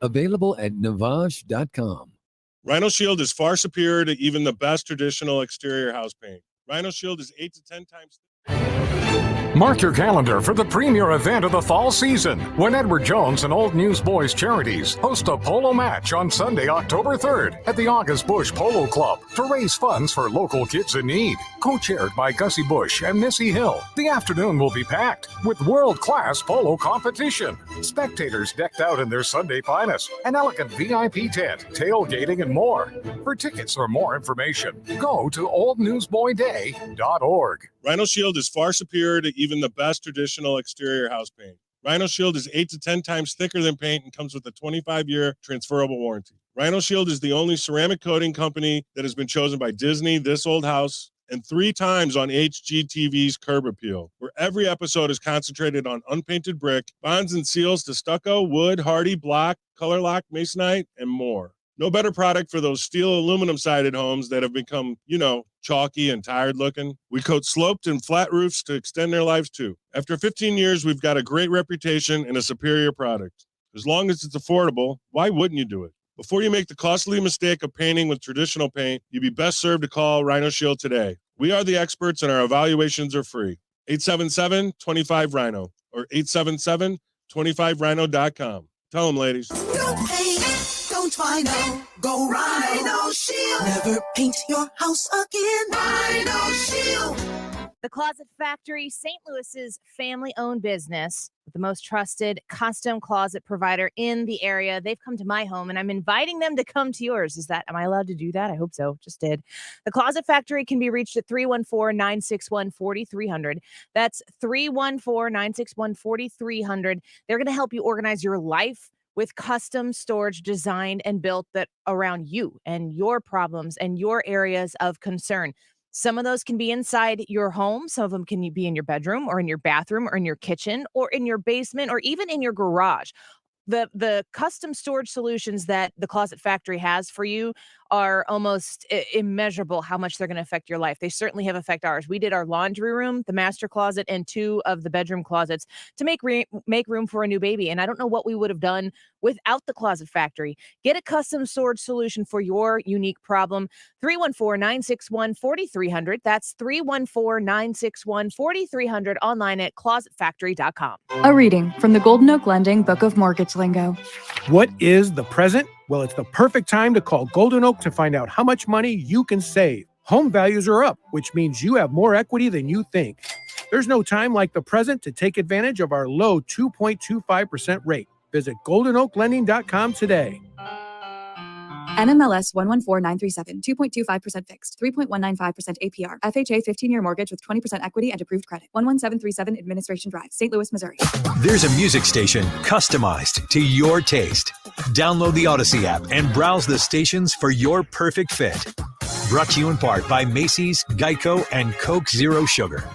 Available at Navage.com. Rhino Shield is far superior to even the best traditional exterior house paint. Rhino Shield is 8 to 10 times... Mark your calendar for the premier event of the fall season when Edward Jones and Old Newsboys Charities host a polo match on Sunday, October 3rd at the August Bush Polo Club to raise funds for local kids in need. Co-chaired by Gussie Bush and Missy Hill, the afternoon will be packed with world-class polo competition. Spectators decked out in their Sunday finest, an elegant VIP tent, tailgating, and more. For tickets or more information, go to oldnewsboyday.org. Rhino Shield is far superior to even the best traditional exterior house paint. Rhino Shield is 8 to 10 times thicker than paint and comes with a 25-year transferable warranty. Rhino Shield is the only ceramic coating company that has been chosen by Disney, This Old House, and 3 times on HGTV's Curb Appeal, where every episode is concentrated on unpainted brick, bonds and seals to stucco, wood, hardy, block, color lock, masonite, and more. No better product for those steel aluminum-sided homes that have become, chalky and tired looking. We coat sloped and flat roofs to extend their lives too. After 15 years, we've got a great reputation and a superior product. As long as it's affordable, why wouldn't you do it? Before you make the costly mistake of painting with traditional paint, you'd be best served to call Rhino Shield today. We are the experts and our evaluations are free. 877-25-RHINO or 877-25rhino.com. Tell them, ladies. Don't paint, don't Rhino, go Rhino Shield. Never paint your house again. Rhino Shield. The Closet Factory, St. Louis's family-owned business with the most trusted custom closet provider in the area. They've come to my home, and I'm inviting them to come to yours. Am I allowed to do that? I hope so. Just did. The Closet Factory can be reached at 314-961-4300. That's 314-961-4300. They're going to help you organize your life with custom storage designed and built that around you and your problems and your areas of concern. Some of those can be inside your home. Some of them can be in your bedroom or in your bathroom or in your kitchen or in your basement or even in your garage. The custom storage solutions that the Closet Factory has for you are almost immeasurable how much they're going to affect your life. They certainly have affected ours. We did our laundry room, the master closet, and 2 of the bedroom closets to make room for a new baby. And I don't know what we would have done without the Closet Factory. Get a custom storage solution for your unique problem. 314-961-4300. That's 314-961-4300 online at closetfactory.com. A reading from the Golden Oak Lending Book of Mortgage Lingo. What is the present? Well, it's the perfect time to call Golden Oak to find out how much money you can save. Home values are up, which means you have more equity than you think. There's no time like the present to take advantage of our low 2.25% rate. Visit goldenoaklending.com today. NMLS 114937, 2.25% fixed, 3.195% APR. FHA 15-year mortgage with 20% equity and approved credit. 11737 Administration Drive, St. Louis, Missouri. There's a music station customized to your taste. Download the Odyssey app and browse the stations for your perfect fit. Brought to you in part by Macy's, Geico, and Coke Zero Sugar.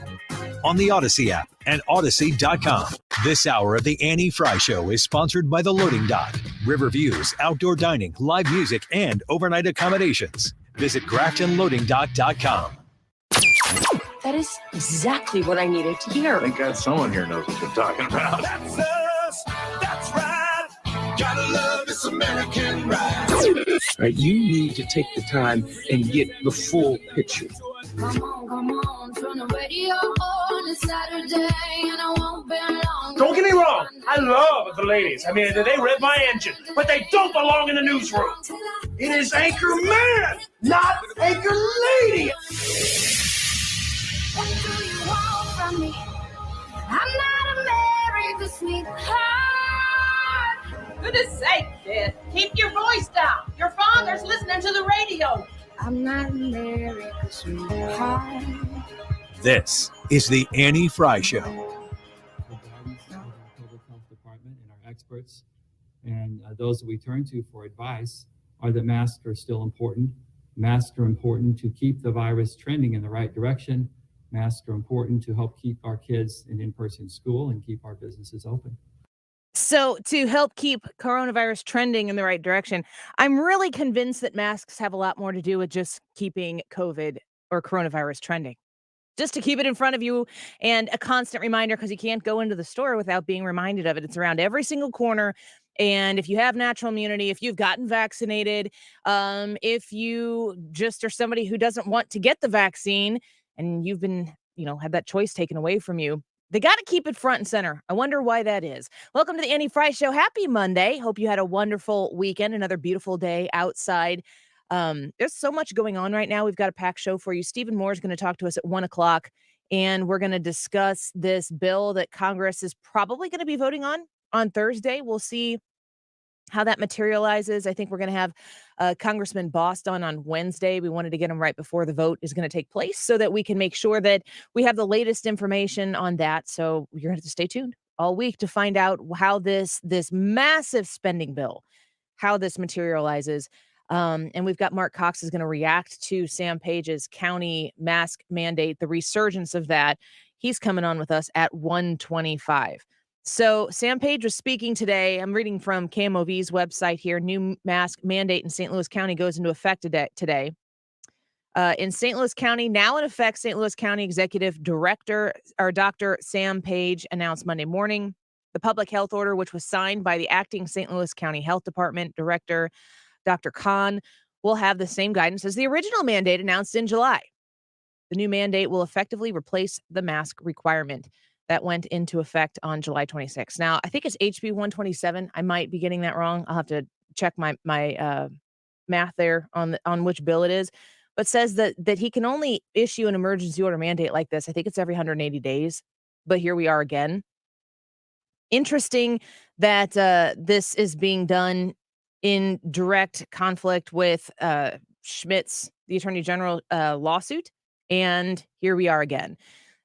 On the Odyssey app and Odyssey.com. This hour of the Annie Frey Show is sponsored by The Loading Dock, River Views, outdoor dining, live music, and overnight accommodations. Visit GraftonLoadingDock.com. That is exactly what I needed to hear. Thank God someone here knows what they're talking about. That's us, that's right. Gotta love this American ride. Right, you need to take the time and get the full picture. Come on, turn the radio on. It's Saturday and I won't be long. Don't get me wrong, I love the ladies. I mean, they rev my engine, but they don't belong in the newsroom. It is Anchor Man, not Anchor Lady. What do you want from me? I'm not America's sweetheart. Goodness sake, kid. Keep your voice down. Your father's listening to the radio. I'm not America's sweetheart. This is the Annie Frey Show. Our public health department and our experts and those that we turn to for advice are that masks are still important. Masks are important to keep the virus trending in the right direction. Masks are important to help keep our kids in in-person school and keep our businesses open. So to help keep coronavirus trending in the right direction, I'm really convinced that masks have a lot more to do with just keeping COVID or coronavirus trending. Just to keep it in front of you and a constant reminder, because you can't go into the store without being reminded of it. It's around every single corner. And if you have natural immunity, if you've gotten vaccinated, if you just are somebody who doesn't want to get the vaccine and you've been, had that choice taken away from you, they got to keep it front and center. I wonder why that is. Welcome to the Annie Frey Show. Happy Monday. Hope you had a wonderful weekend, another beautiful day outside. There's so much going on right now. We've got a packed show for you. Stephen Moore is going to talk to us at 1 o'clock, and we're going to discuss this bill that Congress is probably going to be voting on Thursday. We'll see how that materializes. I think we're going to have Congressman Bost on Wednesday. We wanted to get him right before the vote is going to take place so that we can make sure that we have the latest information on that. So you're going to have to stay tuned all week to find out how this massive spending bill, how this materializes. And we've got Marc Cox is going to react to Sam Page's county mask mandate, the resurgence of that. He's coming on with us at 1:25. So Sam Page was speaking today. I'm reading from KMOV's website here. New mask mandate in St. Louis County goes into effect today. In St. Louis County, now in effect, St. Louis County Executive Director, or Dr. Sam Page, announced Monday morning the public health order, which was signed by the acting St. Louis County Health Department Director, Dr. Khan, will have the same guidance as the original mandate announced in July. The new mandate will effectively replace the mask requirement that went into effect on July 26th. Now, I think it's HB 127. I might be getting that wrong. I'll have to check my math there on which bill it is, but says that he can only issue an emergency order mandate like this. I think it's every 180 days, but here we are again. Interesting that this is being done in direct conflict with Schmitt's, the Attorney General lawsuit, and here we are again.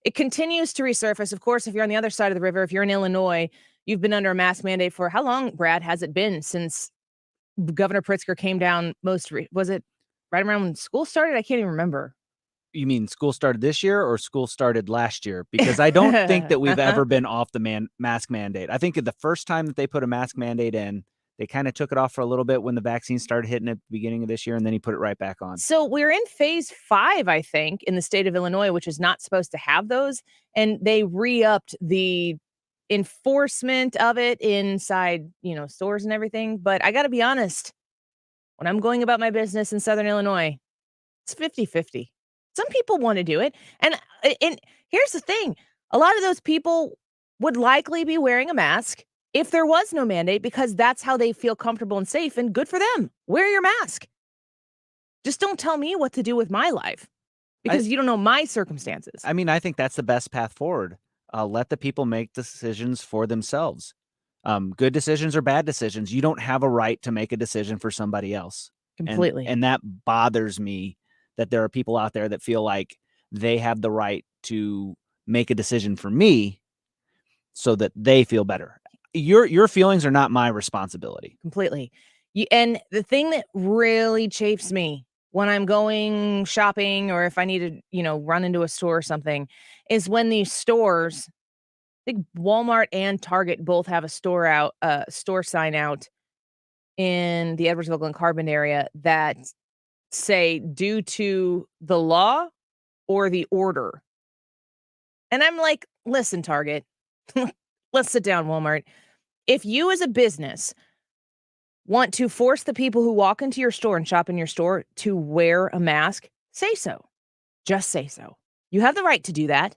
It continues to resurface. Of course, if you're on the other side of the river, if you're in Illinois, you've been under a mask mandate for how long, Brad, has it been since Governor Pritzker came down was it right around when school started? I can't even remember. You mean school started this year or school started last year? Because I don't think that we've ever been off the mask mandate. I think the first time that they put a mask mandate in, they kind of took it off for a little bit when the vaccine started hitting at the beginning of this year, and then he put it right back on. So we're in phase 5, I think, in the state of Illinois, which is not supposed to have those. And they re-upped the enforcement of it inside, stores and everything. But I got to be honest, when I'm going about my business in Southern Illinois, it's 50-50. Some people want to do it. And here's the thing. A lot of those people would likely be wearing a mask if there was no mandate, because that's how they feel comfortable and safe, and good for them. Wear your mask. Just don't tell me what to do with my life, because you don't know my circumstances. I mean, I think that's the best path forward. Let the people make decisions for themselves. Good decisions or bad decisions. You don't have a right to make a decision for somebody else. Completely. And that bothers me, that there are people out there that feel like they have the right to make a decision for me so that they feel better. Your feelings are not my responsibility. Completely. And the thing that really chafes me when I'm going shopping, or if I need to, run into a store or something, is when these stores, I think Walmart and Target both have a store sign out in the Edwardsville Glen Carbon area that say due to the law or the order. And I'm like, listen, Target, let's sit down, Walmart. If you as a business want to force the people who walk into your store and shop in your store to wear a mask, say so. Just say so. You have the right to do that.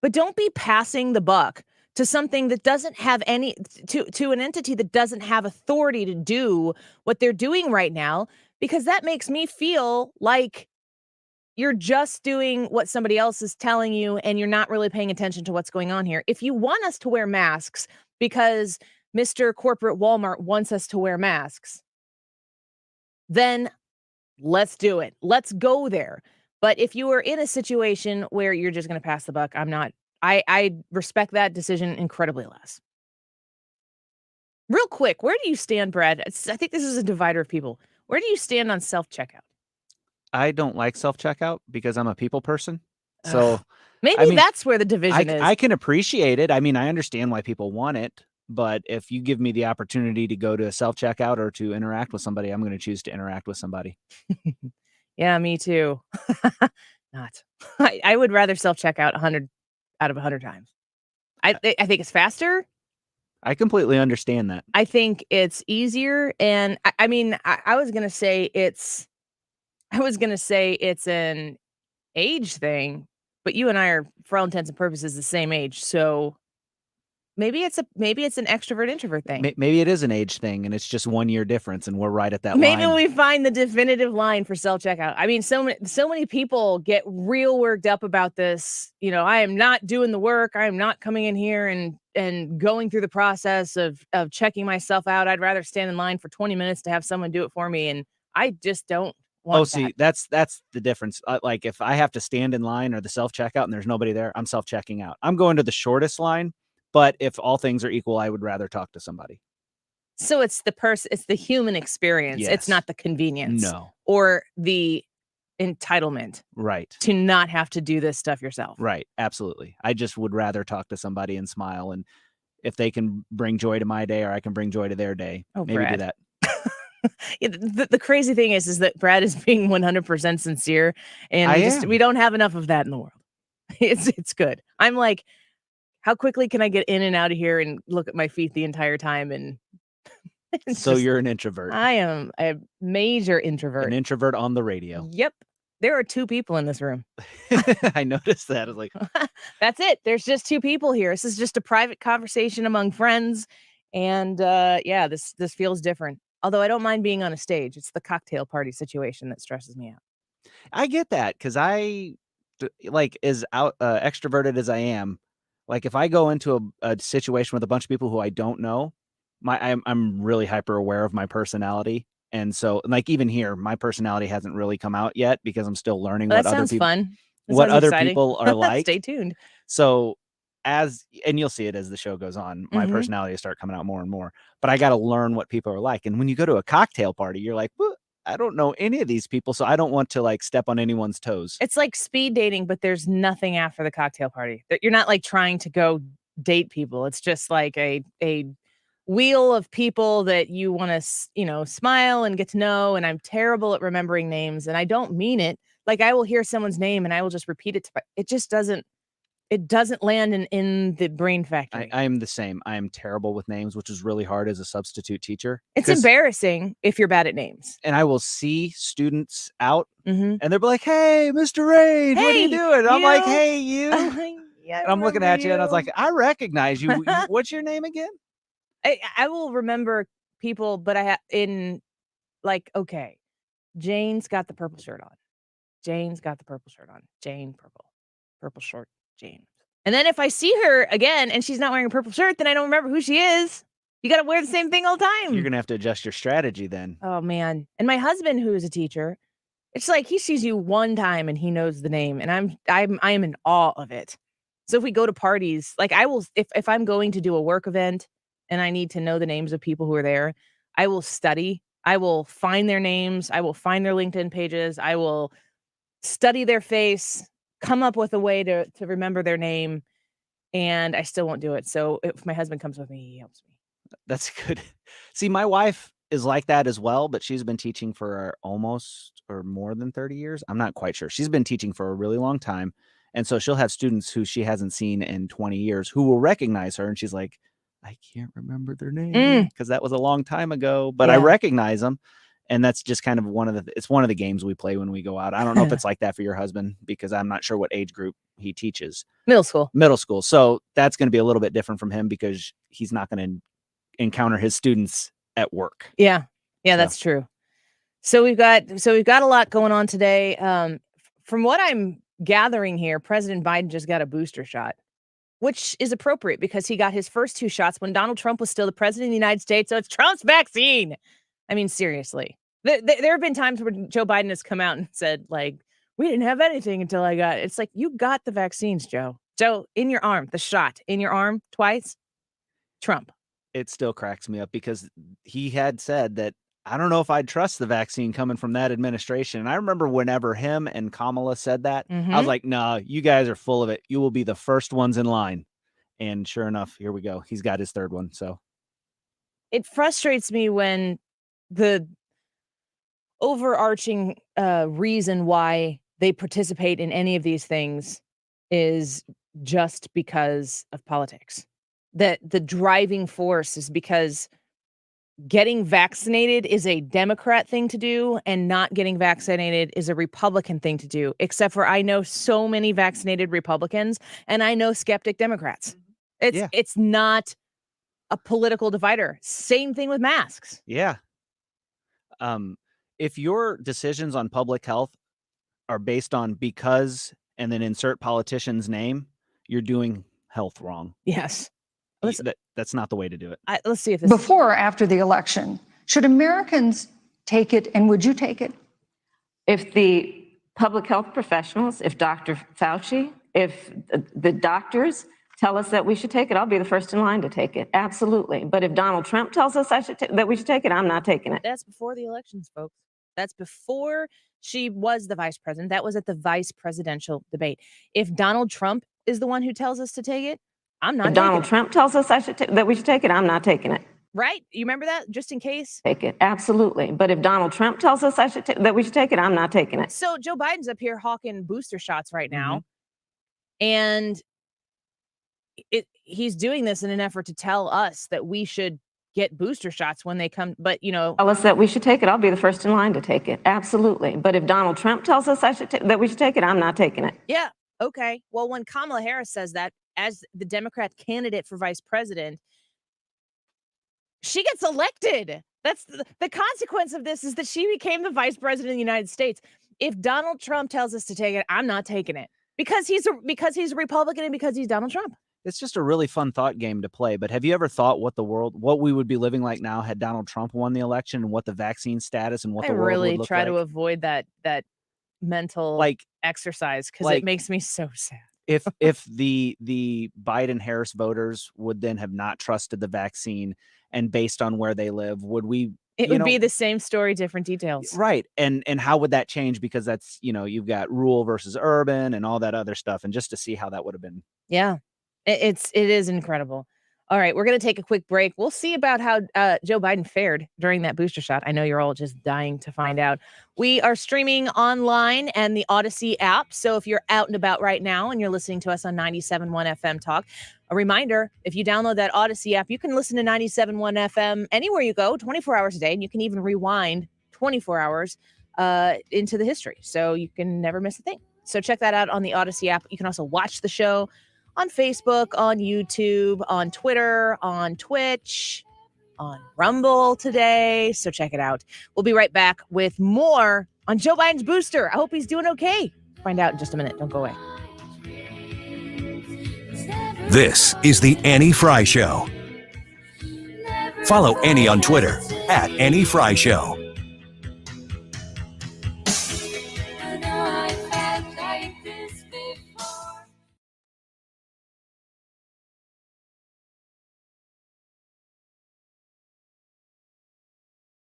But don't be passing the buck to something that doesn't have to an entity that doesn't have authority to do what they're doing right now, because that makes me feel like you're just doing what somebody else is telling you and you're not really paying attention to what's going on here. If you want us to wear masks because Mr. Corporate Walmart wants us to wear masks, then let's do it. Let's go there. But if you are in a situation where you're just going to pass the buck, I respect that decision incredibly less. Real quick, where do you stand, Brad? I think this is a divider of people. Where do you stand on self-checkout? I don't like self-checkout because I'm a people person. So maybe that's where the division is. I can appreciate it. I mean, I understand why people want it, but if you give me the opportunity to go to a self-checkout or to interact with somebody, I'm going to choose to interact with somebody. Yeah, me too. I would rather self-checkout 100 out of 100 times. I think it's faster. I completely understand that. I think it's easier, and I mean, I was gonna say it's an age thing, but you and I are, for all intents and purposes, the same age. So maybe it's an extrovert introvert thing. Maybe it is an age thing, and it's just 1 year difference, and we're right at that Maybe line. we find the definitive line for self-checkout. I mean, so many people get real worked up about this. I am not doing the work. I am not coming in here and going through the process of checking myself out. I'd rather stand in line for 20 minutes to have someone do it for me, and I just don't want that. See, that's the difference. Like if I have to stand in line or the self-checkout and there's nobody there, I'm self-checking out. I'm going to the shortest line, but if all things are equal, I would rather talk to somebody. So it's the human experience. Yes. It's not the convenience. No. Or the entitlement. Right. To not have to do this stuff yourself. Right. Absolutely. I just would rather talk to somebody and smile. And if they can bring joy to my day or I can bring joy to their day, maybe Brad. do that. Yeah, the crazy thing is that Brad is being 100% sincere, and we don't have enough of that in the world. It's good. I'm like, how quickly can I get in and out of here and look at my feet the entire time? And so you're an introvert. I am a major introvert. An introvert on the radio. Yep. There are 2 people in this room. I noticed that. I was like, that's it. There's just 2 people here. This is just a private conversation among friends. And this feels different. Although I don't mind being on a stage. It's the cocktail party situation that stresses me out. I get that because I like as extroverted as I am. Like if I go into a situation with a bunch of people who I don't know, I'm really hyper aware of my personality. And so like even here, my personality hasn't really come out yet because I'm still learning what other people fun. What other people are like. Stay tuned. So and you'll see it as the show goes on, my personality will start coming out more and more, but I got to learn what people are like. And when you go to a cocktail party, you're like, well, I don't know any of these people, so I don't want to like step on anyone's toes. It's like speed dating, but there's nothing after the cocktail party. You're not like trying to go date people. It's just like a wheel of people that you want to, smile and get to know. And I'm terrible at remembering names, and I don't mean it. Like I will hear someone's name and I will just repeat it. It just doesn't. It doesn't land in the brain factory. I am the same. I am terrible with names, which is really hard as a substitute teacher. It's embarrassing if you're bad at names. And I will see students out and they'll be like, hey, Mr. Rage, what are you doing? I'm like, hey, you. Yeah, and I'm looking at you and I was like, I recognize you. What's your name again? I will remember people, but okay, Jane's got the purple shirt on. Jane's got the purple shirt on. Jane, purple short. Jane. And then if I see her again and she's not wearing a purple shirt, then I don't remember who she is. You got to wear the same thing all the time. You're going to have to adjust your strategy then. Oh, man. And my husband, who is a teacher, it's like he sees you one time and he knows the name. And I am in awe of it. So if we go to parties, like I will, if I'm going to do a work event and I need to know the names of people who are there, I will study. I will find their names. I will find their LinkedIn pages. I will study their face, come up with a way to remember their name, and I still won't do it. So if my husband comes with me, he helps me. That's good. See, my wife is like that as well, but she's been teaching for almost or more than 30 years. I'm not quite sure. She's been teaching for a really long time. And so she'll have students who she hasn't seen in 20 years who will recognize her. And she's like, I can't remember their name because that was a long time ago, but I recognize them. And that's just kind of it's one of the games we play when we go out. I don't know if it's like that for your husband because I'm not sure what age group he teaches. Middle school. So that's going to be a little bit different from him because he's not going to encounter his students at work. Yeah. Yeah, that's true. So we've got a lot going on today. From what I'm gathering here, President Biden just got a booster shot, which is appropriate because he got his first 2 shots when Donald Trump was still the president of the United States. So it's Trump's vaccine. I mean, seriously, there have been times where Joe Biden has come out and said, like, we didn't have anything until I got it. It's like, you got the vaccines, Joe, in your arm, the shot in your arm twice. Trump. It still cracks me up because he had said that, I don't know if I'd trust the vaccine coming from that administration. And I remember whenever him and Kamala said that, I was like, nah, you guys are full of it. You will be the first ones in line. And sure enough, here we go. He's got his 3rd one. So it frustrates me when the overarching reason why they participate in any of these things is just because of politics. that the driving force is because getting vaccinated is a Democrat thing to do and not getting vaccinated is a Republican thing to do, except for I know so many vaccinated Republicans and I know skeptic Democrats. It's not a political divider. Same thing with masks. Yeah. If your decisions on public health are based on because and then insert politician's name, you're doing health wrong. Yes. That's not the way to do it. Let's see if this Before or after the election, should Americans take it, and would you take it? If the public health professionals, if Dr. Fauci, if the doctors tell us that we should take it, I'll be the first in line to take it. Absolutely. But if Donald Trump tells us that we should take it, I'm not taking it. That's before the elections, folks. That's before she was the vice president. That was at the vice presidential debate. If Donald Trump is the one who tells us to take it, I'm not. If Donald Trump tells us that we should take it, I'm not taking it. Right? You remember that? Just in case? Take it. Absolutely. But if Donald Trump tells us that we should take it, I'm not taking it. So Joe Biden's up here hawking booster shots right now. And he's doing this in an effort to tell us that we should get booster shots when they come. But, tell us that we should take it, I'll be the first in line to take it. Absolutely. But if Donald Trump tells us that we should take it, I'm not taking it. Yeah. Okay. Well, when Kamala Harris says that as the Democrat candidate for vice president, she gets elected. That's the consequence of this is that she became the vice president of the United States. If Donald Trump tells us to take it, I'm not taking it because he's a Republican and because he's Donald Trump. It's just a really fun thought game to play. But have you ever thought what we would be living like now had Donald Trump won the election and what the vaccine status and what the world would look like? I really try to avoid that mental exercise because it makes me so sad. If the Biden-Harris voters would then have not trusted the vaccine and based on where they live, would we? It would be the same story, different details. Right. And how would that change? Because that's, you've got rural versus urban and all that other stuff. And just to see how that would have been. Yeah, it is incredible. All right, we're going to take a quick break. We'll see about how Joe Biden fared during that booster shot. I know you're all just dying to find out. We are streaming online and the Odyssey app. So if you're out and about right now and you're listening to us on 97.1 FM Talk, a reminder, if you download that Odyssey app, you can listen to 97.1 FM anywhere you go, 24 hours a day, and you can even rewind 24 hours into the history. So you can never miss a thing. So check that out on the Odyssey app. You can also watch the show on Facebook, on YouTube, on Twitter, on Twitch, on Rumble today. So check it out. We'll be right back with more on Joe Biden's booster. I hope he's doing okay. Find out in just a minute. Don't go away. This is the Annie Frey Show. Follow Annie on Twitter @AnnieFryShow.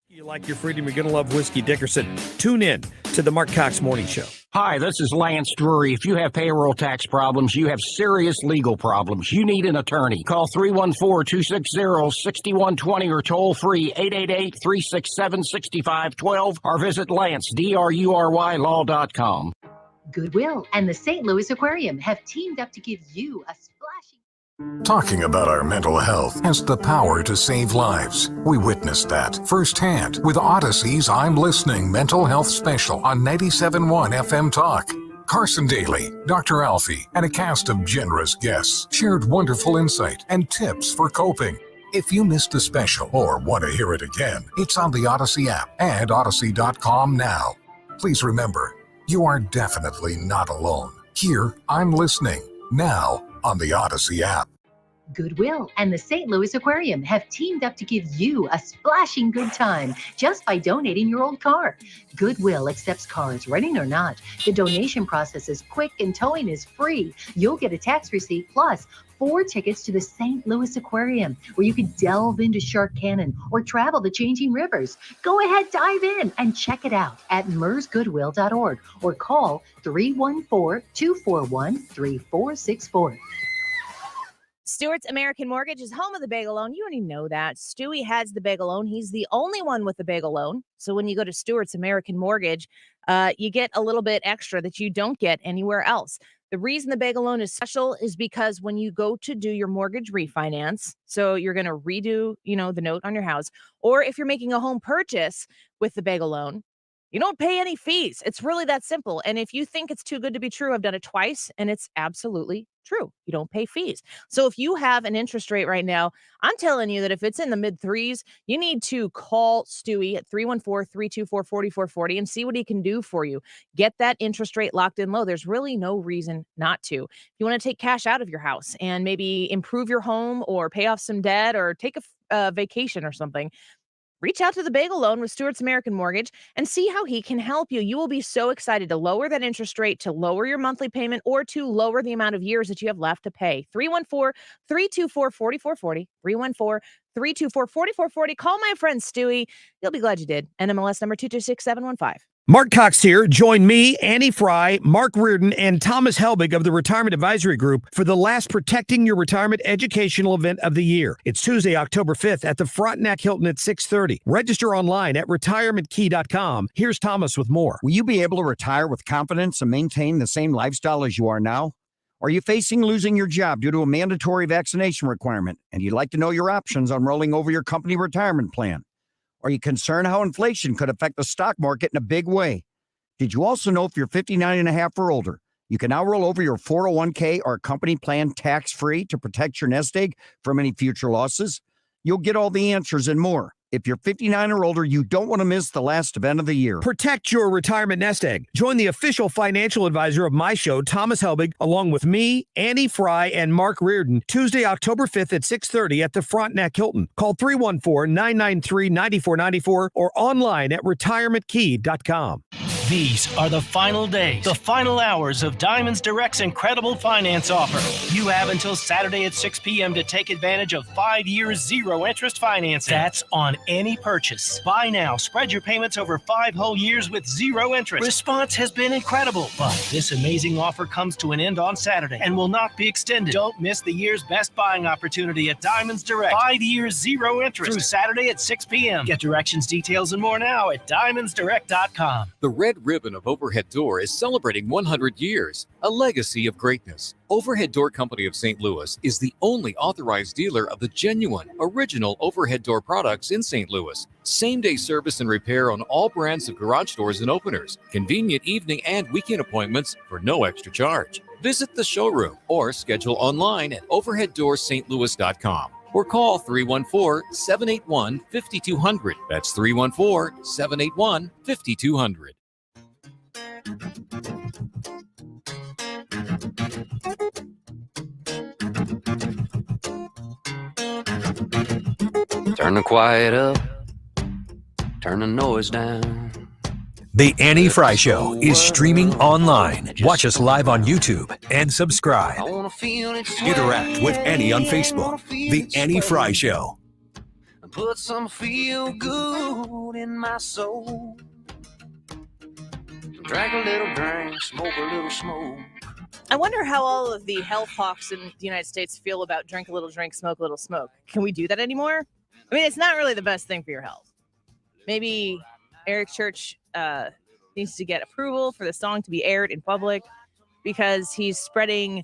You like your freedom, you're going to love Whiskey Dickerson. Tune in to the Marc Cox Morning Show. Hi, this is Lance Drury. If you have payroll tax problems, you have serious legal problems, you need an attorney. Call 314-260-6120 or toll free 888-367-6512 or visit LanceDruryLaw.com. Goodwill and the St. Louis Aquarium have teamed up to give you a splashing. Talking about our mental health has the power to save lives. We witnessed that firsthand with Odyssey's I'm Listening mental health special on 97.1 FM Talk. Carson Daly, Dr. Alfie, and a cast of generous guests shared wonderful insight and tips for coping. If you missed the special or want to hear it again, it's on the Odyssey app and Odyssey.com now. Please remember, you are definitely not alone. Hear I'm Listening now on the Odyssey app. Goodwill and the St. Louis Aquarium have teamed up to give you a splashing good time just by donating your old car. Goodwill accepts cars, running or not. The donation process is quick and towing is free. You'll get a tax receipt plus 4 tickets to the St. Louis Aquarium, where you can delve into Shark Cannon or travel the changing rivers. Go ahead, dive in and check it out at mersgoodwill.org or call 314-241-3464. Stewart's American Mortgage is home of the bagel loan. You already know that. Stewie has the bagel loan. He's the only one with the bagel loan. So when you go to Stewart's American Mortgage, you get a little bit extra that you don't get anywhere else. The reason the bagel loan is special is because when you go to do your mortgage refinance, so you're going to redo, the note on your house, or if you're making a home purchase with the bagel loan, you don't pay any fees. It's really that simple. And if you think it's too good to be true, I've done it twice and it's absolutely true. You don't pay fees. So if you have an interest rate right now, I'm telling you that if it's in the mid threes, you need to call Stewie at 314-324-4440 and see what he can do for you. Get that interest rate locked in low. There's really no reason not to. If you want to take cash out of your house and maybe improve your home or pay off some debt or take a vacation or something, reach out to the bagel loan with Stewart's American Mortgage and see how he can help you. You will be so excited to lower that interest rate, to lower your monthly payment, or to lower the amount of years that you have left to pay. 314-324-4440. 314-324-4440. Call my friend Stewie. You'll be glad you did. NMLS number 226715. Mark Cox here. Join me, Annie Frey, Mark Reardon, and Thomas Helbig of the Retirement Advisory Group for the last Protecting Your Retirement educational event of the year. It's Tuesday, October 5th at the Frontenac Hilton at 6:30. Register online at retirementkey.com. Here's Thomas with more. Will you be able to retire with confidence and maintain the same lifestyle as you are now? Are you facing losing your job due to a mandatory vaccination requirement, and you'd like to know your options on rolling over your company retirement plan? Are you concerned how inflation could affect the stock market in a big way? Did you also know if you're 59 and a half or older, you can now roll over your 401k or company plan tax-free to protect your nest egg from any future losses? You'll get all the answers and more. If you're 59 or older, you don't want to miss the last event of the year. Protect your retirement nest egg. Join the official financial advisor of my show, Thomas Helbig, along with me, Annie Frey, and Mark Reardon, Tuesday, October 5th at 6:30 at the Frontenac Hilton. Call 314-993-9494 or online at retirementkey.com. These are the final days, the final hours of Diamonds Direct's incredible finance offer. You have until Saturday at 6 p.m. to take advantage of 5 years zero-interest financing. That's on any purchase. Buy now, spread your payments over 5 whole years with zero interest. Response has been incredible, but this amazing offer comes to an end on Saturday and will not be extended. Don't miss the year's best buying opportunity at Diamonds Direct. 5 years zero interest through Saturday at 6 p.m. Get directions, details, and more now at diamondsdirect.com. The Red Ribbon of Overhead Door is celebrating 100 years, a legacy of greatness. Overhead Door Company of St. Louis is the only authorized dealer of the genuine, original overhead door products in St. Louis. Same-day service and repair on all brands of garage doors and openers. Convenient evening and weekend appointments for no extra charge. Visit the showroom or schedule online at overheaddoorsstlouis.com. Or call 314-781-5200. That's 314-781-5200. Turn the quiet up, turn the noise down. The Annie Frey Show is streaming online. Watch us live on YouTube and subscribe. Interact with Annie on Facebook. The Annie Frey Show. Put some feel good in my soul. Drink a little drink, smoke a little smoke. I wonder how all of the health hawks in the United States feel about drink a little drink, smoke a little smoke. Can we do that anymore? I mean, it's not really the best thing for your health. Maybe Eric Church needs to get approval for the song to be aired in public because he's spreading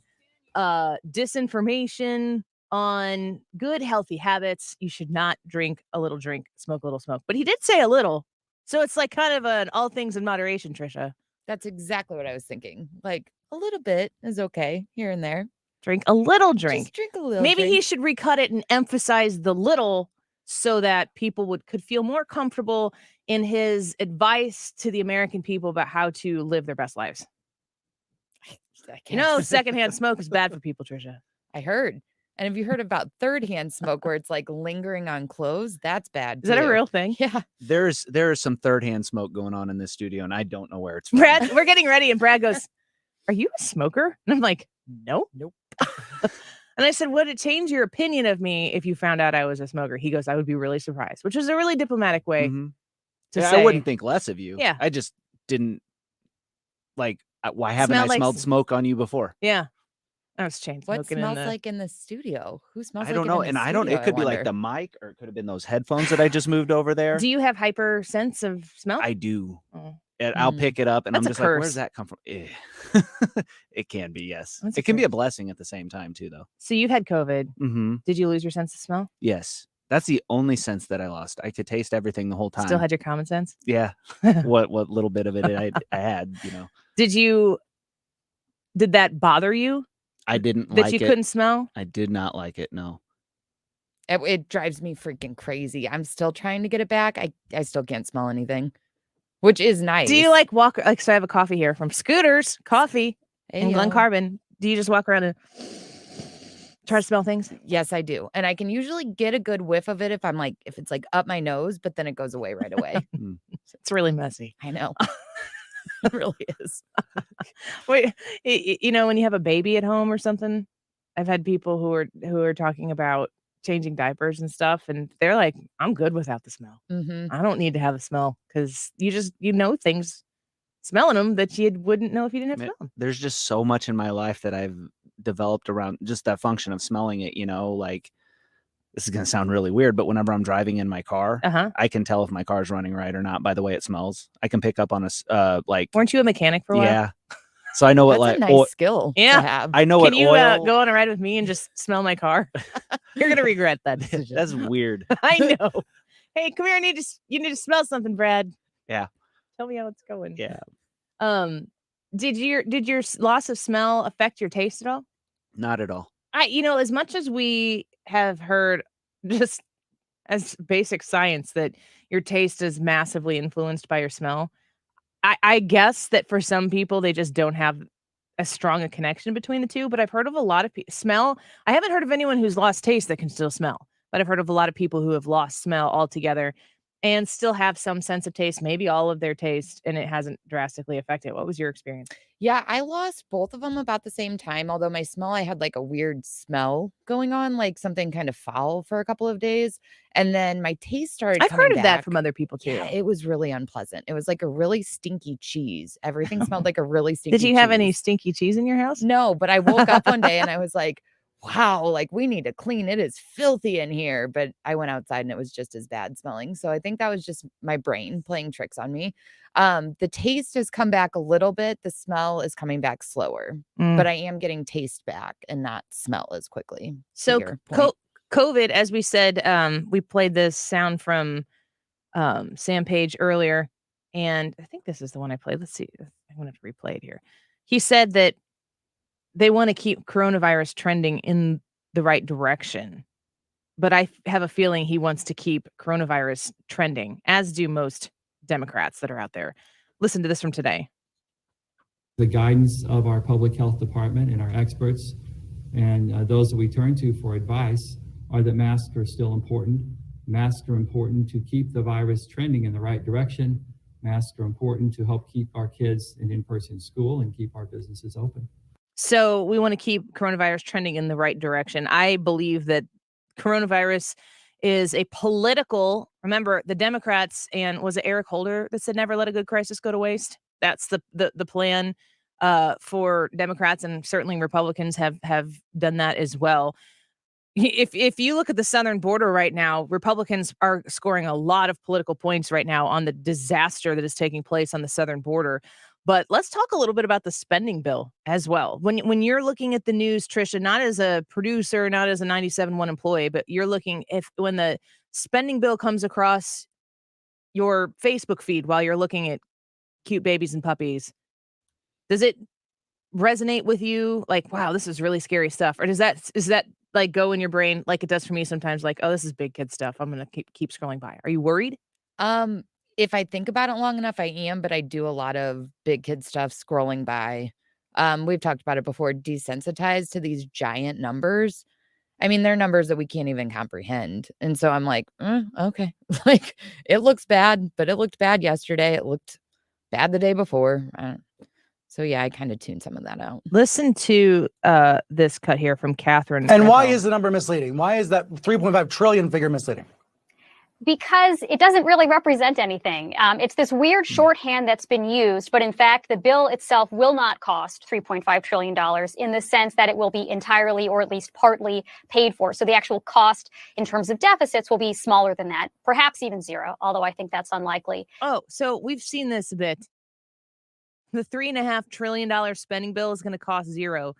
disinformation on good, healthy habits. You should not drink a little drink, smoke a little smoke. But he did say a little. So it's like kind of an all things in moderation, Trisha. That's exactly what I was thinking. Like a little bit is okay here and there. Drink a little drink. Just drink a little Maybe drink. he should recut it and emphasize the little so that people could feel more comfortable in his advice to the American people about how to live their best lives. Secondhand smoke is bad for people, Trisha. I heard. And have you heard about third-hand smoke where it's like lingering on clothes? That's bad. Is that a too. real thing? Yeah. There is some third-hand smoke going on in this studio, and I don't know where it's from. Brad, we're getting ready, and Brad goes, "Are you a smoker?" And I'm like, "Nope." And I said, "Would it change your opinion of me if you found out I was a smoker?" He goes, "I would be really surprised," which is a really diplomatic way to say. I wouldn't think less of you. Yeah. I just didn't like. Why haven't Smell I like smelled smoke on you before? Yeah. I was chain smoking. What smells like in the studio? Who smells I don't like know. it in And the I don't, studio, it could be like wonder? the mic or it could have been those headphones that I just moved over there. Do you have hyper sense of smell? I do. Oh. and I'll pick it up and That's I'm a just like, where's curse. that come from? It can be, yes. That's a It can be a curse. blessing at the same time too, though. So you've had COVID. Mm-hmm. Did you lose your sense of smell? Yes. That's the only sense that I lost. I could taste everything the whole time. Still had your common sense? Yeah. What little bit of it I had, Did that bother you? I didn't That like you it. couldn't smell? I did not like it, no. It drives me freaking crazy. I'm still trying to get it back. I still can't smell anything, which is nice. Do you like walk so I have a coffee here from Scooters Coffee in Glen Ayo. Carbon. Do you just walk around and try to smell things? Yes, I do. And I can usually get a good whiff of it if it's like up my nose, but then it goes away right away. It's really messy. I know. It really is. Wait, when you have a baby at home or something, I've had people who are talking about changing diapers and stuff, and they're like, I'm good without the smell. Mm-hmm. I don't need to have a smell because you know things smelling them that you wouldn't know if you didn't have smell them. There's just so much in my life that I've developed around just that function of smelling it, like this is going to sound really weird, but whenever I'm driving in my car, I can tell if my car's running right or not by the way it smells. I can pick up on Weren't you a mechanic for a while? Yeah. So I know what That's a nice skill to Yeah. have. I know Can what you oil. go on a ride with me and just smell my car? You're gonna regret that decision. That's weird. I know. Hey, come here. You need to smell something, Brad. Yeah. Tell me how it's going. Yeah. Did your loss of smell affect your taste at all? Not at all. As much as we have heard just as basic science that your taste is massively influenced by your smell, I guess that for some people, they just don't have as strong a connection between the two. But I've heard of a lot of smell. I haven't heard of anyone who's lost taste that can still smell, but I've heard of a lot of people who have lost smell altogether and still have some sense of taste, maybe all of their taste, and it hasn't drastically affected. What was your experience? Yeah, I lost both of them about the same time. Although my smell, I had like a weird smell going on, like something kind of foul for a couple of days. And then my taste started I've coming heard of that back. from other people too. Yeah, it was really unpleasant. It was like a really stinky cheese. Everything smelled like a really stinky Did you have any cheese. stinky cheese in your house? No, but I woke up one day and I was like, wow, like we need to clean. It is filthy in here. But I went outside and it was just as bad smelling. So I think that was just my brain playing tricks on me. The taste has come back a little bit. The smell is coming back slower, but I am getting taste back and not smell as quickly. So COVID, as we said, we played this sound from Sam Page earlier, and I think this is the one I played. Let's see. I'm going to replay it here. He said that they want to keep coronavirus trending in the right direction, but I have a feeling he wants to keep coronavirus trending, as do most Democrats that are out there. Listen to this from today. The guidance of our public health department and our experts and those that we turn to for advice are that masks are still important. Masks are important to keep the virus trending in the right direction. Masks are important to help keep our kids in in-person school and keep our businesses open. So we want to keep coronavirus trending in the right direction. I believe that coronavirus is a political, remember the Democrats, and was it Eric Holder that said never let a good crisis go to waste? That's the plan for Democrats, and certainly Republicans have done that as well. If you look at the southern border right now, Republicans are scoring a lot of political points right now on the disaster that is taking place on the southern border. But let's talk a little bit about the spending bill as well. When you're looking at the news, Trisha, not as a producer, not as a 97.1 employee, but you're looking when the spending bill comes across your Facebook feed while you're looking at cute babies and puppies, does it resonate with you? Like, wow, this is really scary stuff. Or is that like go in your brain like it does for me sometimes? Like, oh, this is big kid stuff. I'm going to keep scrolling by. Are you worried? If I think about it long enough, I am, but I do a lot of big kid stuff scrolling by. We've talked about it before, desensitized to these giant numbers. I mean, they're numbers that we can't even comprehend. And so I'm like, okay, like it looks bad, but it looked bad yesterday. It looked bad the day before. So yeah, I kind of tuned some of that out. Listen to this cut here from Catherine. And why is the number misleading? Why is that 3.5 trillion figure misleading? Because it doesn't really represent anything. It's this weird shorthand that's been used, but in fact, the bill itself will not cost $3.5 trillion in the sense that it will be entirely or at least partly paid for. So the actual cost in terms of deficits will be smaller than that, perhaps even zero, although I think that's unlikely. Oh, so we've seen this a bit. The $3.5 trillion spending bill is going to cost zero.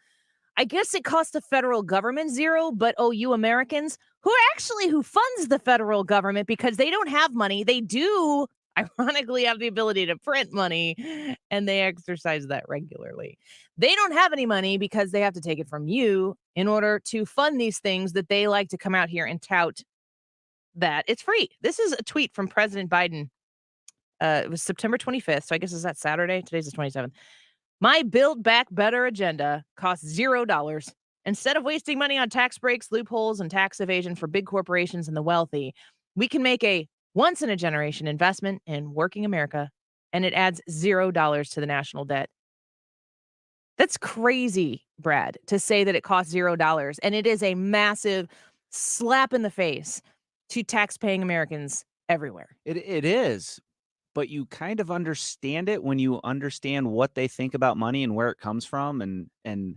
I guess it costs the federal government zero, but you Americans, who funds the federal government because they don't have money, they do ironically have the ability to print money, and they exercise that regularly. They don't have any money because they have to take it from you in order to fund these things that they like to come out here and tout that it's free. This is a tweet from President Biden. It was September 25th, so I guess is that Saturday? Today's the 27th. My Build Back Better agenda costs $0. Instead of wasting money on tax breaks, loopholes, and tax evasion for big corporations and the wealthy, we can make a once-in-a-generation investment in working America, and it adds $0 to the national debt. That's crazy, Brad, to say that it costs $0, and it is a massive slap in the face to tax-paying Americans everywhere. It is. But you kind of understand it when you understand what they think about money and where it comes from and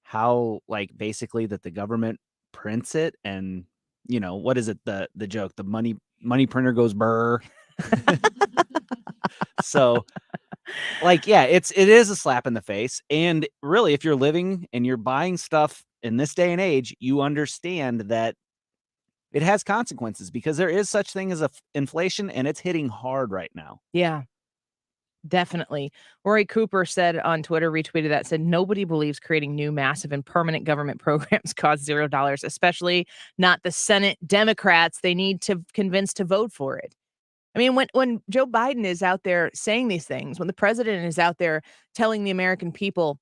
how, like, basically that the government prints it. And, what is it? The joke, the money printer goes burr. So, like, yeah, it is a slap in the face. And really, if you're living and you're buying stuff in this day and age, you understand that it has consequences because there is such thing as inflation, and it's hitting hard right now. Yeah, definitely. Rory Cooper said on Twitter, retweeted that, said, nobody believes creating new massive and permanent government programs costs $0, especially not the Senate Democrats they need to convince to vote for it. I mean, when Joe Biden is out there saying these things, when the president is out there telling the American people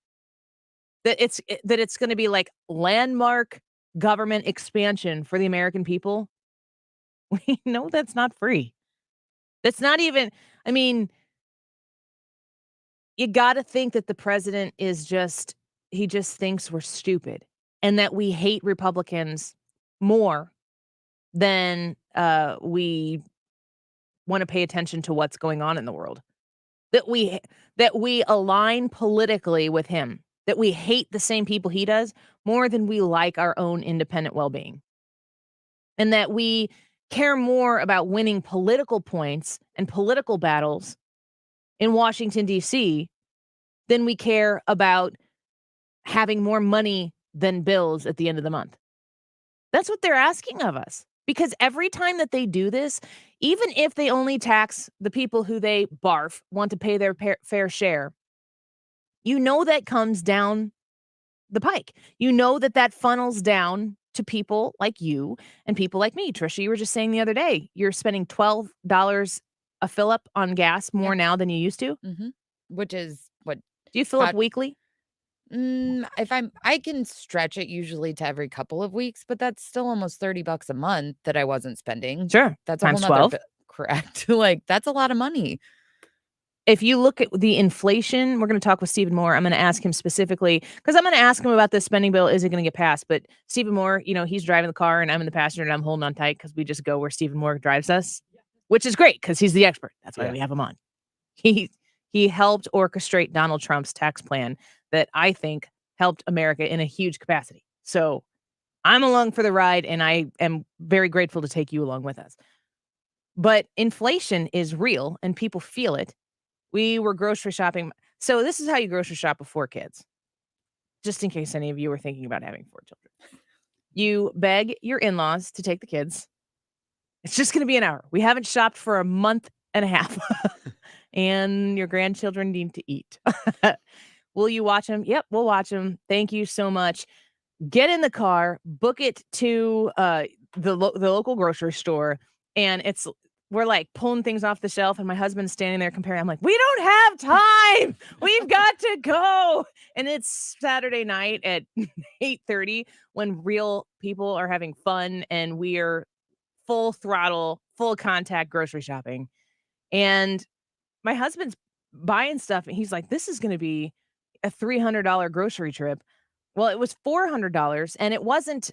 that it's going to be like landmark government expansion for the American people, we know that's not free. That's not even, I mean, you got to think that the president is he just thinks we're stupid and that we hate Republicans more than we want to pay attention to what's going on in the world. That we align politically with him. That we hate the same people he does more than we like our own independent well-being. And that we care more about winning political points and political battles in Washington, D.C. than we care about having more money than bills at the end of the month. That's what they're asking of us. Because every time that they do this, even if they only tax the people who they want to pay their fair share, that comes down the pike. That funnels down to people like you and people like me. Trisha, you were just saying the other day, you're spending $12 a fill up on gas more now than you used to. Mm-hmm. Which is what? Do you fill up weekly? I can stretch it usually to every couple of weeks, but that's still almost $30 a month that I wasn't spending. Sure. That's times a whole 12. Correct. Like, that's a lot of money. If you look at the inflation, we're going to talk with Stephen Moore. I'm going to ask him specifically because I'm going to ask him about this spending bill. Is it going to get passed? But Stephen Moore, he's driving the car and I'm in the passenger and I'm holding on tight because we just go where Stephen Moore drives us, which is great because he's the expert. That's why we have him on. He helped orchestrate Donald Trump's tax plan that I think helped America in a huge capacity. So I'm along for the ride and I am very grateful to take you along with us. But inflation is real and people feel it. We were grocery shopping. So this is how you grocery shop with 4 kids. Just in case any of you were thinking about having 4 children. You beg your in-laws to take the kids. It's just going to be an hour. We haven't shopped for a month and a half. And your grandchildren need to eat. Will you watch them? Yep, we'll watch them. Thank you so much. Get in the car, book it to the local grocery store, and we're like pulling things off the shelf, and my husband's standing there comparing. I'm like, we don't have time. We've got to go. And it's Saturday night at 8:30 when real people are having fun, and we are full throttle, full contact grocery shopping. And my husband's buying stuff, and he's like, this is going to be a $300 grocery trip. Well, it was $400, and it wasn't.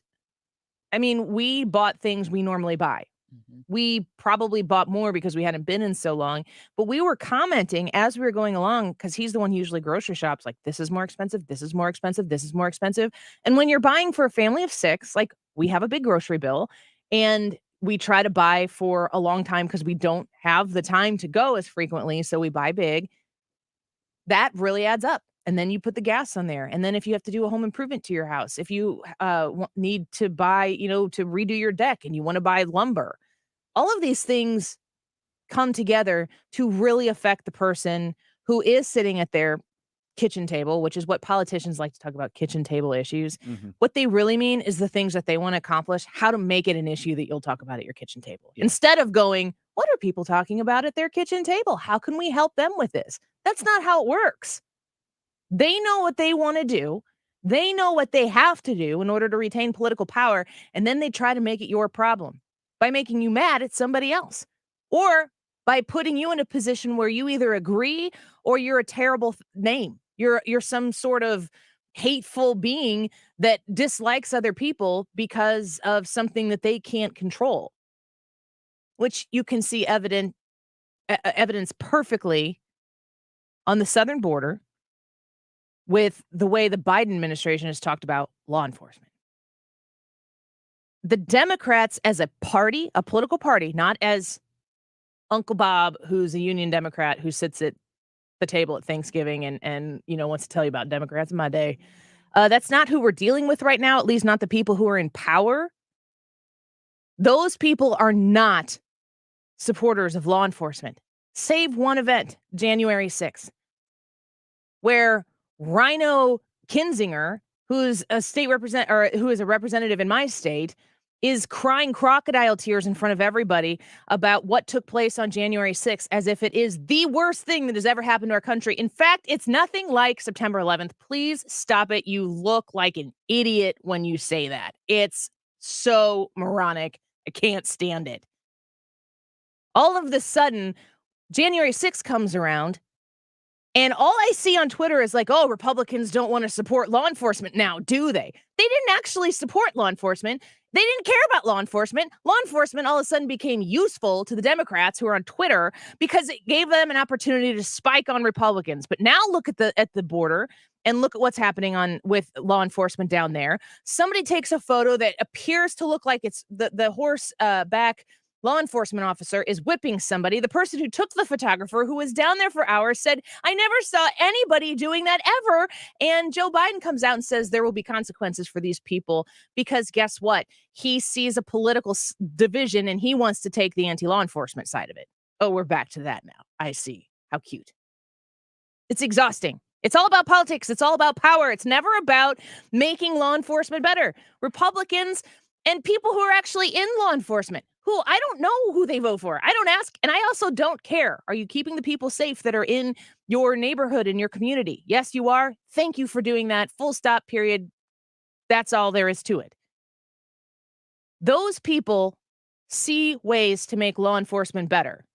We bought things we normally buy. Mm-hmm. We probably bought more because we hadn't been in so long, but we were commenting as we were going along because he's the one who usually grocery shops. Like, this is more expensive. This is more expensive. This is more expensive. And when you're buying for a family of 6, like, we have a big grocery bill, and we try to buy for a long time because we don't have the time to go as frequently. So we buy big. that really adds up. And then you put the gas on there. And then if you have to do a home improvement to your house, if you need to buy, to redo your deck and you want to buy lumber, all of these things come together to really affect the person who is sitting at their kitchen table, which is what politicians like to talk about, kitchen table issues. What they really mean is the things that they want to accomplish, how to make it an issue that you'll talk about at your kitchen table. Instead of going, what are people talking about at their kitchen table? How can we help them with this? That's not how it works. They know what they want to do. They know what they have to do in order to retain political power. And then they try to make it your problem by making you mad at somebody else or by putting you in a position where you either agree or you're a terrible name. You're some sort of hateful being that dislikes other people because of something that they can't control, which you can see evidence perfectly on the southern border with the way the Biden administration has talked about law enforcement. The Democrats as a party, a political party, not as Uncle Bob, who's a union Democrat who sits at the table at Thanksgiving and wants to tell you about Democrats in my day. That's not who we're dealing with right now, at least not the people who are in power. Those people are not supporters of law enforcement. Save one event, January 6th, where Rhino Kinzinger, who's a who is a representative in my state, is crying crocodile tears in front of everybody about what took place on January 6th, as if it is the worst thing that has ever happened to our country. In fact, it's nothing like September 11th. Please stop it. You look like an idiot when you say that. It's so moronic. I can't stand it. All of a sudden, January 6th comes around, and all I see on Twitter is like, oh, Republicans don't want to support law enforcement now, do they? They didn't actually support law enforcement. They didn't care about law enforcement. Law enforcement all of a sudden became useful to the Democrats who are on Twitter because it gave them an opportunity to spike on Republicans. But now look at the border and look at what's happening with law enforcement down there. Somebody takes a photo that appears to look like it's the horseback law enforcement officer is whipping somebody. The person who took the photographer, who was down there for hours, said, I never saw anybody doing that ever. And Joe Biden comes out and says there will be consequences for these people because guess what? He sees a political division and he wants to take the anti-law enforcement side of it. Oh, we're back to that now. I see. How cute. It's exhausting. It's all about politics. It's all about power. It's never about making law enforcement better. Republicans and people who are actually in law enforcement, who I don't know who they vote for. I don't ask. And I also don't care. Are you keeping the people safe that are in your neighborhood, in your community? Yes, you are. Thank you for doing that. Full stop, period. That's all there is to it. Those people see ways to make law enforcement better,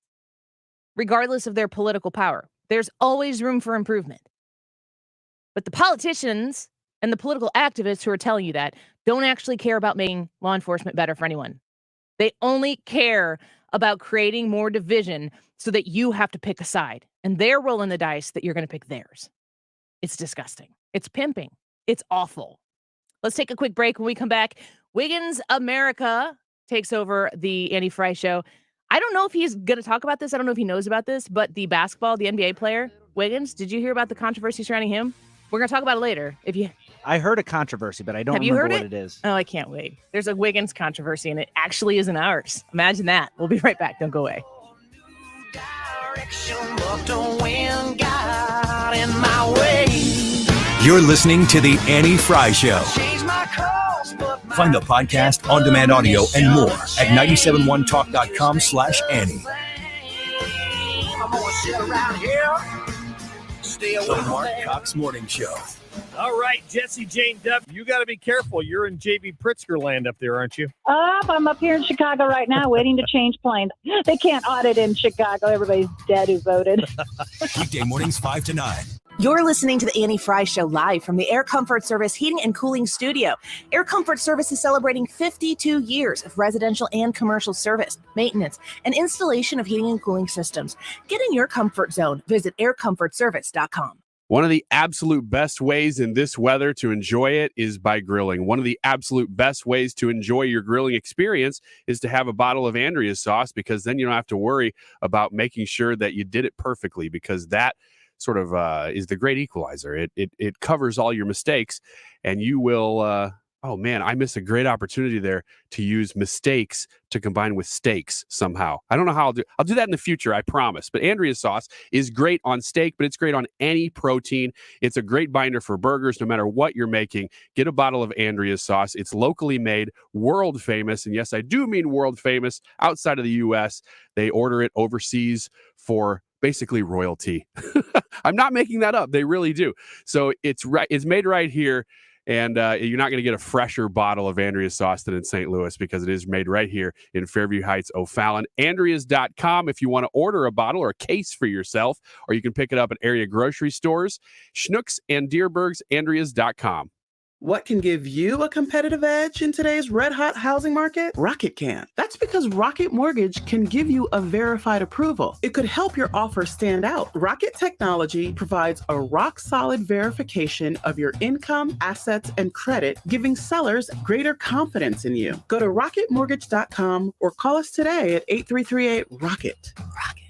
regardless of their political power. There's always room for improvement. But the politicians and the political activists who are telling you that don't actually care about making law enforcement better for anyone. They only care about creating more division so that you have to pick a side. And they're rolling the dice that you're going to pick theirs. It's disgusting. It's pimping. It's awful. Let's take a quick break. When we come back, Wiggins America takes over the Andy Frey show. I don't know if he's going to talk about this. I don't know if he knows about this, but the NBA player, Wiggins, did you hear about the controversy surrounding him? We're going to talk about it later. I heard a controversy, but I don't remember what it is. Oh, I can't wait. There's a Wiggins controversy, and it actually isn't ours. Imagine that. We'll be right back. Don't go away. You're listening to The Annie Frey Show. Find the podcast, on-demand audio, and more at 971talk.com/Annie. The Marc Cox Morning Show. All right, Jesse Jane Duff, you got to be careful. You're in J.B. Pritzker land up there, aren't you? I'm up here in Chicago right now waiting to change planes. They can't audit in Chicago. Everybody's dead who voted. Weekday mornings 5 to 9. You're listening to the Annie Frey Show live from the Air Comfort Service Heating and Cooling Studio. Air Comfort Service is celebrating 52 years of residential and commercial service, maintenance, and installation of heating and cooling systems. Get in your comfort zone. Visit aircomfortservice.com. One of the absolute best ways in this weather to enjoy it is by grilling. One of the absolute best ways to enjoy your grilling experience is to have a bottle of Andrea's sauce, because then you don't have to worry about making sure that you did it perfectly, because that sort of is the great equalizer. It covers all your mistakes, and you will. Oh man, I missed a great opportunity there to use mistakes to combine with steaks somehow. I don't know how I'll do that in the future, I promise. But Andrea's sauce is great on steak, but it's great on any protein. It's a great binder for burgers, no matter what you're making. Get a bottle of Andrea's sauce. It's locally made, world famous. And yes, I do mean world famous outside of the U.S. They order it overseas for basically royalty. I'm not making that up. They really do. So it's made right here. And you're not going to get a fresher bottle of Andrea's sauce than in St. Louis, because it is made right here in Fairview Heights, O'Fallon. Andreas.com if you want to order a bottle or a case for yourself, or you can pick it up at area grocery stores. Schnucks and Deerbergs, Andreas.com. What can give you a competitive edge in today's red-hot housing market? Rocket can. That's because Rocket Mortgage can give you a verified approval. It could help your offer stand out. Rocket Technology provides a rock-solid verification of your income, assets, and credit, giving sellers greater confidence in you. Go to rocketmortgage.com or call us today at 8338-ROCKET.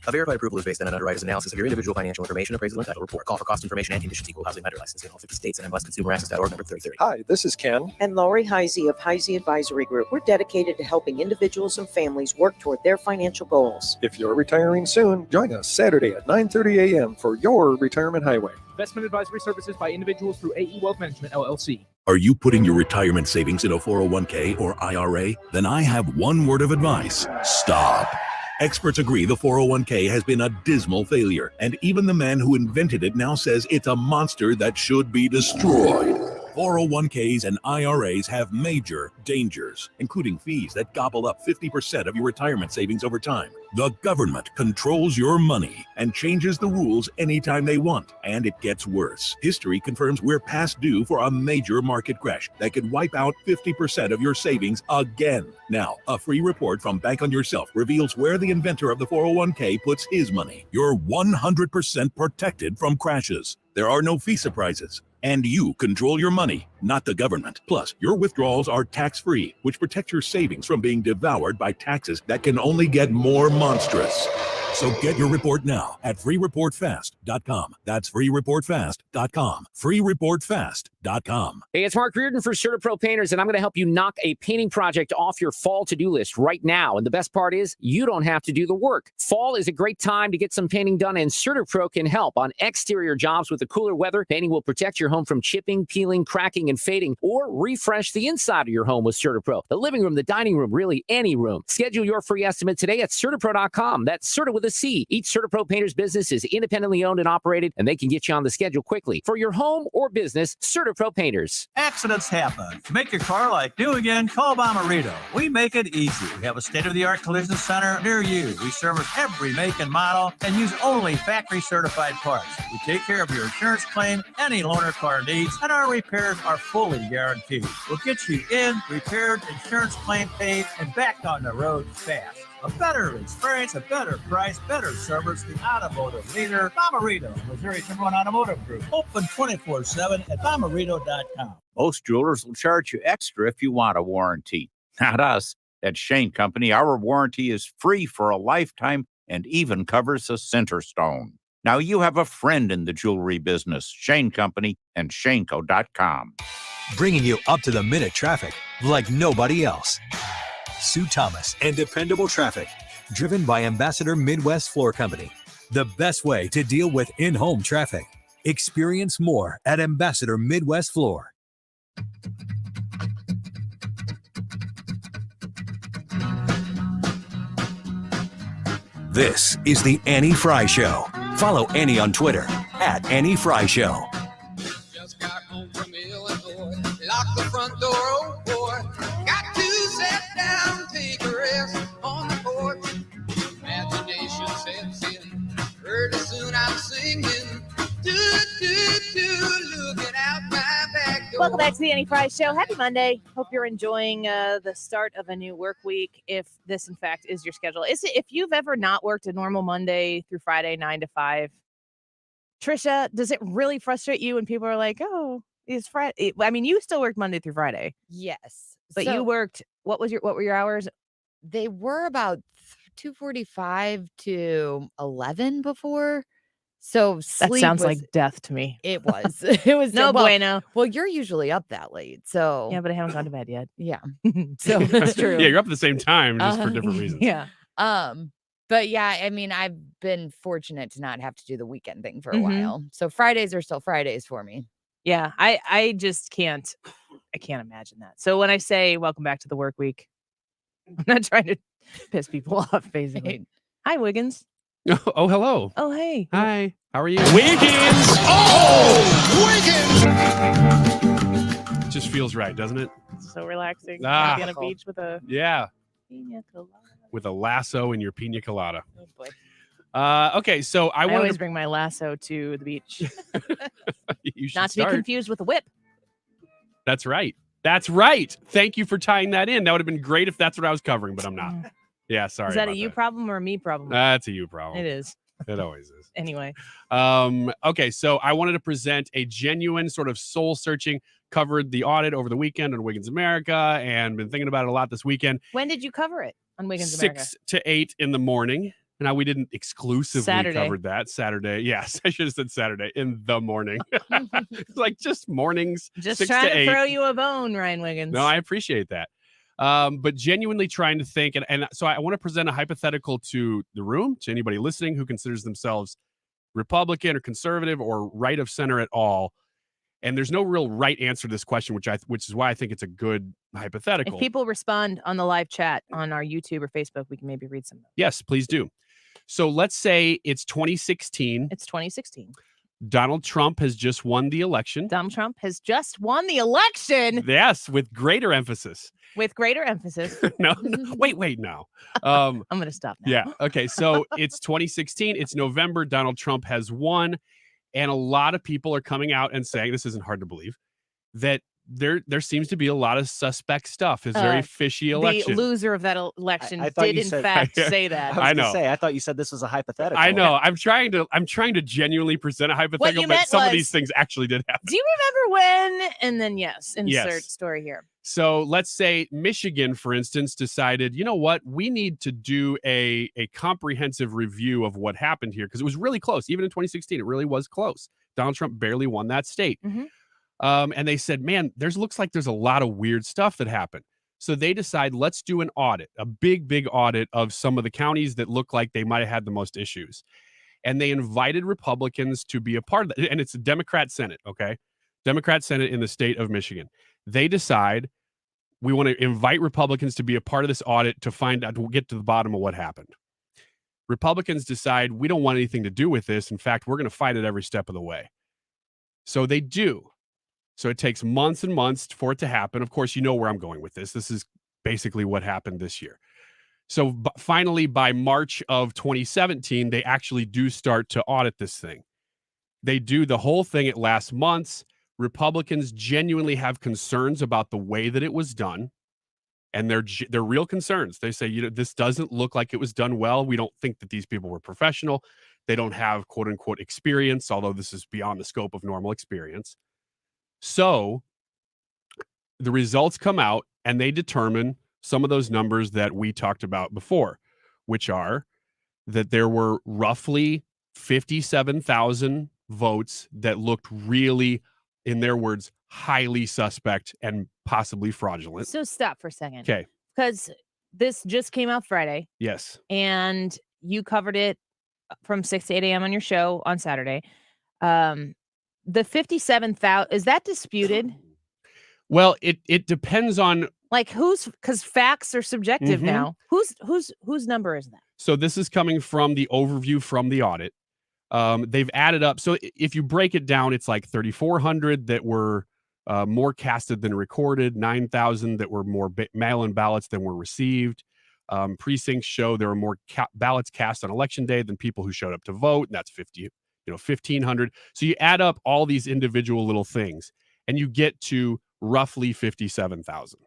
A verified approval is based on an underwriter's analysis of your individual financial information, appraisal, and title report. Call for cost information and conditions. Equal housing lender license in all 50 states and MLSconsumeraccess.org number 3030. Hi, this is Ken. And Lori Heisey of Heisey Advisory Group. We're dedicated to helping individuals and families work toward their financial goals. If you're retiring soon, join us Saturday at 9:30 a.m. for your Retirement Highway. Investment advisory services by individuals through AE Wealth Management, LLC. Are you putting your retirement savings in a 401k or IRA? Then I have one word of advice. Stop. Experts agree the 401k has been a dismal failure, and even the man who invented it now says it's a monster that should be destroyed. 401ks and IRAs have major dangers, including fees that gobble up 50% of your retirement savings over time. The government controls your money and changes the rules anytime they want, and it gets worse. History confirms we're past due for a major market crash that could wipe out 50% of your savings again. Now, a free report from Bank on Yourself reveals where the inventor of the 401k puts his money. You're 100% protected from crashes. There are no fee surprises. And you control your money, not the government. Plus, your withdrawals are tax-free, which protects your savings from being devoured by taxes that can only get more monstrous. So get your report now at freereportfast.com. That's freereportfast.com. freereportfast.com. Hey, it's Marc Reardon for CertaPro Painters, and I'm going to help you knock a painting project off your fall to-do list right now. And the best part is you don't have to do the work. Fall is a great time to get some painting done, and CertaPro can help. On exterior jobs with the cooler weather, painting will protect your home from chipping, peeling, cracking, and fading, or refresh the inside of your home with CertaPro. The living room, the dining room, really any room. Schedule your free estimate today at CertaPro.com. That's Certa with a C. Each CertaPro Painters business is independently owned and operated, and they can get you on the schedule quickly. For your home or business, CertaPro Painters. Accidents happen. To make your car like new again, call Bomarito. We make it easy. We have a state-of-the-art collision center near you. We service every make and model and use only factory-certified parts. We take care of your insurance claim, any loaner car needs, and our repairs are fully guaranteed. We'll get you in, repaired, insurance claim paid, and back on the road fast. A better experience, a better price, better service, the automotive leader, Bomarito, Missouri's #1 automotive group. Open 24/7 at Bomarito.com. Most jewelers will charge you extra if you want a warranty. Not us. At Shane Company, our warranty is free for a lifetime and even covers a center stone. Now you have a friend in the jewelry business. Shane Company and Shaneco.com. Bringing you up-to-the-minute traffic like nobody else. Sue Thomas and dependable traffic, driven by Ambassador Midwest Floor Company. The best way to deal with in-home traffic. Experience more at Ambassador Midwest Floor. This is the Annie Frey Show. Follow Annie on Twitter at Annie Frey Show. Just got home from Illinois, locked the front door, oh boy. Got to sit down, take a rest on the porch. Imagination sets in, pretty soon I'm singing. Looking out my back door. Welcome back to the Annie Frey Show. Happy Monday. Hope you're enjoying the start of a new work week, if this, in fact, is your schedule. If you've ever not worked a normal Monday through Friday, 9 to 5, Trisha, does it really frustrate you when people are like, oh, it's Friday? I mean, you still worked Monday through Friday. Yes. But you worked, what were your hours? They were about 2:45 to 11 before. So That sleep sounds was, like death to me. it was. It was No well, bueno. Well, you're usually up that late. So Yeah, but I haven't gone to bed yet. yeah. So that's true. Yeah, you're up at the same time, just for different reasons. Yeah. But yeah, I mean, I've been fortunate to not have to do the weekend thing for a Mhm. while. So Fridays are still Fridays for me. Yeah, I just can't. I can't imagine that. So when I say welcome back to the work week, I'm not trying to piss people off. Basically, hi Wiggins. Oh, hello. Oh hey. Hi. How are you? Wiggins. It just feels right, doesn't it? So relaxing. Ah. Be on a beach with a Yeah. pina colada. With a lasso in your pina colada. Oh boy. Okay, so I I wanted always to bring my lasso to the beach. you should Not to be start. confused with a whip. That's right. That's right. Thank you for tying that in. That would have been great if that's what I was covering, but I'm not. Yeah, sorry. Is that a about you problem or a me problem? That's a you problem. It is. It always is. Anyway. Okay, so I wanted to present a genuine sort of soul searching, covered the audit over the weekend on Wiggins America and been thinking about it a lot this weekend. When did you cover it on Wiggins 6 America? to 8 in the morning. Now, we didn't exclusively Saturday. cover that. Saturday. Yes, I should have said Saturday in the morning. Like just mornings. Just 6 trying to to 8. throw you a bone, Ryan Wiggins. No, I appreciate that. But genuinely trying to think. And so I want to present a hypothetical to the room, to anybody listening who considers themselves Republican or conservative or right of center at all. And there's no real right answer to this question, which is why I think it's a good hypothetical. If people respond on the live chat on our YouTube or Facebook, we can maybe read some of them. Yes, please do. So let's say it's 2016. It's 2016. Donald Trump has just won the election. Donald Trump has just won the election Yes, with greater emphasis. with greater emphasis. No, wait, no. I'm going to stop now. Yeah. Okay. So it's 2016. It's November. Donald Trump has won. And a lot of people are coming out and saying, this isn't hard to believe, that there seems to be a lot of suspect stuff. It's a very fishy election. The loser of that election I thought did you in said- fact say that. I know. I thought you said this was a hypothetical. I know. I'm trying to genuinely present a hypothetical, you but meant some of was- these things actually did happen. Do you remember when? And then insert Yes. story here. So let's say Michigan, for instance, decided, you know what, we need to do a comprehensive review of what happened here, because it was really close. Even in 2016, it really was close. Donald Trump barely won that state. Mm-hmm. And they said, man, looks like there's a lot of weird stuff that happened. So they decide, let's do an audit, a big audit of some of the counties that look like they might have had the most issues. And they invited Republicans to be a part of that. And it's a Democrat Senate, okay? Democrat Senate in the state of Michigan. They decide, we want to invite Republicans to be a part of this audit to get to the bottom of what happened. Republicans decide, we don't want anything to do with this. In fact, we're going to fight it every step of the way. So they do. So it takes months and months for it to happen. Of course, you know where I'm going with this. This is basically what happened this year. So finally, by March of 2017, they actually do start to audit this thing. They do the whole thing. It lasts months. Republicans genuinely have concerns about the way that it was done. And they're real concerns. They say, this doesn't look like it was done well. We don't think that these people were professional. They don't have quote unquote experience, although this is beyond the scope of normal experience. So the results come out and they determine some of those numbers that we talked about before, which are that there were roughly 57,000 votes that looked really, in their words, highly suspect and possibly fraudulent. So stop for a second. Okay. Because this just came out Friday Yes. and you covered it from 6 to 8 a.m. on your show on Saturday. The 57,000, is that disputed? Well, it depends on, Like because facts are subjective Mhm. now. Whose number is that? so this is coming from the overview from the audit. They've added up. So if you break it down, it's like 3,400 that were more casted than recorded, 9,000 that were more mail-in ballots than were received. Precincts show there were more ballots cast on election day than people who showed up to vote, and that's 1,500. So you add up all these individual little things, and you get to roughly 57,000.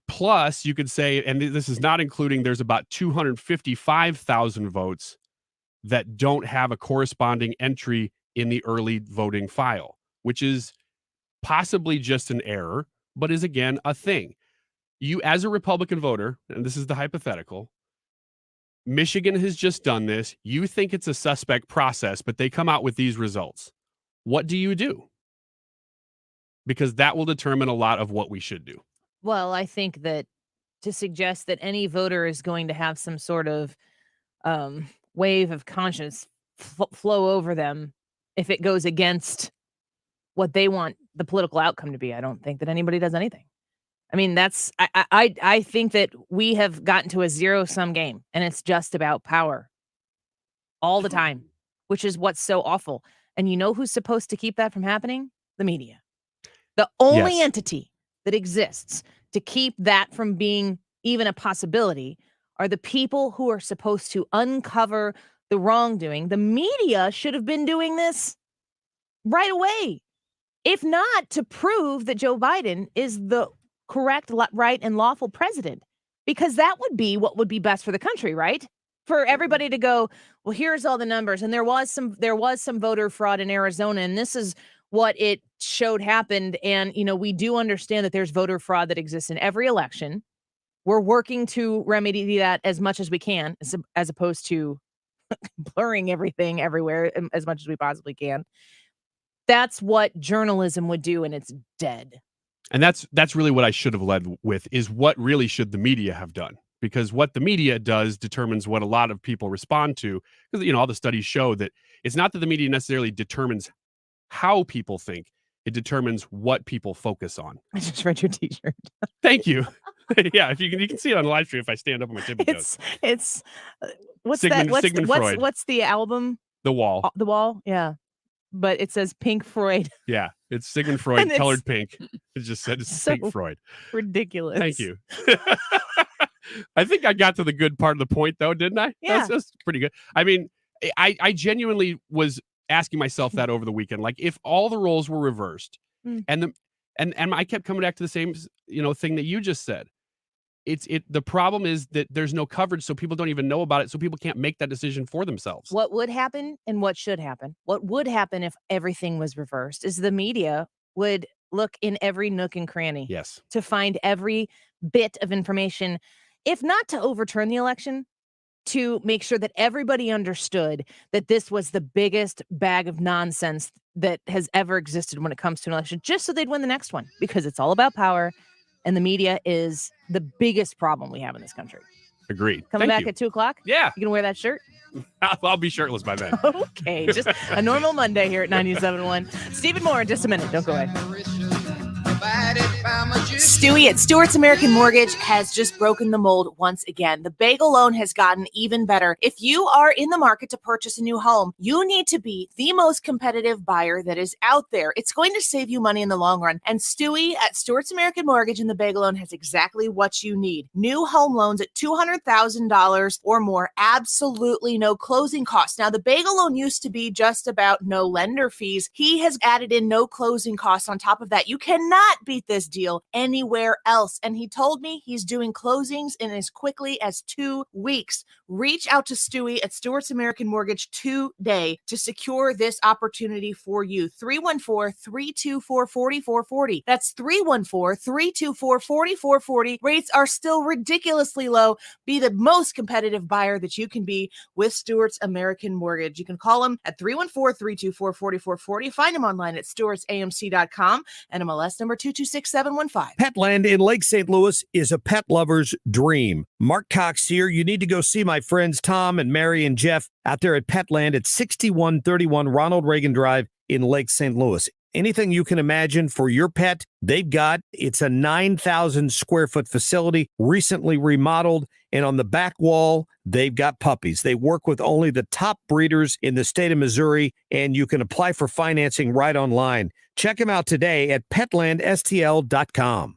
Plus, you could say, and this is not including, there's about 255,000 votes that don't have a corresponding entry in the early voting file, which is possibly just an error, but is again a thing. You, as a Republican voter, and this is the hypothetical, Michigan has just done this. You think it's a suspect process, but they come out with these results. What do you do? Because that will determine a lot of what we should do. Well, I think that to suggest that any voter is going to have some sort of wave of conscience flow over them if it goes against what they want the political outcome to be, I don't think that anybody does anything. I mean, I think that we have gotten to a zero-sum game, and it's just about power all the time, which is what's so awful. And you know who's supposed to keep that from happening? The media. The only entity that exists to keep that from being even a possibility are the people who are supposed to uncover the wrongdoing. The media should have been doing this right away, if not to prove that Joe Biden is the correct, right, and lawful president, because that would be what would be best for the country, right? For everybody to go, well, here's all the numbers, and there was some voter fraud in Arizona, and this is what it showed happened. And, you know, we do understand that there's voter fraud that exists in every election. We're working to remedy that as much as we can, as opposed to blurring everything everywhere as much as we possibly can. That's what journalism would do, and it's dead. And that's really what I should have led with, is what really should the media have done? Because what the media does determines what a lot of people respond to. Because, you know, all the studies show that it's not that the media necessarily determines how people think. It determines what people focus on. I just read your t-shirt. Thank you. Yeah, if you can see it on the live stream if I stand up on my tippy toes. It's what's Sigmund that? Freud. What's the album? The Wall. The Wall, yeah. But it says Pink Freud. Yeah, it's Sigmund Freud, colored pink. It just said it's so Pink Freud. Ridiculous. Thank you. I think I got to the good part of the point, though, didn't I? Yeah. That's pretty good. I mean, I genuinely was asking myself that over the weekend. Like, if all the roles were reversed, and I kept coming back to the same, you know, thing that you just said. The problem is that there's no coverage, so people don't even know about it, so people can't make that decision for themselves. What would happen and what should happen? What would happen if everything was reversed is the media would look in every nook and cranny. Yes. To find every bit of information, if not to overturn the election, to make sure that everybody understood that this was the biggest bag of nonsense that has ever existed when it comes to an election, just so they'd win the next one, because it's all about power. And the media is the biggest problem we have in this country. Agreed. Coming Thank back you. at 2:00? Yeah. You gonna wear that shirt? I'll be shirtless by then. Okay, just a normal Monday here at 97.1. Stephen Moore in just a minute. Don't go away. Stewie at Stewart's American Mortgage has just broken the mold once again. The bagel loan has gotten even better. If you are in the market to purchase a new home, you need to be the most competitive buyer that is out there. It's going to save you money in the long run. And Stewie at Stewart's American Mortgage and the bagel loan has exactly what you need. New home loans at $200,000 or more. Absolutely no closing costs. Now, the bagel loan used to be just about no lender fees. He has added in no closing costs on top of that. You cannot beat this deal anywhere else. And he told me he's doing closings in as quickly as 2 weeks. Reach out to Stewie at Stewart's American Mortgage today to secure this opportunity for you. 314-324-4440. That's 314-324-4440. Rates are still ridiculously low. Be the most competitive buyer that you can be with Stewart's American Mortgage. You can call him at 314-324-4440. Find him online at stewartsamc.com and MLS number 226715. Petland in Lake St. Louis is a pet lover's dream. Marc Cox here. You need to go see my friends Tom and Mary and Jeff out there at Petland at 6131 Ronald Reagan Drive in Lake St. Louis. Anything you can imagine for your pet, they've got. It's a 9,000 square foot facility, recently remodeled, and on the back wall, they've got puppies. They work with only the top breeders in the state of Missouri, and you can apply for financing right online. Check them out today at petlandstl.com.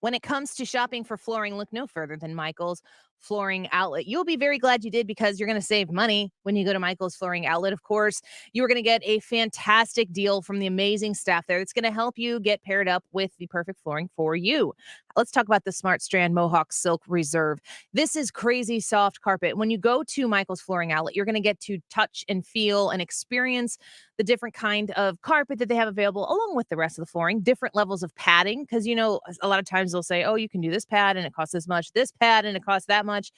When it comes to shopping for flooring, look no further than Michael's Flooring Outlet. You'll be very glad you did, because you're going to save money when you go to Michael's Flooring Outlet. Of course, you're going to get a fantastic deal from the amazing staff there. It's going to help you get paired up with the perfect flooring for you. Let's talk about the Smart Strand Mohawk Silk Reserve. This is crazy soft carpet. When you go to Michael's Flooring Outlet, you're going to get to touch and feel and experience the different kind of carpet that they have available, along with the rest of the flooring, different levels of padding. Because, you know, a lot of times they'll say, oh, you can do this pad and it costs this much, this pad and it costs that much.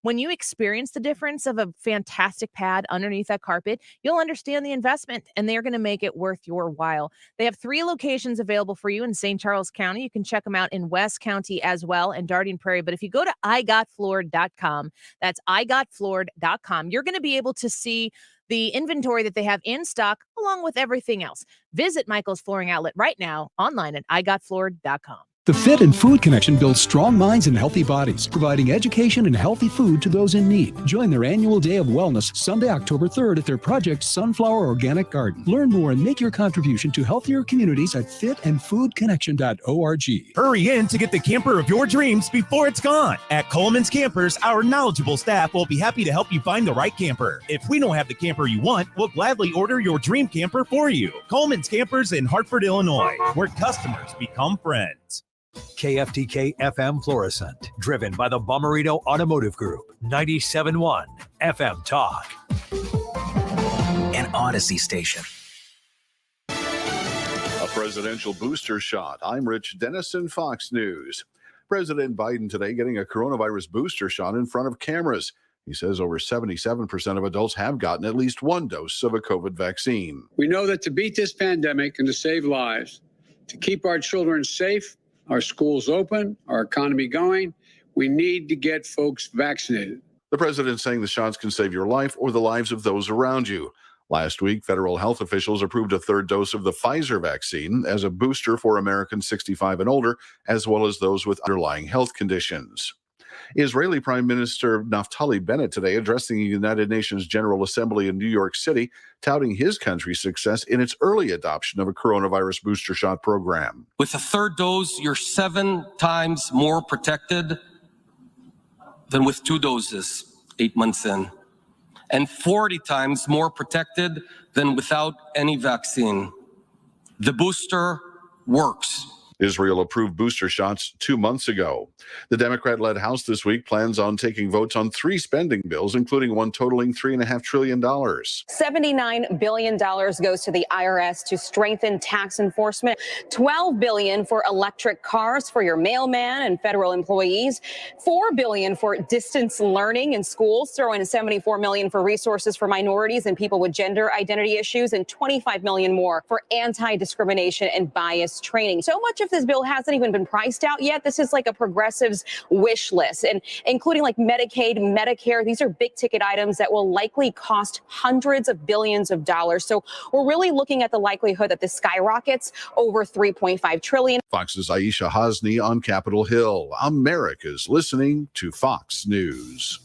When you experience the difference of a fantastic pad underneath that carpet, you'll understand the investment, and they're going to make it worth your while. They have 3 locations available for you in St. Charles County. You can check them out in West County as well and Darien Prairie. But if you go to igotfloored.com, that's igotfloored.com, you're going to be able to see the inventory that they have in stock along with everything else. Visit Michael's Flooring Outlet right now online at igotfloored.com. The Fit and Food Connection builds strong minds and healthy bodies, providing education and healthy food to those in need. Join their annual Day of Wellness Sunday, October 3rd at their Project Sunflower Organic Garden. Learn more and make your contribution to healthier communities at fitandfoodconnection.org. Hurry in to get the camper of your dreams before it's gone. At Coleman's Campers, our knowledgeable staff will be happy to help you find the right camper. If we don't have the camper you want, we'll gladly order your dream camper for you. Coleman's Campers in Hartford, Illinois, where customers become friends. KFTK FM Florissant, driven by the Bomarito Automotive Group, 97.1 FM Talk. An Odyssey station. A presidential booster shot. I'm Rich Dennison, Fox News. President Biden today getting a coronavirus booster shot in front of cameras. He says over 77% of adults have gotten at least one dose of a COVID vaccine. We know that to beat this pandemic and to save lives, to keep our children safe, our schools open, our economy going, we need to get folks vaccinated. The president saying the shots can save your life or the lives of those around you. Last week, federal health officials approved a 3rd dose of the Pfizer vaccine as a booster for Americans 65 and older, as well as those with underlying health conditions. Israeli Prime Minister Naftali Bennett today addressing the United Nations General Assembly in New York City, touting his country's success in its early adoption of a coronavirus booster shot program. With a 3rd dose, you're 7 times more protected than with 2 doses 8 months in, and 40 times more protected than without any vaccine. The booster works. Israel approved booster shots 2 months ago. The Democrat-led House this week plans on taking votes on 3 spending bills, including one totaling $3.5 trillion. $79 billion goes to the IRS to strengthen tax enforcement. $12 billion for electric cars for your mailman and federal employees. $4 billion for distance learning in schools, throwing $74 million for resources for minorities and people with gender identity issues, and $25 million more for anti-discrimination and bias training. So much of this bill hasn't even been priced out yet. This is like a progressive's wish list, and including like Medicaid, Medicare. These are big ticket items that will likely cost hundreds of billions of dollars. So we're really looking at the likelihood that this skyrockets over $3.5 trillion. Fox's Aisha Hasni on Capitol Hill. America's listening to Fox News.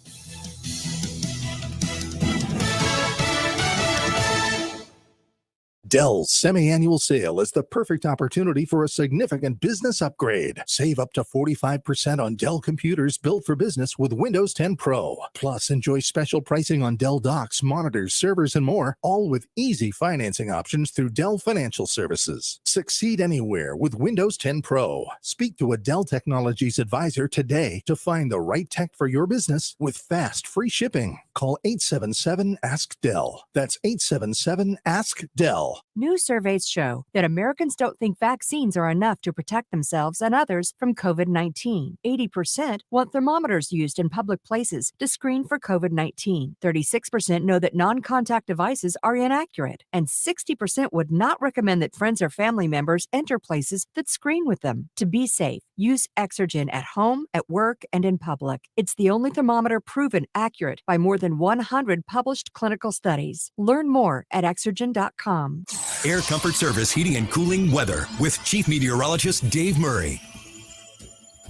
Dell's semi-annual sale is the perfect opportunity for a significant business upgrade. Save up to 45% on Dell computers built for business with Windows 10 Pro. Plus, enjoy special pricing on Dell docks, monitors, servers, and more, all with easy financing options through Dell Financial Services. Succeed anywhere with Windows 10 Pro. Speak to a Dell Technologies advisor today to find the right tech for your business with fast, free shipping. Call 877-ASK-DELL. That's 877-ASK-DELL. New surveys show that Americans don't think vaccines are enough to protect themselves and others from COVID-19. 80% want thermometers used in public places to screen for COVID-19. 36% know that non-contact devices are inaccurate. And 60% would not recommend that friends or family members enter places that screen with them. To be safe, use Exergen at home, at work, and in public. It's the only thermometer proven accurate by more than 100 published clinical studies. Learn more at Exergen.com. Air Comfort Service Heating and Cooling weather with Chief Meteorologist Dave Murray.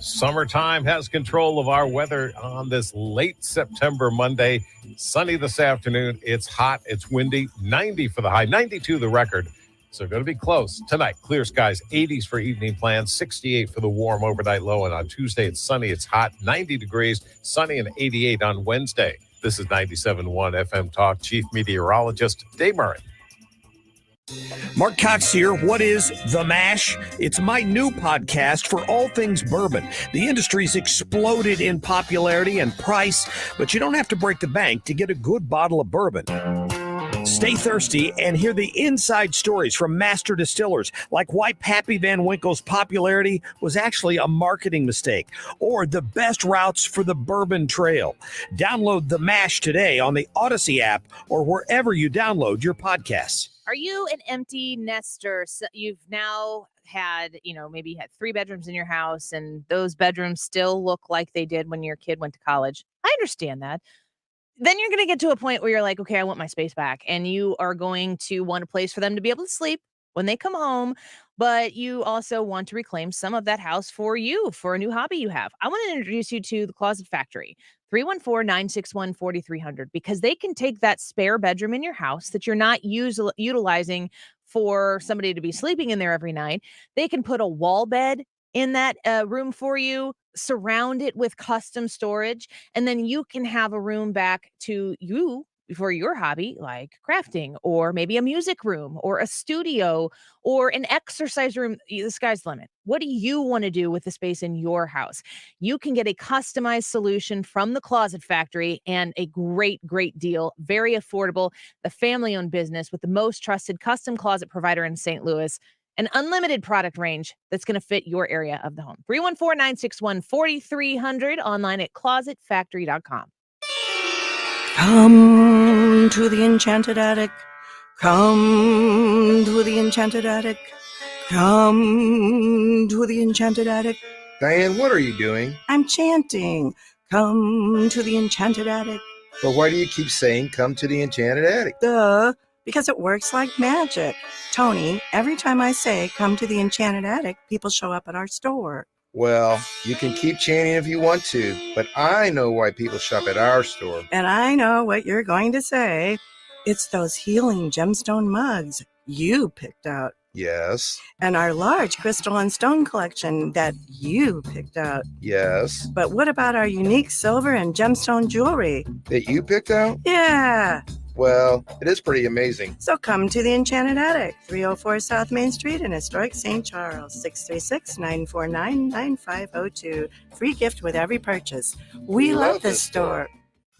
Summertime has control of our weather on this late September Monday. Sunny this afternoon. It's hot. It's windy. 90 for the high. 92 the record. So going to be close. Tonight, clear skies. 80s for evening plans. 68 for the warm overnight low. And on Tuesday, it's sunny. It's hot. 90 degrees. Sunny and 88 on Wednesday. This is 97.1 FM Talk. Chief Meteorologist Dave Murray. Marc Cox here. What is The Mash? It's my new podcast for all things bourbon. The industry's exploded in popularity and price, but you don't have to break the bank to get a good bottle of bourbon. Stay thirsty and hear the inside stories from master distillers, like why Pappy Van Winkle's popularity was actually a marketing mistake, or the best routes for the Bourbon Trail. Download The Mash today on the Odyssey app or wherever you download your podcasts. Are you an empty nester? So you've now had, maybe you had 3 bedrooms in your house and those bedrooms still look like they did when your kid went to college. I understand that. Then you're going to get to a point where you're like, okay, I want my space back. And you are going to want a place for them to be able to sleep when they come home. But you also want to reclaim some of that house for you, for a new hobby you have. I want to introduce you to the Closet Factory, 314-961-4300, because they can take that spare bedroom in your house that you're not utilizing for somebody to be sleeping in there every night. They can put a wall bed in that room for you, surround it with custom storage, and then you can have a room back to you for your hobby, like crafting, or maybe a music room, or a studio, or an exercise room. The sky's the limit. What do you want to do with the space in your house? You can get a customized solution from the Closet Factory, and a great, great deal. Very affordable. The family-owned business with the most trusted custom closet provider in St. Louis. An unlimited product range that's going to fit your area of the home. 314-961-4300, online at closetfactory.com. Come to the enchanted attic. Come to the enchanted attic. Come to the enchanted attic. Diane, what are you doing? I'm chanting. Come to the enchanted attic. But why do you keep saying come to the enchanted attic? Duh, because it works like magic. Tony, every time I say come to the enchanted attic, people show up at our store. Well, you can keep chanting if you want to, but I know why people shop at our store. And I know what you're going to say. It's those healing gemstone mugs you picked out. Yes. And our large crystal and stone collection that you picked out. Yes. But what about our unique silver and gemstone jewelry? That you picked out? Yeah. Well, it is pretty amazing. So come to the Enchanted Attic, 304 South Main Street in historic St. Charles, 636-949-9502. Free gift with every purchase. We love this store.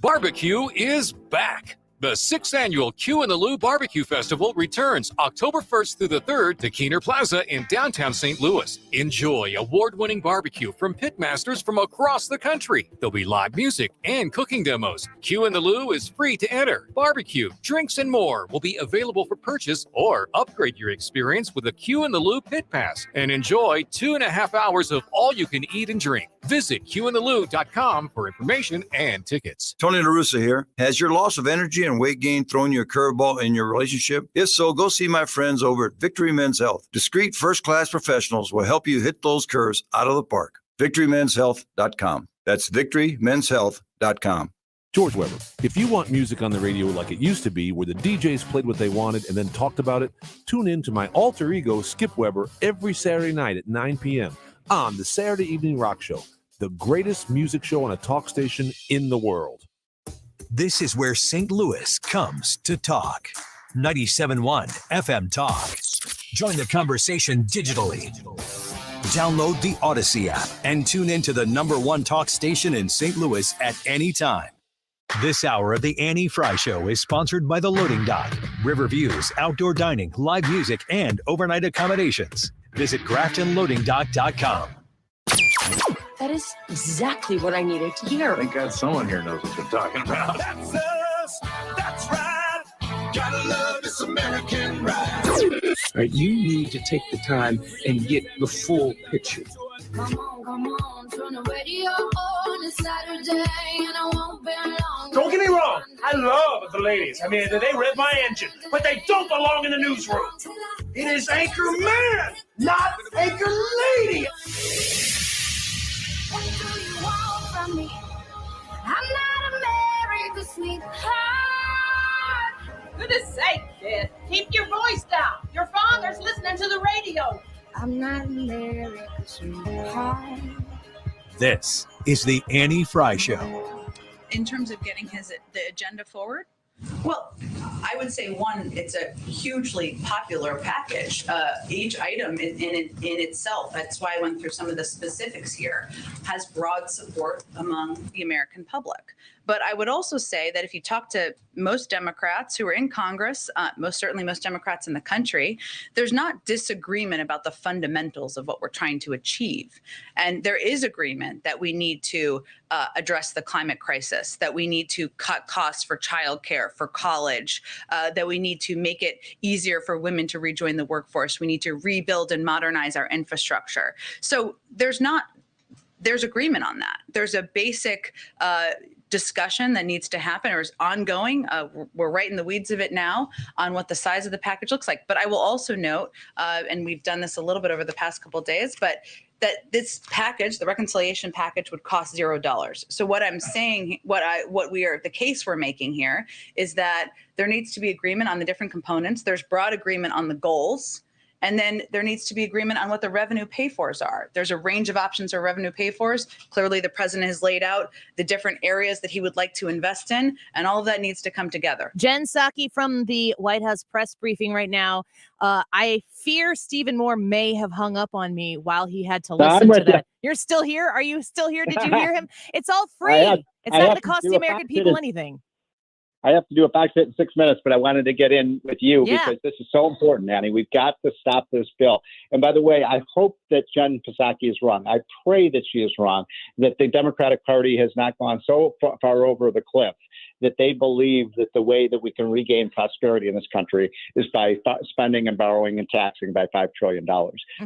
Barbecue is back. The 6th annual Q in the Lou Barbecue Festival returns October 1st through the 3rd to Keener Plaza in downtown St. Louis. Enjoy award-winning barbecue from pitmasters from across the country. There'll be live music and cooking demos. Q in the Lou is free to enter. Barbecue, drinks, and more will be available for purchase, or upgrade your experience with a Q in the Lou Pit Pass and enjoy 2.5 hours of all you can eat and drink. Visit QinTheLou.com for information and tickets. Tony La Russa here. Has your loss of energy and weight gain thrown you a curveball in your relationship? If so, go see my friends over at Victory Men's Health. Discreet first-class professionals will help you hit those curves out of the park. VictoryMen'sHealth.com. That's VictoryMen'sHealth.com. George Weber, if you want music on the radio like it used to be, where the DJs played what they wanted and then talked about it, tune in to my alter ego, Skip Weber, every Saturday night at 9 p.m. on the Saturday Evening Rock Show, the greatest music show on a talk station in the world. This is where St. Louis comes to talk. 97.1 FM Talk. Join the conversation digitally. Download the Odyssey app and tune into the #1 talk station in St. Louis at any time. This hour of the Annie Frey Show is sponsored by The Loading Dock, River Views, outdoor dining, live music, and overnight accommodations. Visit GraftonLoadingDock.com. That is exactly what I needed to hear. Thank God someone here knows what they're talking about. That's us. That's right. Gotta love this American ride. All right, you need to take the time and get the full picture. Come on, turn the radio on. It's Saturday and I won't be long. Don't get me wrong, I love the ladies. I mean, they rev my engine, but they don't belong in the newsroom. It is Anchor Man, not Anchor Lady. What do you want from me? I'm not America's sweetheart. Goodness sake, kid. Keep your voice down. Your father's listening to the radio. I'm not America's sweetheart. This is the Annie Frey Show. In terms of getting the agenda forward? Well, I would say one, it's a hugely popular package. Each item in itself, that's why I went through some of the specifics here, has broad support among the American public. But I would also say that if you talk to most Democrats who are in Congress, most certainly most Democrats in the country, there's not disagreement about the fundamentals of what we're trying to achieve. And there is agreement that we need to address the climate crisis, that we need to cut costs for childcare, for college, that we need to make it easier for women to rejoin the workforce. We need to rebuild and modernize our infrastructure. So there's agreement on that. There's a basic discussion that needs to happen or is ongoing. We're right in the weeds of it now on what the size of the package looks like. But I will also note, and we've done this a little bit over the past couple of days, but that this package, the reconciliation package, would cost $0. So what I'm saying, the case we're making here is that there needs to be agreement on the different components. There's broad agreement on the goals. And then there needs to be agreement on what the revenue pay-fors are. There's a range of options for revenue pay-fors. Clearly, the president has laid out the different areas that he would like to invest in, and all of that needs to come together. Jen Psaki from the White House press briefing right now. I fear Stephen Moore may have hung up on me while he had to listen to that. You're still here? Are you still here? Did you hear him? It's all free. It's not going to cost the American people anything. I have to do a box hit in 6 minutes, but I wanted to get in with you because this is so important, Annie. We've got to stop this bill. And by the way, I hope that Jen Psaki is wrong. I pray that she is wrong, that the Democratic Party has not gone so far over the cliff that they believe that the way that we can regain prosperity in this country is by spending and borrowing and taxing by $5 trillion.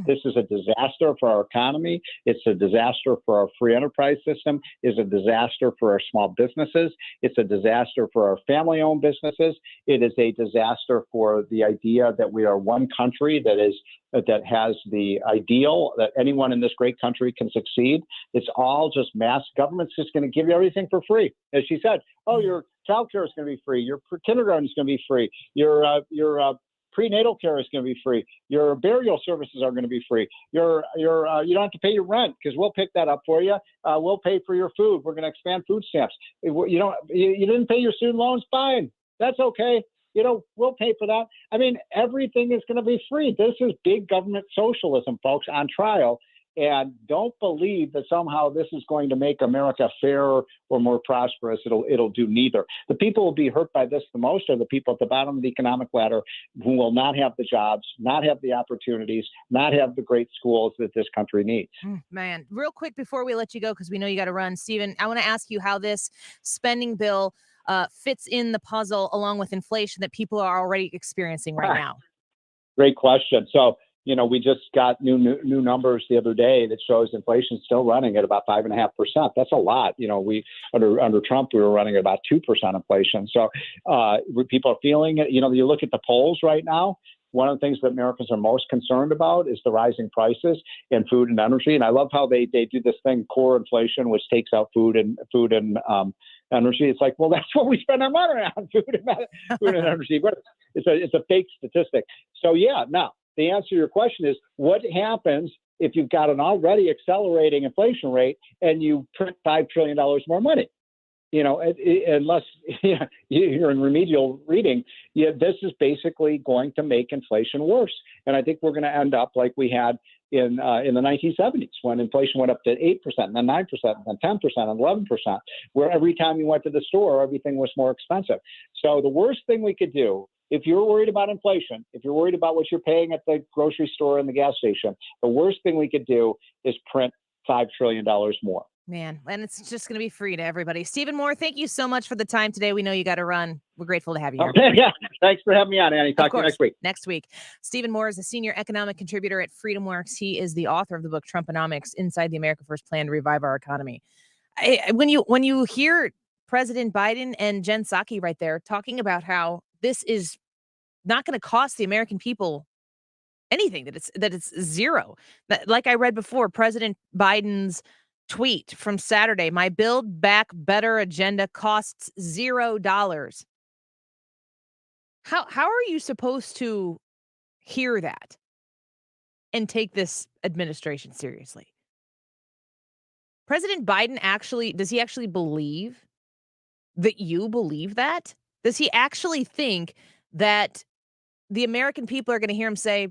This is a disaster for our economy. It's a disaster for our free enterprise system. It's a disaster for our small businesses. It's a disaster for our family-owned businesses. It is a disaster for the idea that we are one country that has the ideal that anyone in this great country can succeed. It's all just mass. Government's just going to give you everything for free. As she said, your child care is going to be free. Your kindergarten is going to be free. Your prenatal care is going to be free. Your burial services are going to be free. You don't have to pay your rent because we'll pick that up for you. We'll pay for your food. We're going to expand food stamps. You didn't pay your student loans? Fine. That's okay. We'll pay for that. I mean, everything is going to be free. This is big government socialism, folks, on trial. And don't believe that somehow this is going to make America fairer or more prosperous. It'll do neither. The people who will be hurt by this the most are the people at the bottom of the economic ladder who will not have the jobs, not have the opportunities, not have the great schools that this country needs. Man, real quick before we let you go, because we know you got to run, Stephen, I want to ask you how this spending bill fits in the puzzle along with inflation that people are already experiencing right now. Great question. So, we just got new numbers the other day that shows inflation still running at about 5.5%. That's a lot. We under Trump, we were running at about 2% inflation. So people are feeling it. You look at the polls right now. One of the things that Americans are most concerned about is the rising prices in food and energy. And I love how they do this thing, core inflation, which takes out food and energy. It's like, well, that's what we spend our money on, food and energy. But it's a fake statistic. So now the answer to your question is, what happens if you've got an already accelerating inflation rate and you print $5 trillion more money? Unless you're in remedial reading, this is basically going to make inflation worse. And I think we're going to end up like we had in the 1970s when inflation went up to 8%, and then 9%, and then 10%, and 11%, where every time you went to the store, everything was more expensive. So the worst thing we could do, if you're worried about inflation, if you're worried about what you're paying at the grocery store and the gas station, the worst thing we could do is print $5 trillion more. Man, and it's just going to be free to everybody. Stephen Moore, thank you so much for the time today. We know you got to run. We're grateful to have you here. Okay, yeah. Thanks for having me on, Annie. Talk to you next week. Next week. Stephen Moore is a senior economic contributor at FreedomWorks. He is the author of the book Trumponomics: Inside the America First Plan to Revive Our Economy. When you hear President Biden and Jen Psaki right there talking about how this is not going to cost the American people anything, that it's zero. Like I read before, President Biden's tweet from Saturday, my Build Back Better agenda costs $0. How are you supposed to hear that and take this administration seriously? President Biden does he actually believe that you believe that? Does he actually think that the American people are going to hear him say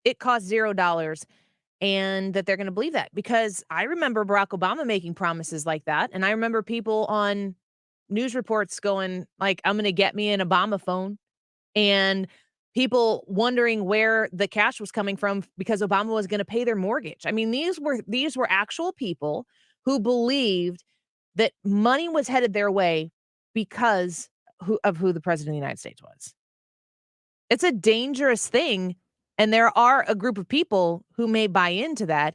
it costs $0 and that they're going to believe that? Because I remember Barack Obama making promises like that. And I remember people on news reports going like, I'm going to get me an Obama phone, and people wondering where the cash was coming from because Obama was going to pay their mortgage. I mean, these were actual people who believed that money was headed their way because of who the president of the United States was. It's a dangerous thing, and there are a group of people who may buy into that,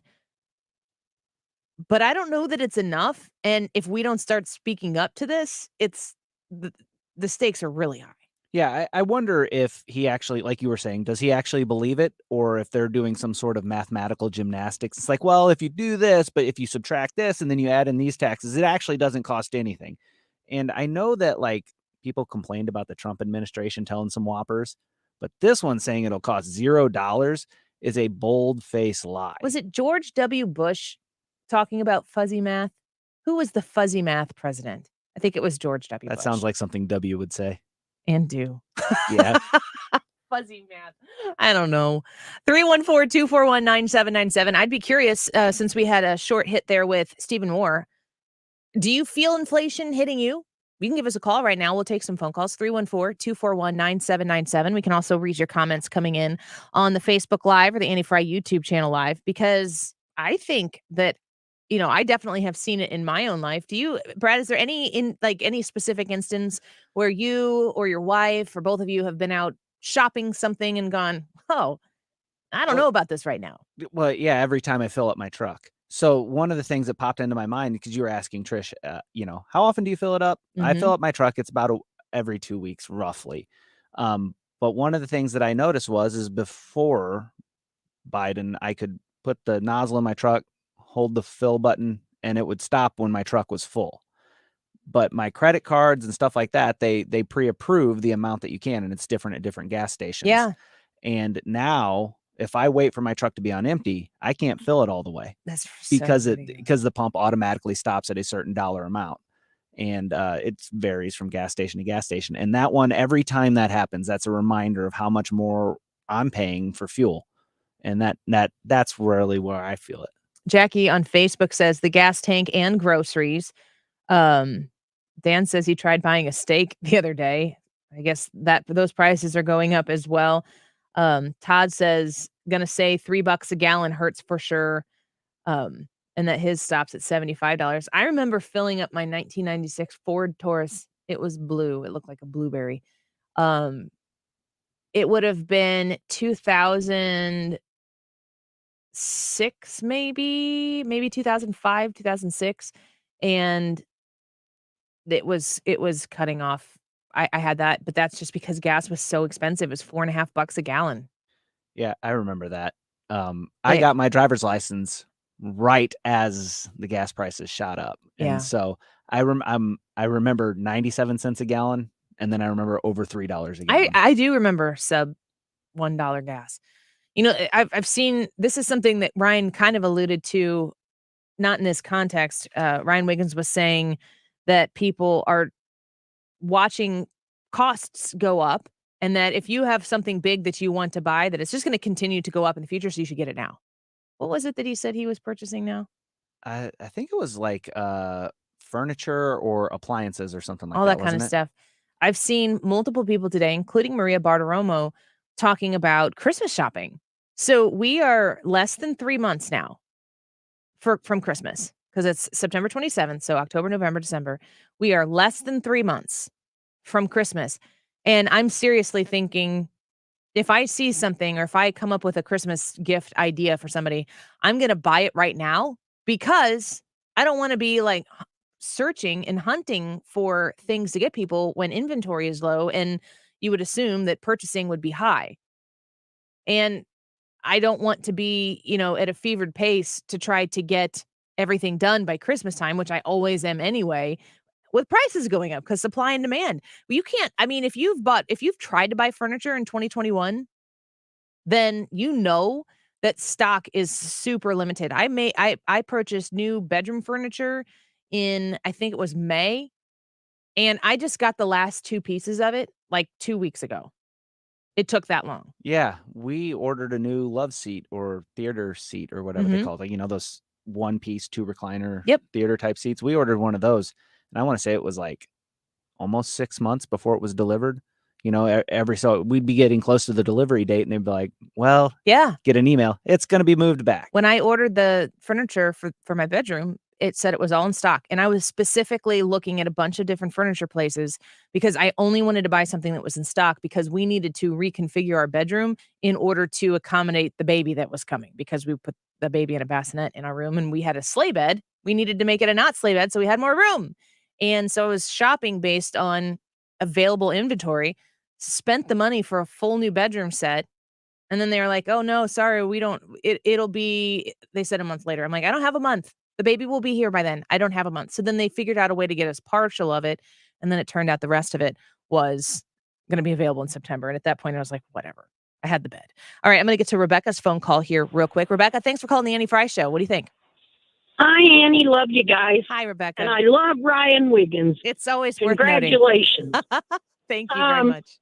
but I don't know that it's enough, and if we don't start speaking up to this, the stakes are really high. Yeah, I wonder if he actually, like you were saying, does he actually believe it, or if they're doing some sort of mathematical gymnastics? It's like, well, if you do this, but if you subtract this and then you add in these taxes, it actually doesn't cost anything. And I know that like people complained about the Trump administration telling some whoppers, but this one saying it'll cost $0 is a bold-faced lie. Was it George W. Bush talking about fuzzy math? Who was the fuzzy math president? I think it was George W. That Bush. sounds like something W would say. And do. Yeah. Fuzzy math. I don't know. 314-241-9797. I'd be curious, since we had a short hit there with Stephen Moore. Do you feel inflation hitting you? You can give us a call right now. We'll take some phone calls. 314-241-9797. We can also read your comments coming in on the Facebook Live or the Annie Frey YouTube channel Live, because I think that, I definitely have seen it in my own life. Do you, Brad, is there any specific instance where you or your wife or both of you have been out shopping something and gone, oh, I don't know about this right now? Well, yeah, every time I fill up my truck. So one of the things that popped into my mind, because you were asking Trish, how often do you fill it up? I fill up my truck. It's about every 2 weeks, roughly. But one of the things that I noticed is before Biden, I could put the nozzle in my truck, hold the fill button, and it would stop when my truck was full. But my credit cards and stuff like that, they pre-approve the amount that you can, and it's different at different gas stations. Yeah. And now, if I wait for my truck to be on empty, I can't fill it all the way. That's because the pump automatically stops at a certain dollar amount. And it varies from gas station to gas station. And that one, every time that happens, that's a reminder of how much more I'm paying for fuel. And that's really where I feel it. Jackie on Facebook says the gas tank and groceries. Dan says he tried buying a steak the other day. I guess that those prices are going up as well. Todd says, gonna say $3 a gallon hurts for sure. And that his stops at $75. I remember filling up my 1996 Ford Taurus. It was blue. It looked like a blueberry. It would have been 2006, maybe 2005, 2006. And it was cutting off. I had that, but that's just because gas was so expensive. It was $4.50 a gallon. Yeah, I remember that. I got my driver's license right as the gas prices shot up. Yeah. And so I remember 97 cents a gallon, and then I remember over $3 a gallon. I do remember sub $1 gas. I've seen, this is something that Ryan kind of alluded to, not in this context. Ryan Wiggins was saying that people are watching costs go up, and that if you have something big that you want to buy, that it's just going to continue to go up in the future, so you should get it now. What was it that he said he was purchasing now? I think it was like furniture or appliances or something like that. All that kind of stuff. I've seen multiple people today, including Maria Bartiromo, talking about Christmas shopping. So we are less than 3 months now from Christmas, because it's September 27th. So October, November, December. We are less than 3 months from Christmas. And I'm seriously thinking, if I see something or if I come up with a Christmas gift idea for somebody, I'm going to buy it right now, because I don't want to be like searching and hunting for things to get people when inventory is low, and you would assume that purchasing would be high. And I don't want to be, at a fevered pace to try to get everything done by Christmas time, which I always am anyway, with prices going up because supply and demand. You can't, if you've tried to buy furniture in 2021, then that stock is super limited. I purchased new bedroom furniture in, I think it was May, and I just got the last 2 pieces of it like 2 weeks ago. It took that long. Yeah, we ordered a new love seat or theater seat or whatever they call it. Like, those 1-piece 2 recliner theater type seats. We ordered one of those, and I want to say it was like almost 6 months before it was delivered. So we'd be getting close to the delivery date, and they'd be like, well, Yeah. get an email. It's going to be moved back. When I ordered the furniture for my bedroom, it said it was all in stock. And I was specifically looking at a bunch of different furniture places because I only wanted to buy something that was in stock because we needed to reconfigure our bedroom in order to accommodate the baby that was coming, because we put the baby in a bassinet in our room and we had a sleigh bed. We needed to make it a not sleigh bed so we had more room. And so I was shopping based on available inventory, spent the money for a full new bedroom set. And then they were like, oh no, sorry, we don't, it'll be, they said a month later. I'm like, I don't have a month. The baby will be here by then. I don't have a month. So then they figured out a way to get us partial of it. And then it turned out the rest of it was going to be available in September. And at that point I was like, whatever. I had the bed. All right. I'm going to get to Rebecca's phone call here real quick. Rebecca, thanks for calling the Annie Frey Show. What do you think? Hi, Annie. Love you guys. Hi, Rebecca. And I love Ryan Wiggins. It's always Congratulations. worth noting. Thank you very much.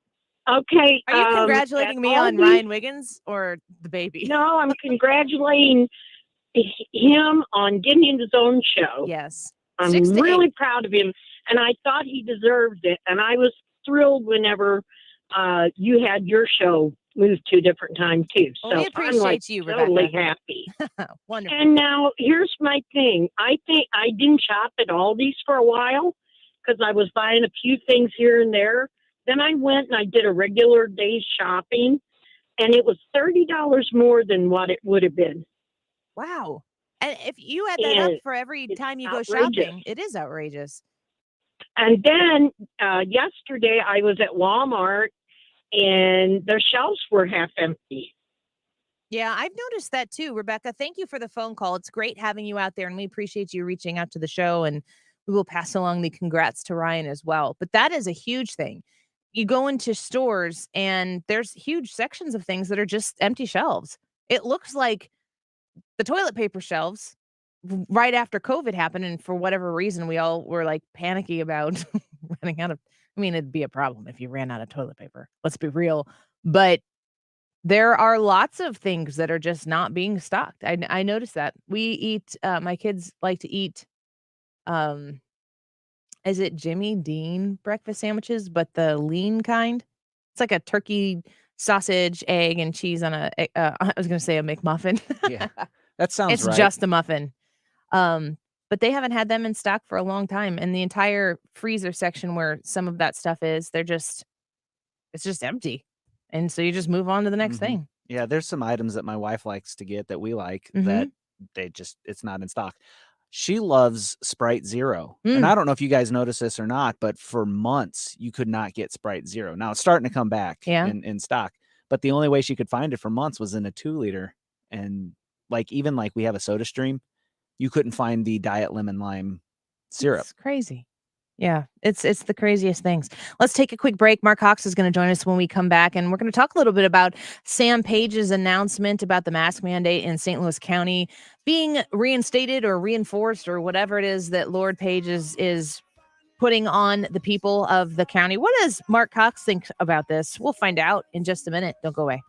Okay. Are you congratulating me on Ryan Wiggins or the baby? No, I'm congratulating him on getting his own show. Yes. I'm really proud of him. And I thought he deserved it. And I was thrilled whenever you had your show moved to a different time, too. So we appreciate I'm like you, totally Rebecca. happy. Wonderful. And now here's my thing. I think I didn't shop at Aldi's for a while because I was buying a few things here and there. Then I went and I did a regular day's shopping, and it was $30 more than what it would have been. Wow. And if you add that up for every time you go shopping, it is outrageous. And then yesterday I was at Walmart, and their shelves were half empty. Yeah, I've noticed that too, Rebecca. Thank you for the phone call. It's great having you out there, and we appreciate you reaching out to the show, and we will pass along the congrats to Ryan as well. But that is a huge thing. You go into stores and there's huge sections of things that are just empty shelves. It looks like the toilet paper shelves right after COVID happened. And for whatever reason, we all were like panicky about running out of, I mean, it'd be a problem if you ran out of toilet paper. Let's be real. But there are lots of things that are just not being stocked. I noticed that. We eat, my kids like to eat, is it Jimmy Dean breakfast sandwiches, but the lean kind? It's like a turkey, sausage, egg, and cheese on I was going to say a McMuffin. Yeah, that sounds It's right. just a muffin. But they haven't had them in stock for a long time. And the entire freezer section where some of that stuff is, it's just empty. And so you just move on to the next thing. Yeah, there's some items that my wife likes to get that we like Mhm. that it's not in stock. She loves Sprite Zero. And I don't know if you guys noticed this or not, but for months you could not get Sprite Zero. Now it's starting to come back in stock, but the only way she could find it for months was in a 2-liter. And even we have a Soda Stream, you couldn't find the Diet Lemon Lime syrup. It's crazy. Yeah, it's the craziest things. Let's take a quick break. Marc Cox is going to join us when we come back, and we're going to talk a little bit about Sam Page's announcement about the mask mandate in St. Louis County being reinstated or reinforced or whatever it is that Lord Page is putting on the people of the county. What does Marc Cox think about this? We'll find out in just a minute. Don't go away.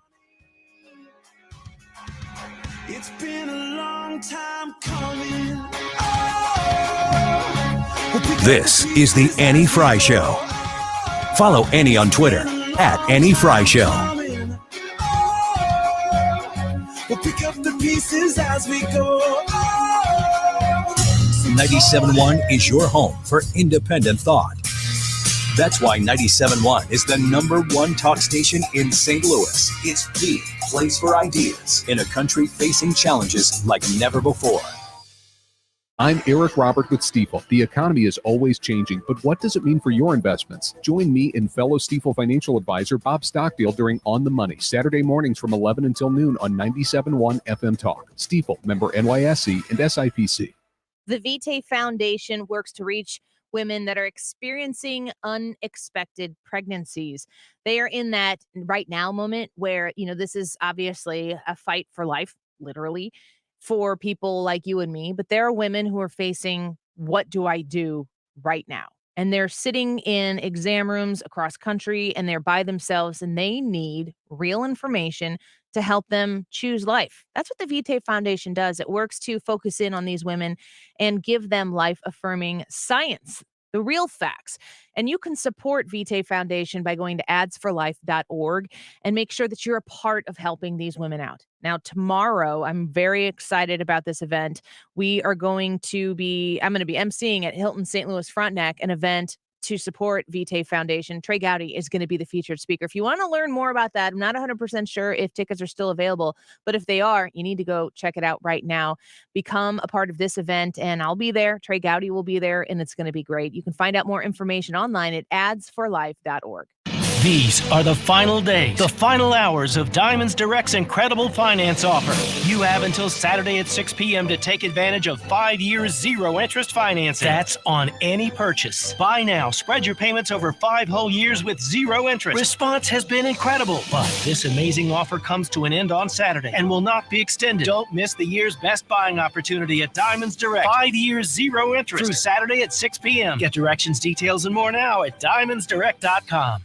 It's been a long time coming. This is the Annie Frey Show. Follow Annie on Twitter @AnnieFryShow. We'll pick up the pieces as we go. 97.1 is your home for independent thought. That's why 97.1 is the #1 talk station in St. Louis. It's the place for ideas in a country facing challenges like never before. I'm Eric Robert with Stifel. The economy is always changing, but what does it mean for your investments? Join me and fellow Stifel financial advisor Bob Stockdale during On the Money, Saturday mornings from 11 until noon on 97.1 FM Talk. Stifel, member NYSE and SIPC. The Vitae Foundation works to reach women that are experiencing unexpected pregnancies. They are in that right now moment where, this is obviously a fight for life, literally, for people like you and me, but there are women who are facing, what do I do right now? And they're sitting in exam rooms across country and they're by themselves and they need real information to help them choose life. That's what the Vitae Foundation does. It works to focus in on these women and give them life-affirming science the real facts. And you can support Vitae Foundation by going to adsforlife.org and make sure that you're a part of helping these women out. Now, tomorrow, I'm very excited about this event. I'm going to be emceeing at Hilton St. Louis Frontenac, an event to support Vitae Foundation. Trey Gowdy is going to be the featured speaker. If you want to learn more about that, I'm not 100% sure if tickets are still available, but if they are, you need to go check it out right now. Become a part of this event, and I'll be there. Trey Gowdy will be there, and it's going to be great. You can find out more information online at adsforlife.org. These are the final days, the final hours of Diamonds Direct's incredible finance offer. You have until Saturday at 6 p.m. to take advantage of 5 years zero-interest financing. That's on any purchase. Buy now. Spread your payments over 5 whole years with zero interest. Response has been incredible, but this amazing offer comes to an end on Saturday and will not be extended. Don't miss the year's best buying opportunity at Diamonds Direct. 5 years zero interest through Saturday at 6 p.m. Get directions, details, and more now at diamondsdirect.com.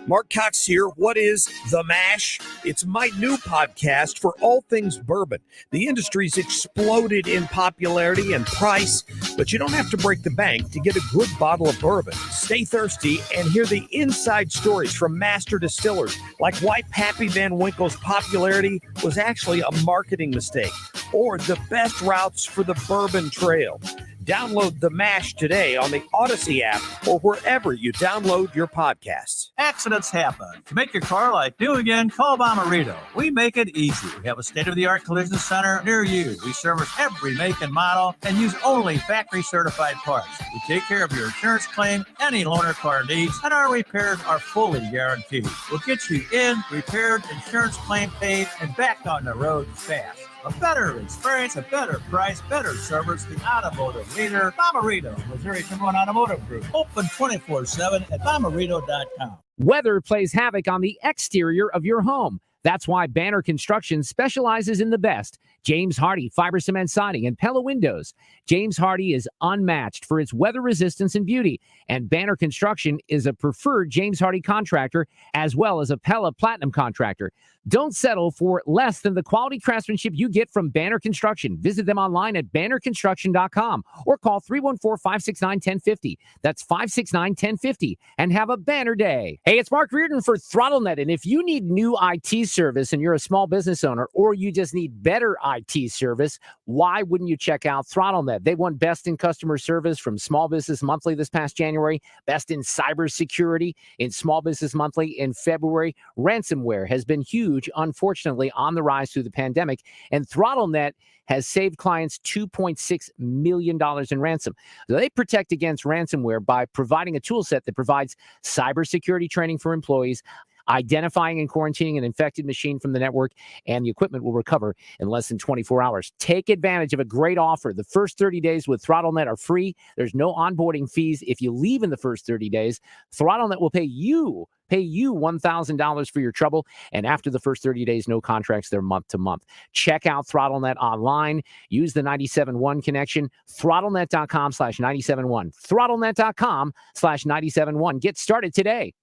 Marc Cox here. What is The Mash? It's my new podcast for all things bourbon. The industry's exploded in popularity and price, but you don't have to break the bank to get a good bottle of bourbon. Stay thirsty and hear the inside stories from master distillers, like why Pappy Van Winkle's popularity was actually a marketing mistake, or the best routes for the bourbon trail. Download The Mash today on the Odyssey app or wherever you download your podcasts. Accidents happen. To make your car like new again, call Bomarito. We make it easy. We have a state-of-the-art collision center near you. We service every make and model and use only factory-certified parts. We take care of your insurance claim, any loaner car needs, and our repairs are fully guaranteed. We'll get you in, repaired, insurance claim paid, and back on the road fast. A better experience, a better price, better service, the automotive leader, Bomarito, Missouri's #1 automotive group. Open 24/7 at Bomarito.com. Weather plays havoc on the exterior of your home. That's why Banner Construction specializes in the best. James Hardy Fiber Cement Siding and Pella Windows. James Hardy is unmatched for its weather resistance and beauty. And Banner Construction is a preferred James Hardy contractor as well as a Pella Platinum contractor. Don't settle for less than the quality craftsmanship you get from Banner Construction. Visit them online at bannerconstruction.com or call 314-569-1050. That's 569-1050 and have a banner day. Hey, it's Mark Reardon for ThrottleNet. And if you need new IT service and you're a small business owner or you just need better IT service, why wouldn't you check out ThrottleNet? They won Best in Customer Service from Small Business Monthly this past January, Best in Cybersecurity in Small Business Monthly in February. Ransomware has been huge, unfortunately, on the rise through the pandemic, and ThrottleNet has saved clients $2.6 million in ransom. So they protect against ransomware by providing a tool set that provides cybersecurity training for employees, identifying and quarantining an infected machine from the network, and the equipment will recover in less than 24 hours. Take advantage of a great offer. The first 30 days with ThrottleNet are free. There's no onboarding fees if you leave in the first 30 days. ThrottleNet will pay you $1,000 for your trouble. And after the first 30 days, no contracts, they're month to month. Check out ThrottleNet online. Use the 97.1 connection, throttlenet.com/971. Throttlenet.com/971. Get started today.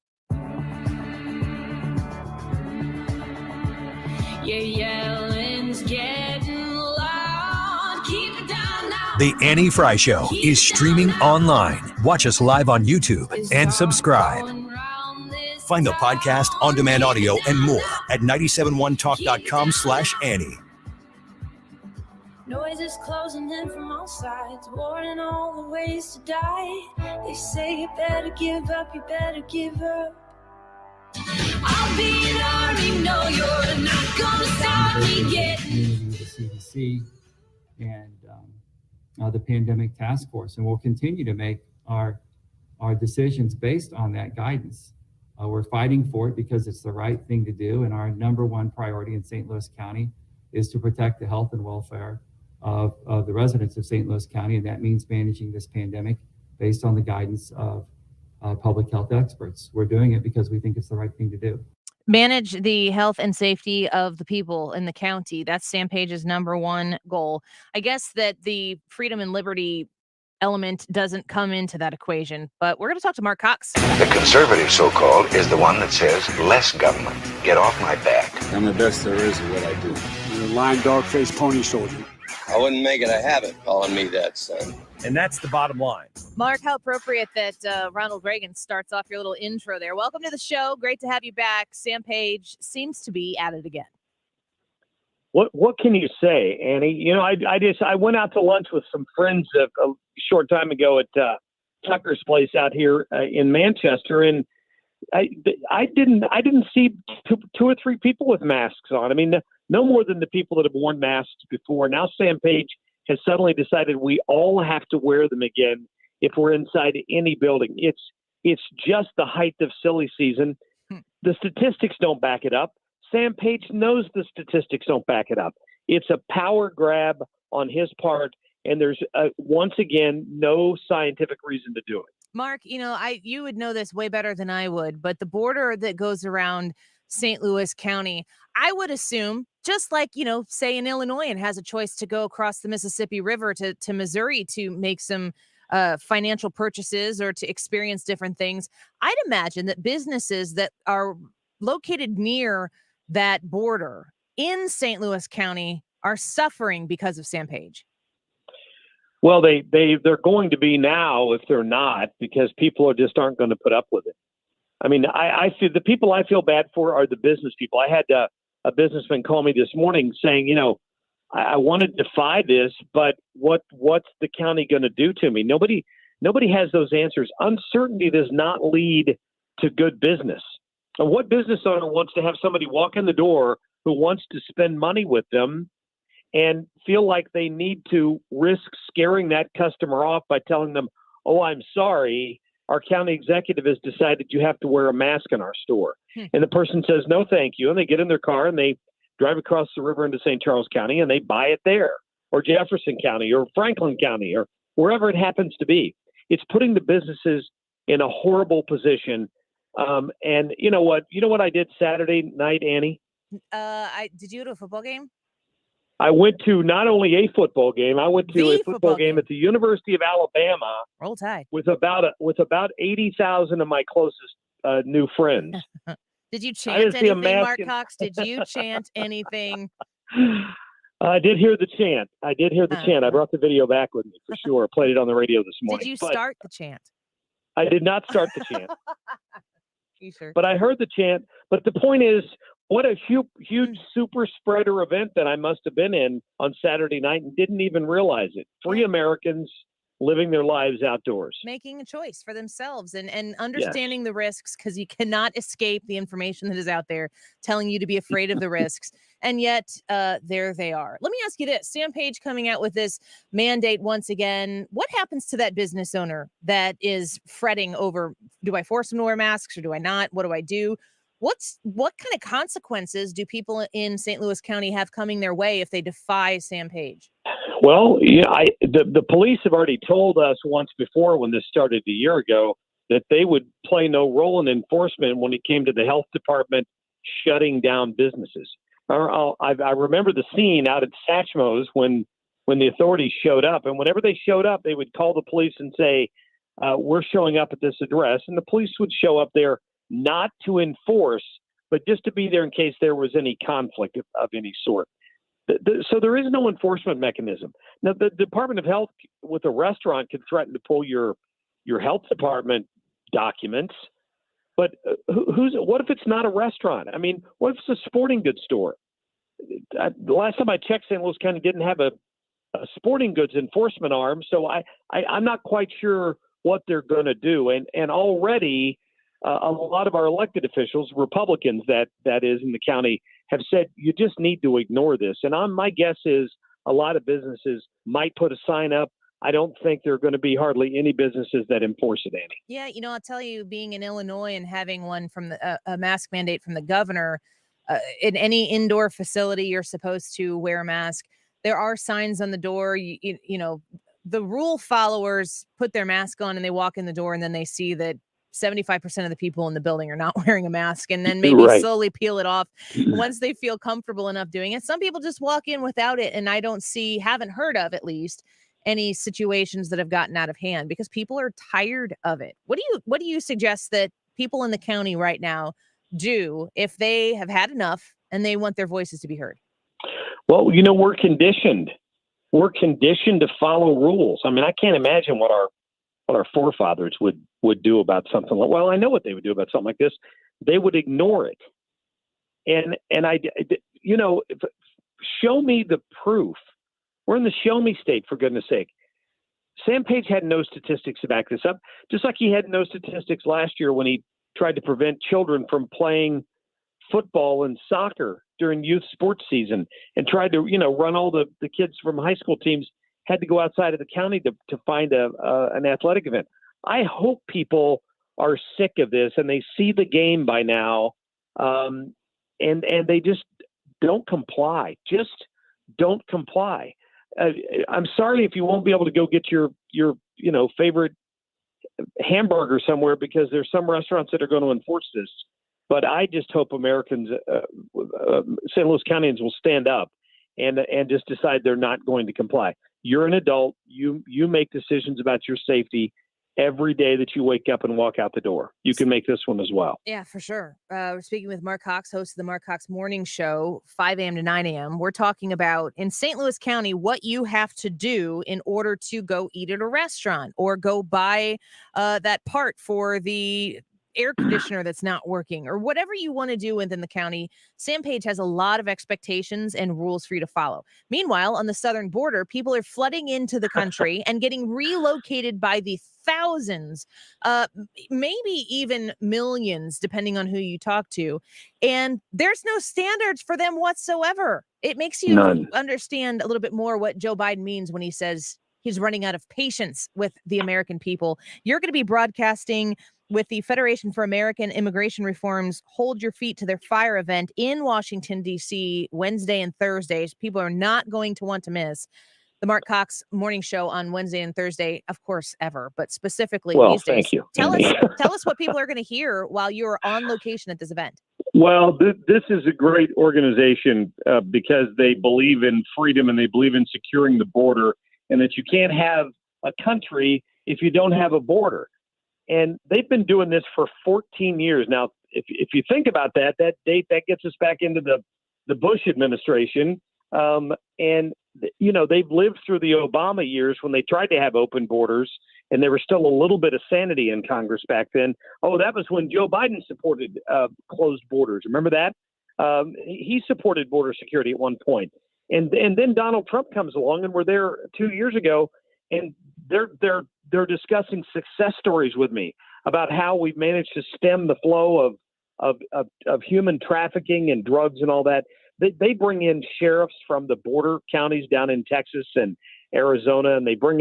Your yelling's getting loud. Keep it down now. The Annie Frey Show is streaming online. Watch us live on YouTube and subscribe. Find the podcast, on-demand audio, and more at 971talk.com/Annie. Noise is closing in from all sides, warning all the ways to die. They say you better give up, you better give up. I'll be an army, no, you're not gonna stop me getting. The CDC and the Pandemic Task Force, and we'll continue to make our decisions based on that guidance. We're fighting for it because it's the right thing to do, and our number one priority in St. Louis County is to protect the health and welfare of the residents of St. Louis County, and that means managing this pandemic based on the guidance of public health experts. We're doing it because we think it's the right thing to do. Manage the health and safety of the people in the county. That's Sam Page's number one goal. I guess that the freedom and liberty element doesn't come into that equation, but we're going to talk to Marc Cox. The conservative, so-called, is the one that says less government. Get off my back. I'm the best there is at what I do. You're a lying, dog-faced pony soldier. I wouldn't make it a habit calling me that, son. And that's the bottom line. Mark, how appropriate that Ronald Reagan starts off your little intro there. Welcome to the show. Great to have you back. Sam Page seems to be at it again. What can you say, Annie? You know, I went out to lunch with some friends a short time ago at Tucker's place out here in Manchester, and I didn't see two or three people with masks on. I mean, no more than the people that have worn masks before. Now Sam Page has suddenly decided we all have to wear them again if we're inside any building. It's just the height of silly season. The statistics don't back it up. Sam Page knows the statistics don't back it up. It's a power grab on his part, and there's once again no scientific reason to do it. Mark, you know, you would know this way better than I would, but the border that goes around St. Louis County, I would assume, just like, you know, say an Illinoisan has a choice to go across the Mississippi River to Missouri to make some financial purchases or to experience different things. I'd imagine that businesses that are located near that border in St. Louis County are suffering because of Sam Page. Well, they're going to be now if they're not, because people aren't going to put up with it. I mean, I feel the people I feel bad for are the business people. I had a businessman call me this morning saying, you know, I want to defy this, but what's the county going to do to me? Nobody has those answers. Uncertainty does not lead to good business. And what business owner wants to have somebody walk in the door who wants to spend money with them and feel like they need to risk scaring that customer off by telling them, oh, I'm sorry, our county executive has decided you have to wear a mask in our store. And the person says, no, thank you. And they get in their car and they drive across the river into St. Charles County and they buy it there, or Jefferson County, or Franklin County, or wherever it happens to be. It's putting the businesses in a horrible position. And you know what I did Saturday night, Annie? Did you go to a football game? I went to not only a football game, I went to a football game at the University of Alabama. Roll Tide. With about 80,000 of my closest new friends. Did you chant anything, Mark Cox? Did you chant anything? I did hear the chant. I brought the video back with me for sure. Played it on the radio this morning. Did you start the chant? I did not start the chant. You sure? But I heard the chant. But the point is, what a huge super spreader event that I must have been in on Saturday night and didn't even realize it. 3 Americans living their lives outdoors. Making a choice for themselves and understanding the risks, because you cannot escape the information that is out there telling you to be afraid of the risks. And yet there they are. Let me ask you this. Sam Page coming out with this mandate once again. What happens to that business owner that is fretting over, do I force them to wear masks or do I not? What do I do? What kind of consequences do people in St. Louis County have coming their way if they defy Sam Page? Well, the police have already told us once before, when this started a year ago, that they would play no role in enforcement when it came to the health department shutting down businesses. I remember the scene out at Satchmo's when the authorities showed up, and whenever they showed up, they would call the police and say, we're showing up at this address, and the police would show up there not to enforce, but just to be there in case there was any conflict of any sort. So there is no enforcement mechanism. Now, the Department of Health with a restaurant could threaten to pull your health department documents, but what if it's not a restaurant? I mean, what if it's a sporting goods store? The last time I checked, St. Louis County didn't have a sporting goods enforcement arm, so I'm not quite sure what they're going to do. And already a lot of our elected officials, Republicans that is in the county, have said you just need to ignore this. And my guess is a lot of businesses might put a sign up. I don't think there are going to be hardly any businesses that enforce it, Annie. Yeah, I'll tell you, being in Illinois and having one from a mask mandate from the governor, in any indoor facility, you're supposed to wear a mask. There are signs on the door. The rule followers put their mask on and they walk in the door, and then they see that 75% of the people in the building are not wearing a mask, and then maybe slowly peel it off once they feel comfortable enough doing it. Some people just walk in without it, and I haven't heard of, at least, any situations that have gotten out of hand because people are tired of it. What do you suggest that people in the county right now do if they have had enough and they want their voices to be heard? Well, we're conditioned we're conditioned to follow rules. I mean, I can't imagine what our forefathers would do about something like. Well, I know what they would do about something like this. They would ignore it. And show me the proof. We're in the show me state, for goodness sake. Sam Page had no statistics to back this up, just like he had no statistics last year when he tried to prevent children from playing football and soccer during youth sports season and tried to, run all the kids from high school teams had to go outside of the county to find an athletic event. I hope people are sick of this and they see the game by now, and they just don't comply. Just don't comply. I'm sorry if you won't be able to go get your favorite hamburger somewhere because there's some restaurants that are going to enforce this. But I just hope Americans, St. Louis Countyans, will stand up and just decide they're not going to comply. You're an adult. You make decisions about your safety every day that you wake up and walk out the door. You can make this one as well. Yeah, for sure. We're speaking with Marc Cox, host of the Marc Cox Morning Show, 5 a.m. to 9 a.m. We're talking about, in St. Louis County, what you have to do in order to go eat at a restaurant or go buy that part for the air conditioner that's not working or whatever you want to do within the county. Sam Page has a lot of expectations and rules for you to follow. Meanwhile, on the southern border, people are flooding into the country and getting relocated by the thousands, maybe even millions, depending on who you talk to. And there's no standards for them whatsoever. It makes you understand a little bit more what Joe Biden means when he says he's running out of patience with the American people. You're going to be broadcasting with the Federation for American Immigration Reform's Hold Your Feet to Their Fire event in Washington, D.C., Wednesday and Thursdays. People are not going to want to miss the Marc Cox Morning Show on Wednesday and Thursday, of course, ever, but specifically these days. Thank you. Tell us what people are going to hear while you're on location at this event. Well, this is a great organization because they believe in freedom and they believe in securing the border and that you can't have a country if you don't have a border. And they've been doing this for 14 years. Now, if you think about that date, that gets us back into the Bush administration. And, they've lived through the Obama years when they tried to have open borders and there was still a little bit of sanity in Congress back then. Oh, that was when Joe Biden supported closed borders. Remember that? He supported border security at one point. And then Donald Trump comes along and we're there 2 years ago and they're discussing success stories with me about how we've managed to stem the flow of human trafficking and drugs and all that. They bring in sheriffs from the border counties down in Texas and Arizona, and we're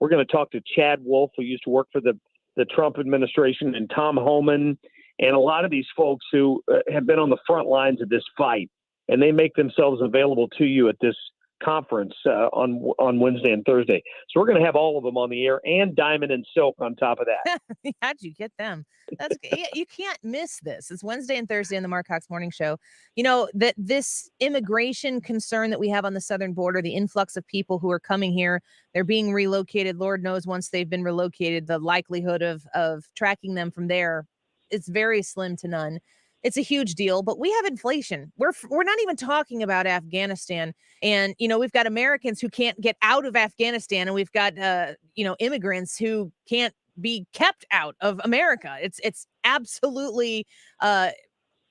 going to talk to Chad Wolf, who used to work for the Trump administration, and Tom Homan, and a lot of these folks who have been on the front lines of this fight, and they make themselves available to you at this conference on Wednesday and Thursday. So we're going to have all of them on the air and Diamond and Silk on top of that. How'd you get them? That's you can't miss this. It's Wednesday and Thursday on the Marc Cox Morning Show. That this immigration concern that we have on the southern border, the influx of people who are coming here, they're being relocated. Lord knows once they've been relocated, the likelihood of tracking them from there is very slim to none. It's a huge deal, but we have inflation. We're not even talking about Afghanistan. And, we've got Americans who can't get out of Afghanistan, and we've got, immigrants who can't be kept out of America. It's absolutely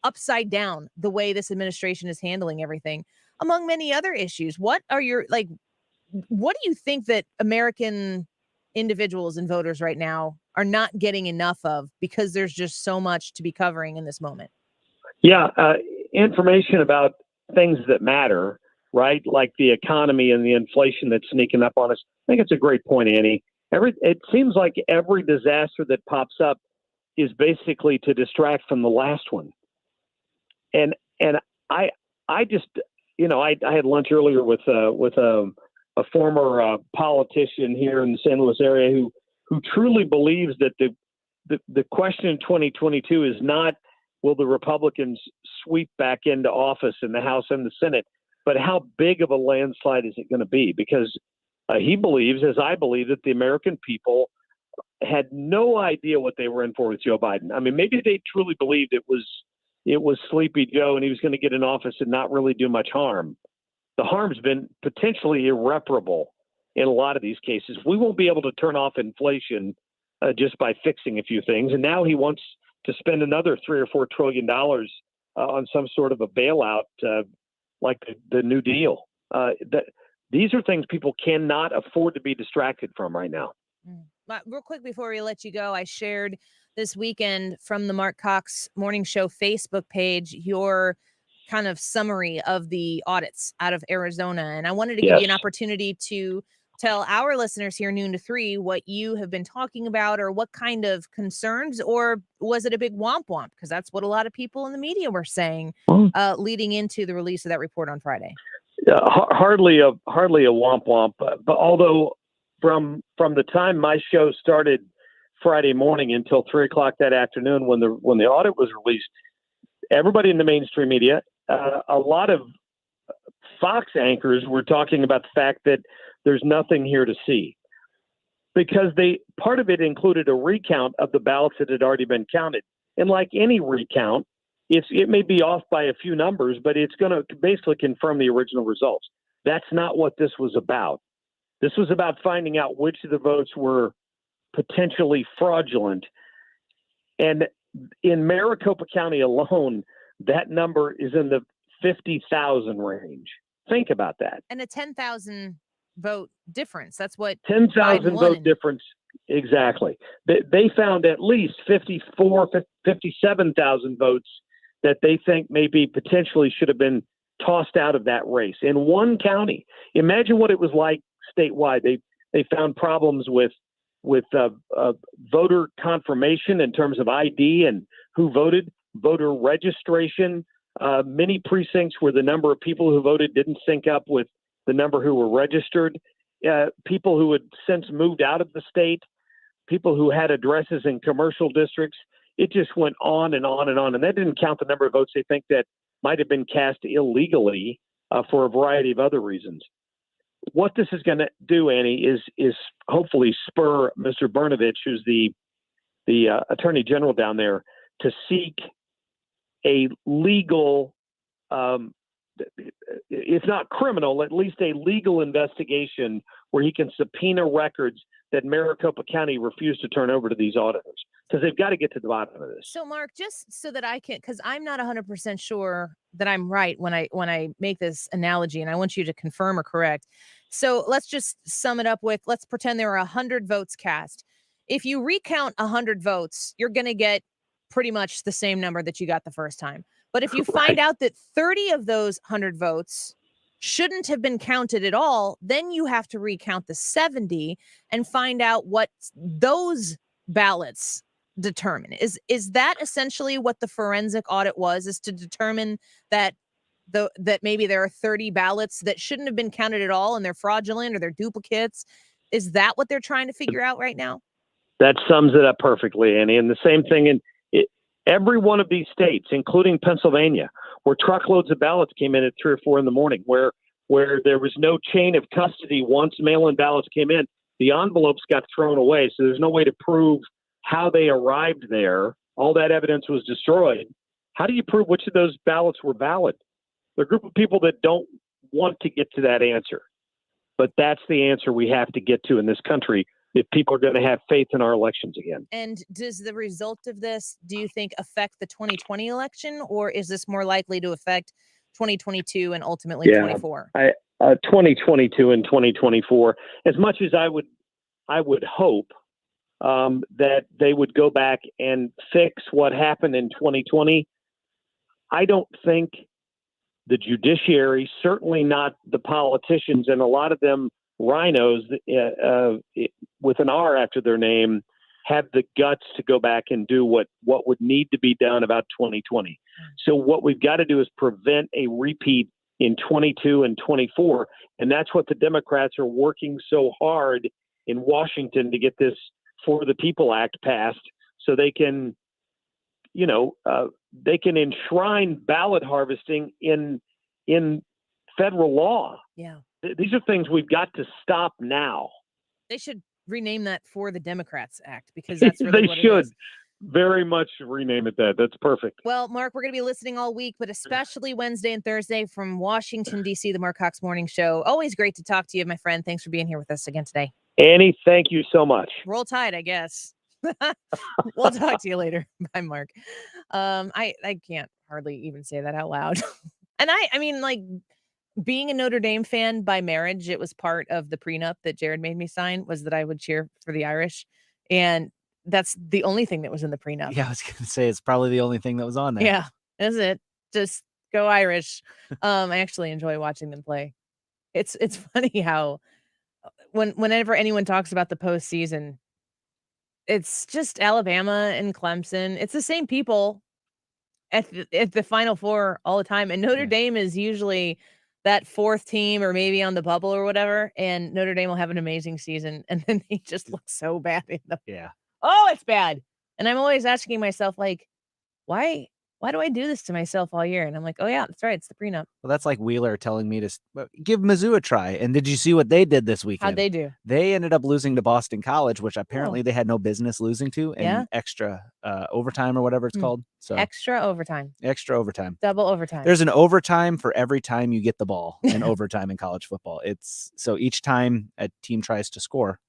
upside down the way this administration is handling everything, among many other issues. What do you think that American individuals and voters right now are not getting enough of because there's just so much to be covering in this moment? Yeah, information about things that matter, right? Like the economy and the inflation that's sneaking up on us. I think it's a great point, Annie. It seems like every disaster that pops up is basically to distract from the last one. And I just, I had lunch earlier with a former politician here in the St. Louis area who truly believes that the question in 2022 is not, will the Republicans sweep back into office in the House and the Senate, but how big of a landslide is it going to be? Because he believes, as I believe, that the American people had no idea what they were in for with Joe Biden. I mean, maybe they truly believed it was Sleepy Joe and he was going to get in office and not really do much harm. the harm's been potentially irreparable in a lot of these cases. We won't be able to turn off inflation just by fixing a few things. And now he wants to spend another $3 or $4 trillion on some sort of a bailout, like the New Deal. These are things people cannot afford to be distracted from right now. Real quick before we let you go, I shared this weekend from the Marc Cox Morning Show Facebook page your kind of summary of the audits out of Arizona. And I wanted to give you an opportunity to tell our listeners here, noon to 3, what you have been talking about or what kind of concerns, or was it a big womp womp? Because that's what a lot of people in the media were saying leading into the release of that report on Friday. Hardly a womp womp, but although from the time my show started Friday morning until 3:00 that afternoon, when the audit was released, everybody in the mainstream media, a lot of Fox anchors were talking about the fact that there's nothing here to see, because part of it included a recount of the ballots that had already been counted, and like any recount, it may be off by a few numbers, but it's going to basically confirm the original results. That's not what this was about. This was about finding out which of the votes were potentially fraudulent. And in Maricopa County alone, that number is in the 50,000 range. Think about that. And a 10,000 vote difference. That's what 10,000 vote difference. Exactly. They found at least 57,000 votes that they think maybe potentially should have been tossed out of that race in one county. Imagine what it was like statewide. They found problems with voter confirmation in terms of ID and who voted, voter registration, many precincts where the number of people who voted didn't sync up with the number who were registered, people who had since moved out of the state, people who had addresses in commercial districts. It just went on and on and on. And that didn't count the number of votes they think that might have been cast illegally for a variety of other reasons. What this is going to do, Annie, is hopefully spur Mr. Brnovich, who's the attorney general down there, to seek a legal, if not criminal, at least a legal investigation where he can subpoena records that Maricopa County refused to turn over to these auditors, because they've got to get to the bottom of this. So, Mark, just so that I can, because I'm not 100% sure that I'm right when I make this analogy, and I want you to confirm or correct. So let's just sum it up with, let's pretend there are 100 votes cast. If you recount 100 votes, you're going to get pretty much the same number that you got the first time. But if you find out that 30 of those 100 votes shouldn't have been counted at all, then you have to recount the 70 and find out what those ballots determine. Is that essentially what the forensic audit was, is to determine that that maybe there are 30 ballots that shouldn't have been counted at all and they're fraudulent or they're duplicates? Is that what they're trying to figure out right now? That sums it up perfectly, Annie. And the same thing in every one of these states, including Pennsylvania, where truckloads of ballots came in at 3 or 4 in the morning, where there was no chain of custody. Once mail-in ballots came in, the envelopes got thrown away. So there's no way to prove how they arrived there. All that evidence was destroyed. How do you prove which of those ballots were valid? There are a group of people that don't want to get to that answer. But that's the answer we have to get to in this country if people are going to have faith in our elections again. And does the result of this, do you think, affect the 2020 election, or is this more likely to affect 2022 and ultimately 24? 2022 and 2024. As much as I would hope that they would go back and fix what happened in 2020, I don't think the judiciary, certainly not the politicians, and a lot of them rhinos with an R after their name, have the guts to go back and do what would need to be done about 2020. So what we've got to do is prevent a repeat in 22 and 24. And that's what the Democrats are working so hard in Washington to get this For the People Act passed, so they can, they can enshrine ballot harvesting in federal law. Yeah. These are things we've got to stop now. They should rename that For the Democrats Act, because that's really they what should. it is. Very much rename it that. That's perfect. Well, Mark, we're going to be listening all week, but especially Wednesday and Thursday from Washington, D.C., the Marc Cox Morning Show. Always great to talk to you, my friend. Thanks for being here with us again today. Annie, thank you so much. Roll Tide, I guess. We'll talk to you later. Bye, Mark. I can't hardly even say that out loud. And I mean, like, being a Notre Dame fan by marriage, it was part of the prenup that Jared made me sign, was that I would cheer for the Irish. And that's the only thing that was in the prenup. Yeah, I was going to say it's probably the only thing that was on there. Yeah, that's it. Just go Irish. I actually enjoy watching them play. It's funny how whenever anyone talks about the postseason, it's just Alabama and Clemson. It's the same people at the Final Four all the time. And Notre Dame is usually that fourth team or maybe on the bubble or whatever. And Notre Dame will have an amazing season. And then they just look so bad in them. Yeah. Oh, it's bad. And I'm always asking myself, like, why do I do this to myself all year? And I'm like, oh, yeah, that's right. It's the prenup. Well, that's like Wheeler telling me to give Mizzou a try. And did you see what they did this weekend? How'd they do? They ended up losing to Boston College, which apparently they had no business losing to, in extra overtime or whatever it's called. So Extra overtime. Double overtime. There's an overtime for every time you get the ball in overtime in college football. It's so each time a team tries to score,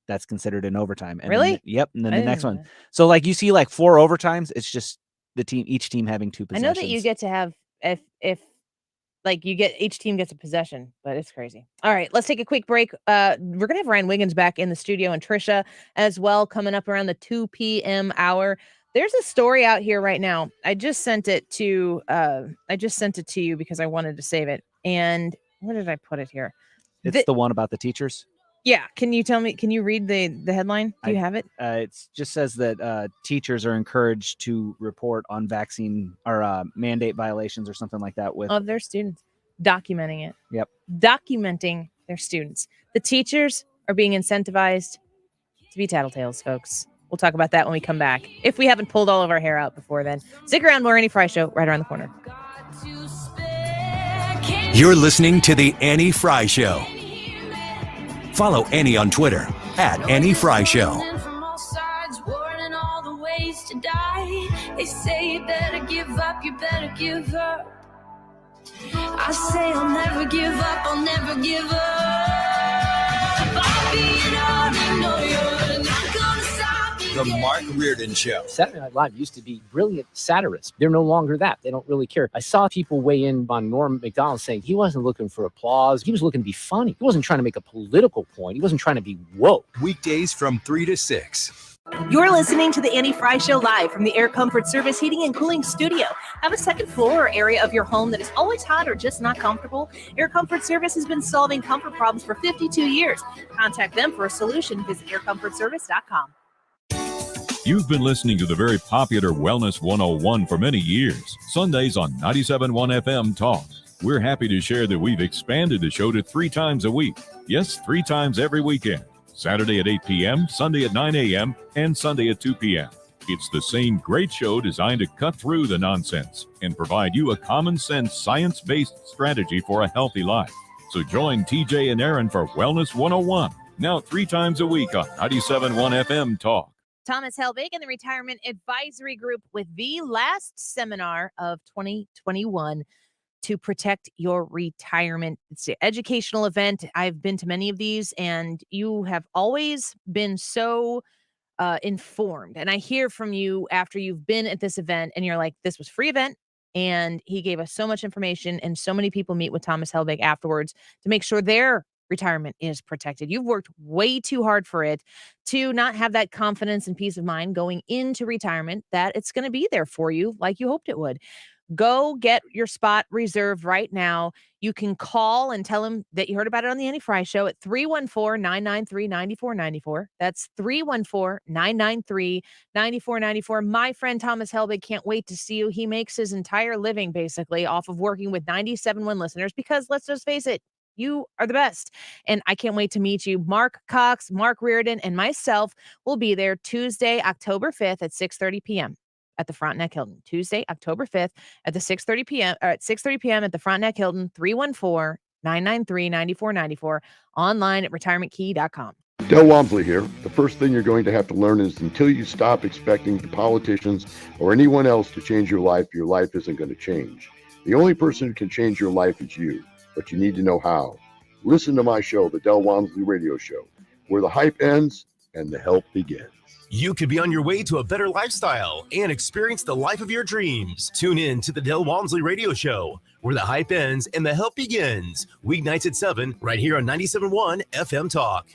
that's considered an overtime. And Really? Then, yep. And then I the didn't next know one. that. So like you see like 4 overtimes, it's just each team having 2 I possessions. know that you get to have if like each team gets a possession, but it's crazy. All right, let's take a quick break. We're gonna have Ryan Wiggins back in the studio and Trisha as well coming up around the 2 p.m. hour. There's a story out here right now. I just sent it to you because I wanted to save it. And where did I put it here? It's the one about the teachers. Yeah. Can you read the headline? Do you have it? It just says that teachers are encouraged to report on vaccine or mandate violations or something like that with Of their students, documenting it. Yep. Documenting their students. The teachers are being incentivized to be tattletales, folks. We'll talk about that when we come back. If we haven't pulled all of our hair out before then. Stick around, more Annie Frey Show right around the corner. You're listening to The Annie Frey Show. Follow Annie on Twitter @Annie Frey Show. From all sides, warning all the ways to die. They say you better give up, you better give up. I say I'll never give up, I'll never give up. I'll be an army, no, you're not gonna stop me. The Mark Reardon Show. Saturday Night Live used to be brilliant satirists. They're no longer that. They don't really care. I saw people weigh in on Norm Macdonald saying he wasn't looking for applause. He was looking to be funny. He wasn't trying to make a political point. He wasn't trying to be woke. Weekdays from 3 to 6. You're listening to the Annie Frey Show live from the Air Comfort Service Heating and Cooling Studio. Have a second floor or area of your home that is always hot or just not comfortable? Air Comfort Service has been solving comfort problems for 52 years. Contact them for a solution. Visit aircomfortservice.com. You've been listening to the very popular Wellness 101 for many years. Sundays on 97.1 FM Talk. We're happy to share that we've expanded the show to 3 times a week. Yes, 3 times every weekend. Saturday at 8 p.m., Sunday at 9 a.m., and Sunday at 2 p.m. It's the same great show designed to cut through the nonsense and provide you a common-sense, science-based strategy for a healthy life. So join TJ and Aaron for Wellness 101, now 3 times a week on 97.1 FM Talk. Thomas Helbig and the Retirement Advisory Group with the last seminar of 2021 to protect your retirement. It's an educational event. I've been to many of these, and you have always been so informed. And I hear from you after you've been at this event, and you're like, this was a free event, and he gave us so much information, and so many people meet with Thomas Helbig afterwards to make sure their retirement is protected. You've worked way too hard for it to not have that confidence and peace of mind going into retirement that it's going to be there for you like you hoped it would. Go get your spot reserved right now. You can call and tell him that you heard about it on the Annie Frey Show at 314-993-9494. That's 314-993-9494. My friend Thomas Helbig can't wait to see you. He makes his entire living basically off of working with 97.1 listeners because let's just face it, you are the best. And I can't wait to meet you. Marc Cox, Marc Reardon, and myself will be there Tuesday, October 5th at 6:30 p.m. at the Frontenac Hilton. Tuesday, October 5th at the 6:30 p.m. or at 6:30 p.m. at the Frontenac Hilton, 314-993-9494, online at retirementkey.com. Del Walmsley here. The first thing you're going to have to learn is until you stop expecting the politicians or anyone else to change your life isn't going to change. The only person who can change your life is you, but you need to know how. Listen to my show, The Del Walmsley Radio Show, where the hype ends and the help begins. You could be on your way to a better lifestyle and experience the life of your dreams. Tune in to the Del Walmsley Radio Show, where the hype ends and the help begins. Weeknights at 7, right here on 97.1 FM Talk.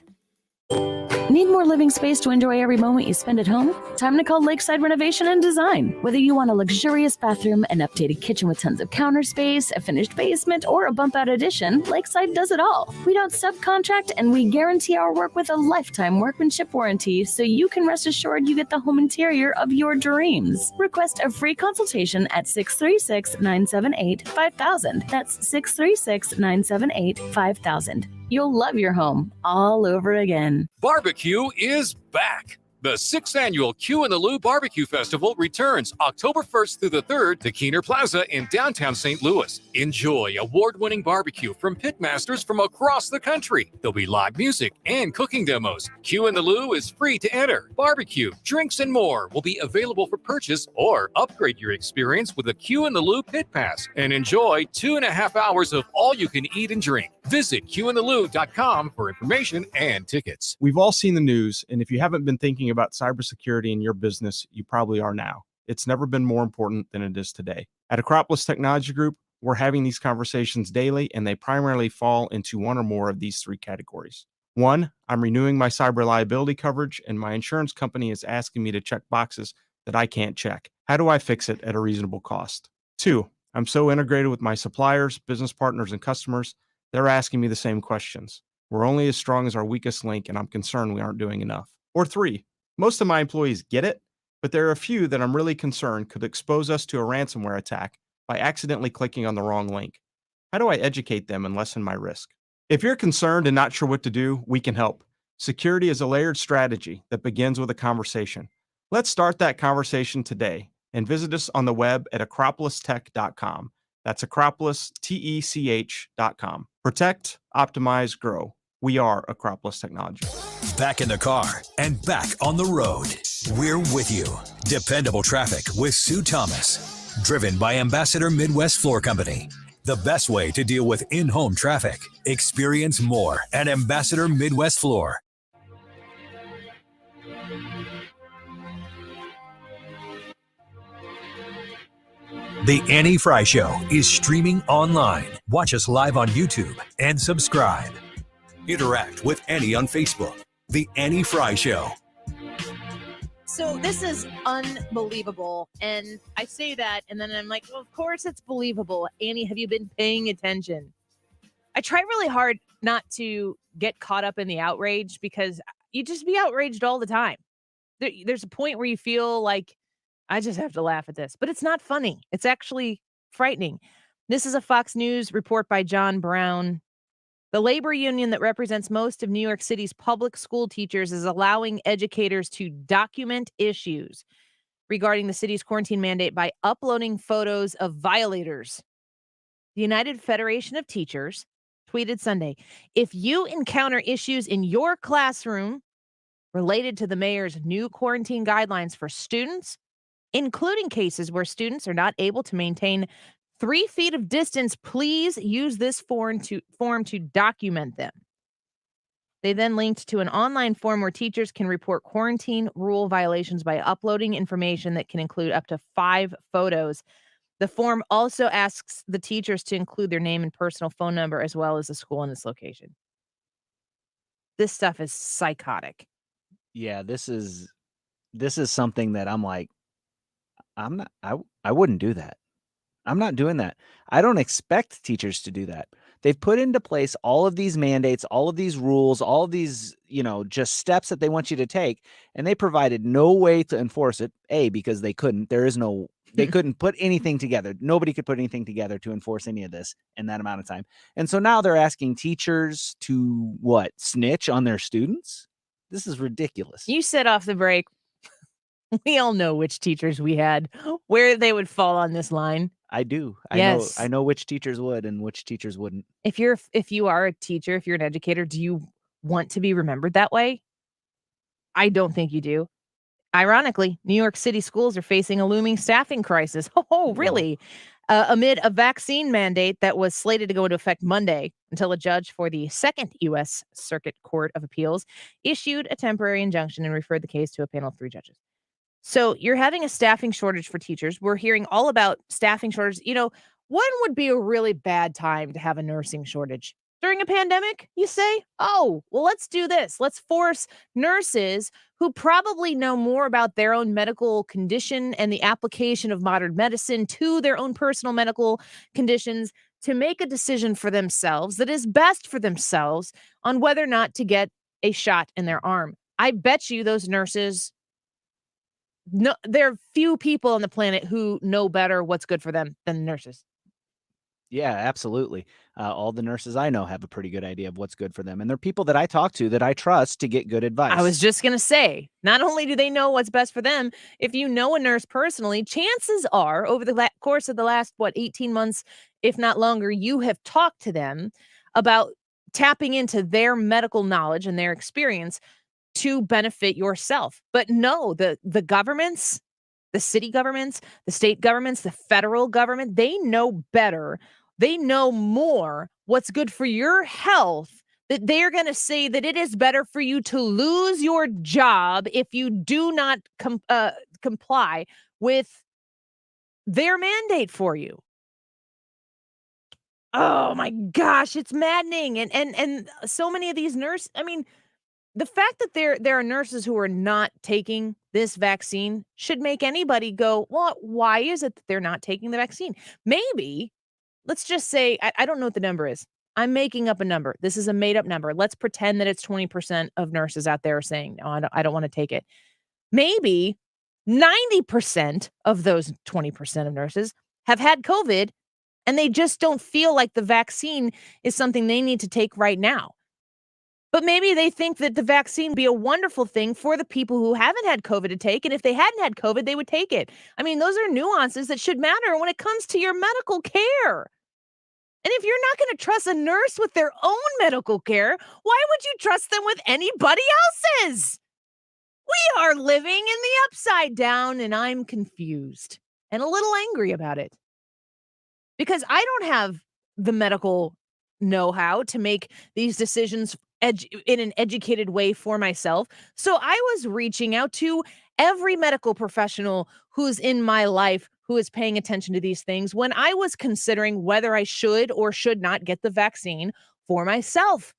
Need more living space to enjoy every moment you spend at home? Time to call Lakeside Renovation and Design. Whether you want a luxurious bathroom, an updated kitchen with tons of counter space, a finished basement, or a bump-out addition, Lakeside does it all. We don't subcontract, and we guarantee our work with a lifetime workmanship warranty, so you can rest assured you get the home interior of your dreams. Request a free consultation at 636-978-5000. That's 636-978-5000. You'll love your home all over again. Barbecue is back. The 6th annual Q in the Lou Barbecue Festival returns October 1st through the 3rd to Keener Plaza in downtown St. Louis. Enjoy award-winning barbecue from pitmasters from across the country. There'll be live music and cooking demos. Q in the Lou is free to enter. Barbecue, drinks, and more will be available for purchase, or upgrade your experience with a Q in the Lou Pit Pass and enjoy 2.5 hours of all you can eat and drink. Visit qintheLou.com for information and tickets. We've all seen the news, and if you haven't been thinking about cybersecurity in your business, you probably are now. It's never been more important than it is today. At Acropolis Technology Group, we're having these conversations daily, and they primarily fall into one or more of these three categories. One, I'm renewing my cyber liability coverage, and my insurance company is asking me to check boxes that I can't check. How do I fix it at a reasonable cost? Two, I'm so integrated with my suppliers, business partners, and customers, they're asking me the same questions. We're only as strong as our weakest link, and I'm concerned we aren't doing enough. Or three, most of my employees get it, but there are a few that I'm really concerned could expose us to a ransomware attack by accidentally clicking on the wrong link. How do I educate them and lessen my risk? If you're concerned and not sure what to do, we can help. Security is a layered strategy that begins with a conversation. Let's start that conversation today and visit us on the web at acropolistech.com. That's acropolistech.com. Protect, optimize, grow. We are Acropolis Technology. Back in the car and back on the road. We're with you. Dependable traffic with Sue Thomas. Driven by Ambassador Midwest Floor Company. The best way to deal with in-home traffic. Experience more at Ambassador Midwest Floor. The Annie Frey Show is streaming online. Watch us live on YouTube and subscribe. Interact with Annie on Facebook. The Annie Frey Show. So this is unbelievable. And I say that, and then I'm like, well, of course it's believable. Annie, have you been paying attention? I try really hard not to get caught up in the outrage because you just be outraged all the time. There's a point where you feel like, I just have to laugh at this, but it's not funny. It's actually frightening. This is a Fox News report by John Brown. The labor union that represents most of New York City's public school teachers is allowing educators to document issues regarding the city's quarantine mandate by uploading photos of violators. The United Federation of Teachers tweeted Sunday, if you encounter issues in your classroom related to the mayor's new quarantine guidelines for students, including cases where students are not able to maintain 3 feet of distance, please use this form to document them. They then linked to an online form where teachers can report quarantine rule violations by uploading information that can include up to 5 photos. The form also asks the teachers to include their name and personal phone number as well as the school and its location. This stuff is psychotic. Yeah, this is something that I'm like, I wouldn't do that. I'm not doing that. I don't expect teachers to do that. They've put into place all of these mandates, all of these rules, all of these, just steps that they want you to take. And they provided no way to enforce it. Because they couldn't. They couldn't put anything together. Nobody could put anything together to enforce any of this in that amount of time. And so now they're asking teachers to snitch on their students? This is ridiculous. You said off the break, we all know which teachers we had, where they would fall on this line. I do. Yes. I know which teachers would and which teachers wouldn't. If you are a teacher, if you're an educator, do you want to be remembered that way? I don't think you do. Ironically, New York City schools are facing a looming staffing crisis. Oh, really? Amid a vaccine mandate that was slated to go into effect Monday until a judge for the Second U.S. Circuit Court of Appeals issued a temporary injunction and referred the case to a panel of 3 judges. So you're having a staffing shortage for teachers. We're hearing all about staffing shortages. When would be a really bad time to have a nursing shortage? During a pandemic, you say? Oh, well, let's do this. Let's force nurses who probably know more about their own medical condition and the application of modern medicine to their own personal medical conditions to make a decision for themselves that is best for themselves on whether or not to get a shot in their arm. I bet you those nurses, no, there are few people on the planet who know better what's good for them than nurses. Yeah, absolutely. All the nurses I know have a pretty good idea of what's good for them. And they're people that I talk to that I trust to get good advice. I was just going to say, not only do they know what's best for them, if you know a nurse personally, chances are over the course of the last, 18 months, if not longer, you have talked to them about tapping into their medical knowledge and their experience to benefit yourself. But no, the governments, the city governments, the state governments, the federal government, they know better. They know more what's good for your health, that they're going to say that it is better for you to lose your job if you do not comply with their mandate for you. Oh my gosh, it's maddening. And so many of these nurses, the fact that there are nurses who are not taking this vaccine should make anybody go, well, why is it that they're not taking the vaccine? Maybe, let's just say, I don't know what the number is. I'm making up a number. This is a made up number. Let's pretend that it's 20% of nurses out there are saying, no, I don't want to take it. Maybe 90% of those 20% of nurses have had COVID and they just don't feel like the vaccine is something they need to take right now. But maybe they think that the vaccine would be a wonderful thing for the people who haven't had COVID to take. And if they hadn't had COVID, they would take it. Those are nuances that should matter when it comes to your medical care. And if you're not going to trust a nurse with their own medical care, why would you trust them with anybody else's? We are living in the upside down, and I'm confused and a little angry about it. Because I don't have the medical know-how to make these decisions in an educated way for myself. So I was reaching out to every medical professional who's in my life who is paying attention to these things when I was considering whether I should or should not get the vaccine for myself.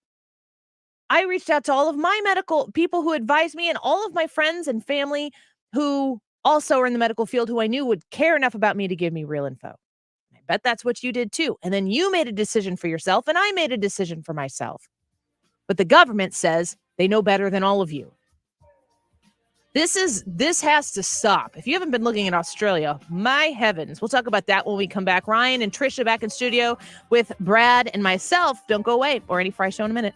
I reached out to all of my medical people who advised me and all of my friends and family who also are in the medical field who I knew would care enough about me to give me real info. I bet that's what you did too. And then you made a decision for yourself and I made a decision for myself. But the government says they know better than all of you. This has to stop. If you haven't been looking at Australia, my heavens. We'll talk about that when we come back. Ryan and Trisha back in studio with Brad and myself. Don't go away, or any Frey Show in a minute.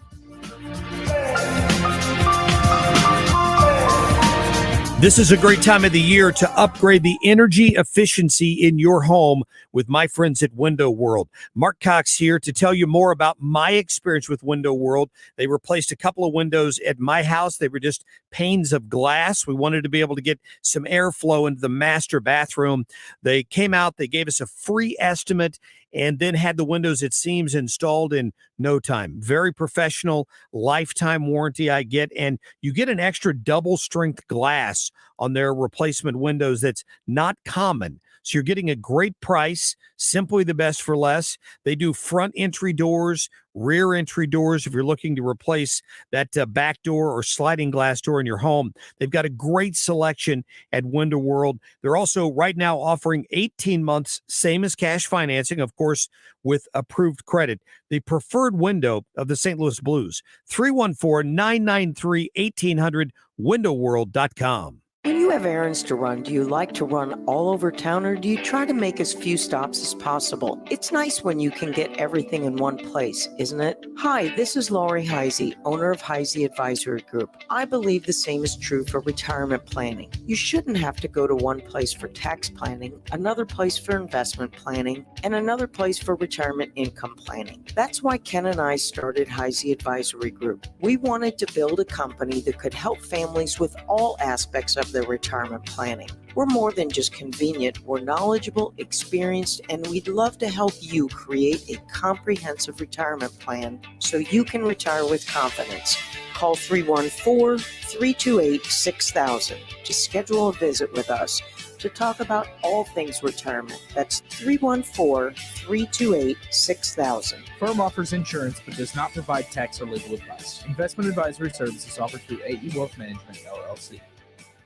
This is a great time of the year to upgrade the energy efficiency in your home with my friends at Window World. Marc Cox here to tell you more about my experience with Window World. They replaced a couple of windows at my house. They were just panes of glass. We wanted to be able to get some airflow into the master bathroom. They came out, they gave us a free estimate, and then had the windows at seams installed in no time. Very professional, lifetime warranty I get, and you get an extra double strength glass on their replacement windows that's not common. So you're getting a great price, simply the best for less. They do front entry doors, rear entry doors if you're looking to replace that back door or sliding glass door in your home. They've got a great selection at Window World. They're also right now offering 18 months, same as cash financing, of course, with approved credit. The preferred window of the St. Louis Blues, 314-993-1800, windowworld.com. When you you have errands to run, do you like to run all over town, or do you try to make as few stops as possible? It's nice when you can get everything in one place, isn't it? Hi, this is Laurie Heisey, owner of Heisey Advisory Group. I believe the same is true for retirement planning. You shouldn't have to go to one place for tax planning, another place for investment planning, and another place for retirement income planning. That's why Ken and I started Heisey Advisory Group. We wanted to build a company that could help families with all aspects of their retirement planning. We're more than just convenient. We're knowledgeable, experienced, and we'd love to help you create a comprehensive retirement plan so you can retire with confidence. Call 314-328-6000 to schedule a visit with us to talk about all things retirement. That's 314-328-6000. Firm offers insurance but does not provide tax or legal advice. Investment advisory services offered through AE Wealth Management, LLC.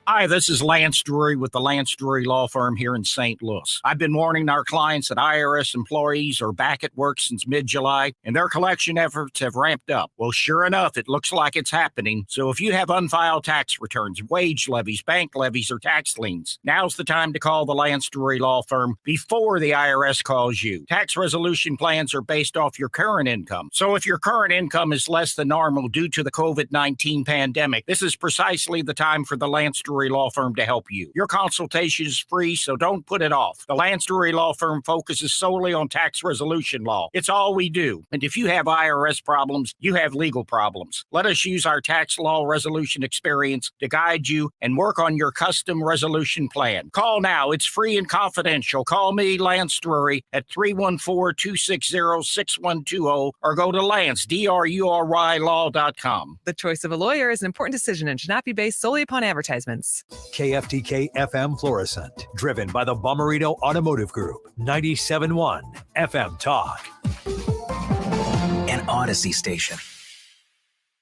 Hi, this is Lance Drury with the Lance Drury Law Firm here in St. Louis. I've been warning our clients that IRS employees are back at work since mid-July, and their collection efforts have ramped up. Well, sure enough, it looks like it's happening. So if you have unfiled tax returns, wage levies, bank levies, or tax liens, now's the time to call the Lance Drury Law Firm before the IRS calls you. Tax resolution plans are based off your current income. So if your current income is less than normal due to the COVID-19 pandemic, this is precisely the time for the Lance Drury Law Firm to help you. Your consultation is free, so don't put it off. The Lance Drury Law Firm focuses solely on tax resolution law. It's all we do. And if you have IRS problems, you have legal problems. Let us use our tax law resolution experience to guide you and work on your custom resolution plan. Call now. It's free and confidential. Call me, Lance Drury, at 314-260-6120 or go to Lance, DRURYlaw.com. The choice of a lawyer is an important decision and should not be based solely upon advertisements. KFTK FM Florissant, driven by the Bomarito Automotive Group, 97.1 FM Talk. An Odyssey station.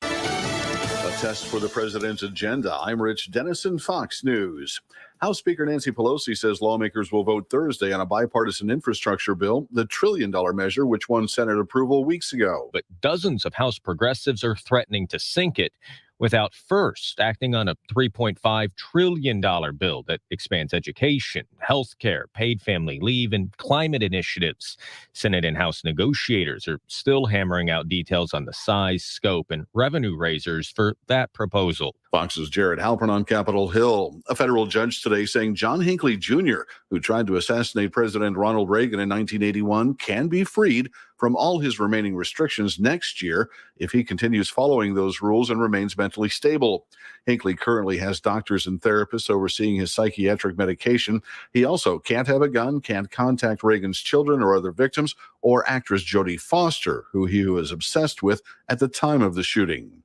A test for the president's agenda. I'm Rich Dennison, Fox News. House Speaker Nancy Pelosi says lawmakers will vote Thursday on a bipartisan infrastructure bill, the $1 trillion measure, which won Senate approval weeks ago. But dozens of House progressives are threatening to sink it without first acting on a $3.5 trillion bill that expands education, health care, paid family leave, and climate initiatives. Senate and House negotiators are still hammering out details on the size, scope, and revenue raisers for that proposal. Fox's Jared Halpern on Capitol Hill. A federal judge today saying John Hinckley Jr., who tried to assassinate President Ronald Reagan in 1981, can be freed from all his remaining restrictions next year if he continues following those rules and remains mentally stable. Hinckley currently has doctors and therapists overseeing his psychiatric medication. He also can't have a gun, can't contact Reagan's children or other victims, or actress Jodie Foster, who he was obsessed with at the time of the shooting.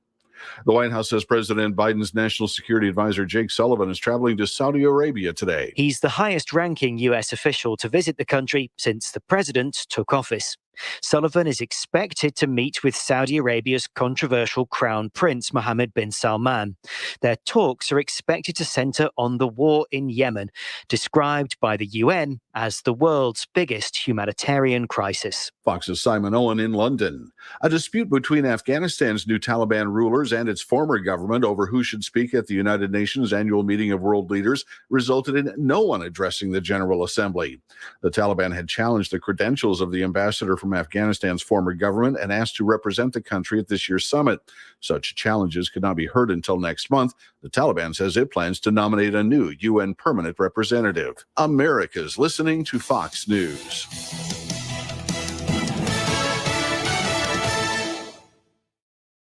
The White House says President Biden's National Security Advisor Jake Sullivan is traveling to Saudi Arabia today. He's the highest-ranking U.S. official to visit the country since the president took office. Sullivan is expected to meet with Saudi Arabia's controversial Crown Prince Mohammed bin Salman. Their talks are expected to center on the war in Yemen, described by the UN as the world's biggest humanitarian crisis. Fox's Simon Owen in London. A dispute between Afghanistan's new Taliban rulers and its former government over who should speak at the United Nations annual meeting of world leaders resulted in no one addressing the General Assembly. The Taliban had challenged the credentials of the ambassador from Afghanistan's former government and asked to represent the country at this year's summit. Such challenges could not be heard until next month. The Taliban says it plans to nominate a new UN permanent representative. America's listening to Fox News.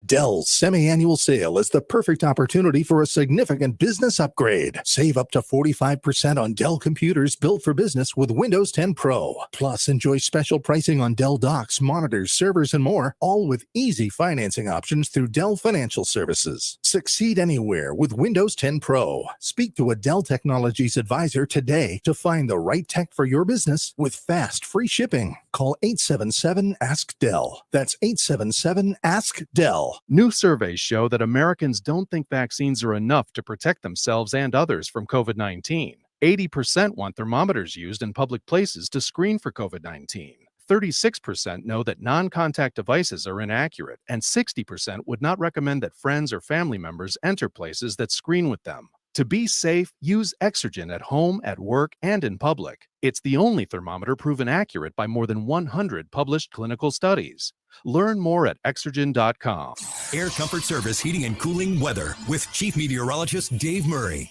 Dell's semi-annual sale is the perfect opportunity for a significant business upgrade. Save up to 45% on Dell computers built for business with Windows 10 Pro. Plus, enjoy special pricing on Dell docks, monitors, servers, and more, all with easy financing options through Dell Financial Services. Succeed anywhere with Windows 10 Pro. Speak to a Dell Technologies advisor today to find the right tech for your business with fast, free shipping. Call 877-ASK-DELL. That's 877-ASK-DELL. New surveys show that Americans don't think vaccines are enough to protect themselves and others from COVID-19. 80% want thermometers used in public places to screen for COVID-19. 36% know that non-contact devices are inaccurate, and 60% would not recommend that friends or family members enter places that screen with them. To be safe, use Exergen at home, at work, and in public. It's the only thermometer proven accurate by more than 100 published clinical studies. Learn more at Exergen.com. Air Comfort Service Heating and Cooling weather with Chief Meteorologist Dave Murray.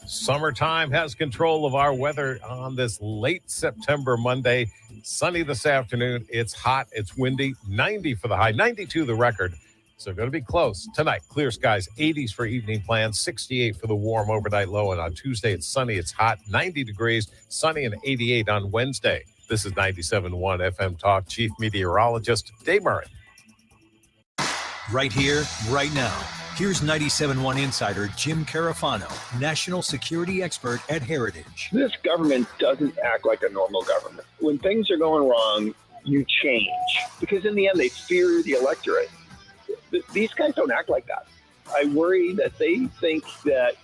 Summertime has control of our weather on this late September Monday. Sunny this afternoon. It's hot. It's windy. 90 for the high. 92 the record. So going to be close. Tonight, clear skies. 80s for evening plans. 68 for the warm overnight low. And on Tuesday, it's sunny. It's hot. 90 degrees. Sunny and 88 on Wednesday. This is 97.1 FM Talk. Chief Meteorologist Dave Murray. Right here, right now. Here's 97.1 insider Jim Carafano, national security expert at Heritage. This government doesn't act like a normal government. When things are going wrong, you change. Because in the end, they fear the electorate. These guys don't act like that. I worry that they think that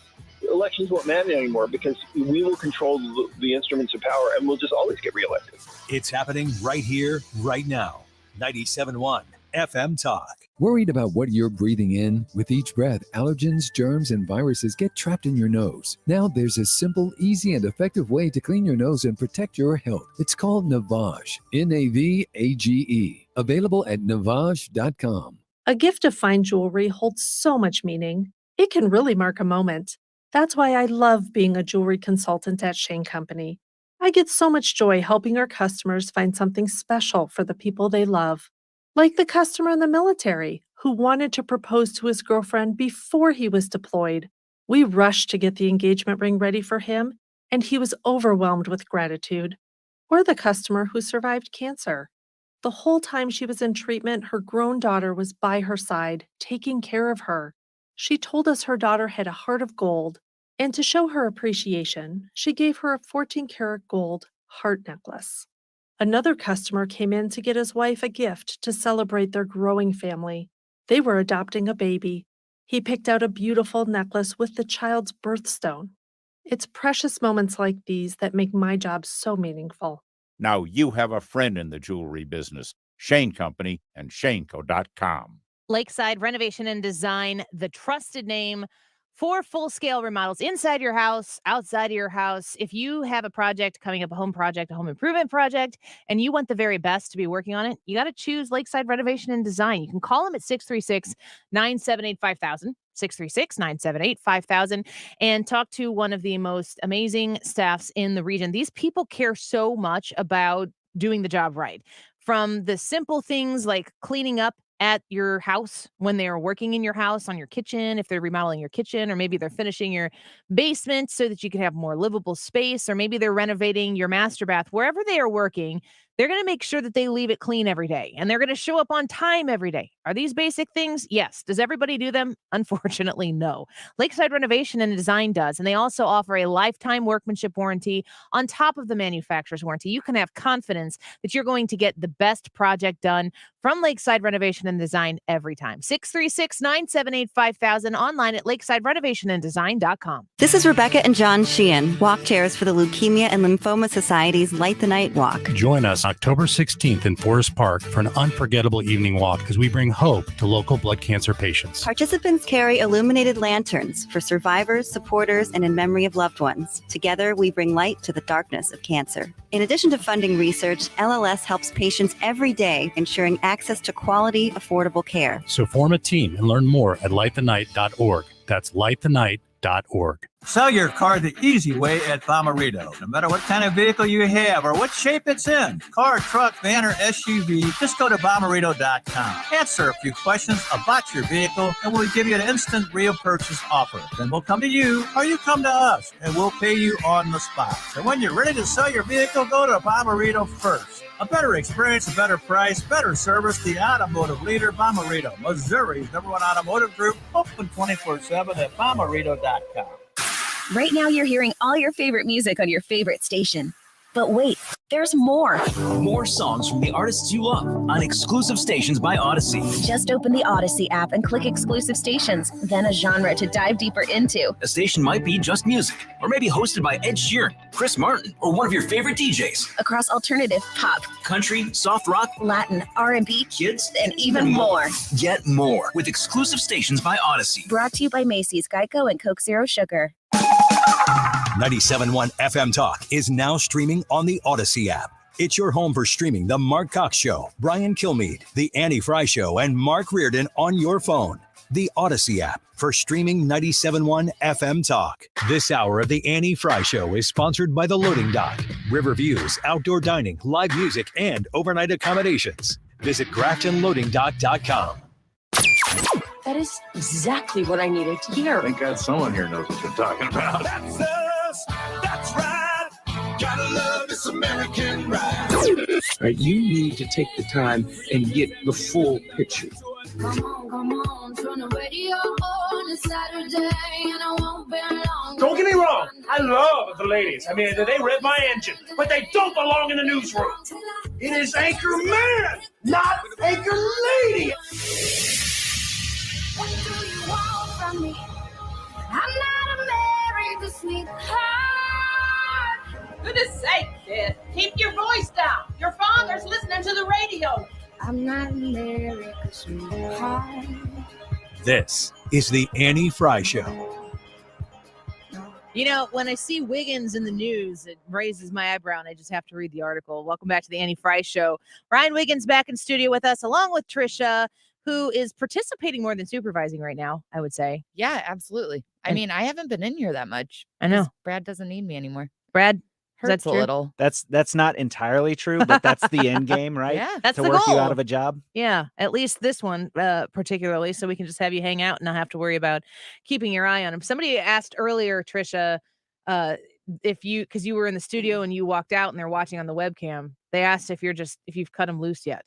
elections won't matter anymore because we will control the instruments of power and we'll just always get reelected. It's happening right here, right now. 97.1 FM Talk. Worried about what you're breathing in? With each breath, allergens, germs, and viruses get trapped in your nose. Now there's a simple, easy, and effective way to clean your nose and protect your health. It's called Navage. Navage. Available at Navage.com. A gift of fine jewelry holds so much meaning. It can really mark a moment. That's why I love being a jewelry consultant at Shane Company. I get so much joy helping our customers find something special for the people they love. Like the customer in the military who wanted to propose to his girlfriend before he was deployed. We rushed to get the engagement ring ready for him, and he was overwhelmed with gratitude. Or the customer who survived cancer. The whole time she was in treatment, her grown daughter was by her side, taking care of her. She told us her daughter had a heart of gold, and to show her appreciation, she gave her a 14-karat gold heart necklace. Another customer came in to get his wife a gift to celebrate their growing family. They were adopting a baby. He picked out a beautiful necklace with the child's birthstone. It's precious moments like these that make my job so meaningful. Now you have a friend in the jewelry business. Shane Company and shaneco.com. Lakeside Renovation and Design, the trusted name for full-scale remodels inside your house, outside of your house. If you have a project coming up, a home project, a home improvement project, and you want the very best to be working on it, you got to choose Lakeside Renovation and Design. You can call them at 636-978-5000, 636-978-5000, and talk to one of the most amazing staffs in the region. These people care so much about doing the job right. From the simple things like cleaning up at your house when they are working in your house, on your kitchen, if they're remodeling your kitchen, or maybe they're finishing your basement so that you can have more livable space, or maybe they're renovating your master bath. Wherever they are working, they're going to make sure that they leave it clean every day, and they're going to show up on time every day. Are these basic things? Yes. Does everybody do them? Unfortunately, no. Lakeside Renovation and Design does, and they also offer a lifetime workmanship warranty on top of the manufacturer's warranty. You can have confidence that you're going to get the best project done from Lakeside Renovation and Design every time. 636-978-5000, online at lakesidерenovationanddesign.com. This is Rebecca and John Sheehan, walk chairs for the Leukemia and Lymphoma Society's Light the Night Walk. Join us October 16th in Forest Park for an unforgettable evening walk as we bring hope to local blood cancer patients. Participants carry illuminated lanterns for survivors, supporters, and in memory of loved ones. Together, we bring light to the darkness of cancer. In addition to funding research, LLS helps patients every day, ensuring access to quality, affordable care. So form a team and learn more at lightthenight.org. That's lightthenight.org. Sell your car the easy way at Bomarito. No matter what kind of vehicle you have or what shape it's in, car, truck, van, or SUV, just go to Bomarito.com. Answer a few questions about your vehicle, and we'll give you an instant real purchase offer. Then we'll come to you, or you come to us, and we'll pay you on the spot. So when you're ready to sell your vehicle, go to Bomarito first. A better experience, a better price, better service. The automotive leader, Bomarito, Missouri's #1 automotive group, open 24/7 at Bomarito.com. Right now, you're hearing all your favorite music on your favorite station. But wait, there's more. More songs from the artists you love on exclusive stations by Odyssey. Just open the Odyssey app and click exclusive stations, then a genre to dive deeper into. A station might be just music, or maybe hosted by Ed Sheeran, Chris Martin, or one of your favorite DJs. Across alternative, pop, country, soft rock, Latin, R&B, kids, and even more. Get more with exclusive stations by Odyssey. Brought to you by Macy's, Geico, and Coke Zero Sugar. 97.1 FM Talk is now streaming on the Odyssey app. It's your home for streaming The Marc Cox Show, Brian Kilmeade, The Annie Frey Show, and Mark Reardon on your phone. The Odyssey app for streaming 97.1 FM Talk. This hour of The Annie Frey Show is sponsored by The Loading Dock, River Views, outdoor dining, live music, and overnight accommodations. Visit GraftonLoadingDock.com. That is exactly what I needed to hear. Thank God someone here knows what you're talking about. That's us. That's right. Gotta love this American ride. All right, you need to take the time and get the full picture. Come on, turn the radio on. It's Saturday and I won't be long. Don't get me wrong, I love the ladies. I mean, they rev my engine, but they don't belong in the newsroom. It is Anchor Man, not Anchor Lady. What do you want from me? I'm not America's sweetheart. Goodness sake, kid. Keep your voice down. Your father's listening to the radio. I'm not America's sweetheart. This is The Annie Frey Show. You know, when I see Wiggins in the news, it raises my eyebrow, and I just have to read the article. Welcome back to the Annie Frey Show. Ryan Wiggins back in studio with us, along with Trisha, who is participating more than supervising right now, I would say. Yeah, absolutely. I mean, I haven't been in here that much. I know. Brad doesn't need me anymore. Brad, hurts a little. That's not entirely true, but that's the end game, right? Yeah, that's to the work goal. you out of a job. Yeah, at least this one particularly, so we can just have you hang out and not have to worry about keeping your eye on him. Somebody asked earlier, Trisha, if because you were in the studio and you walked out and they're watching on the webcam. They asked if you've cut him loose yet.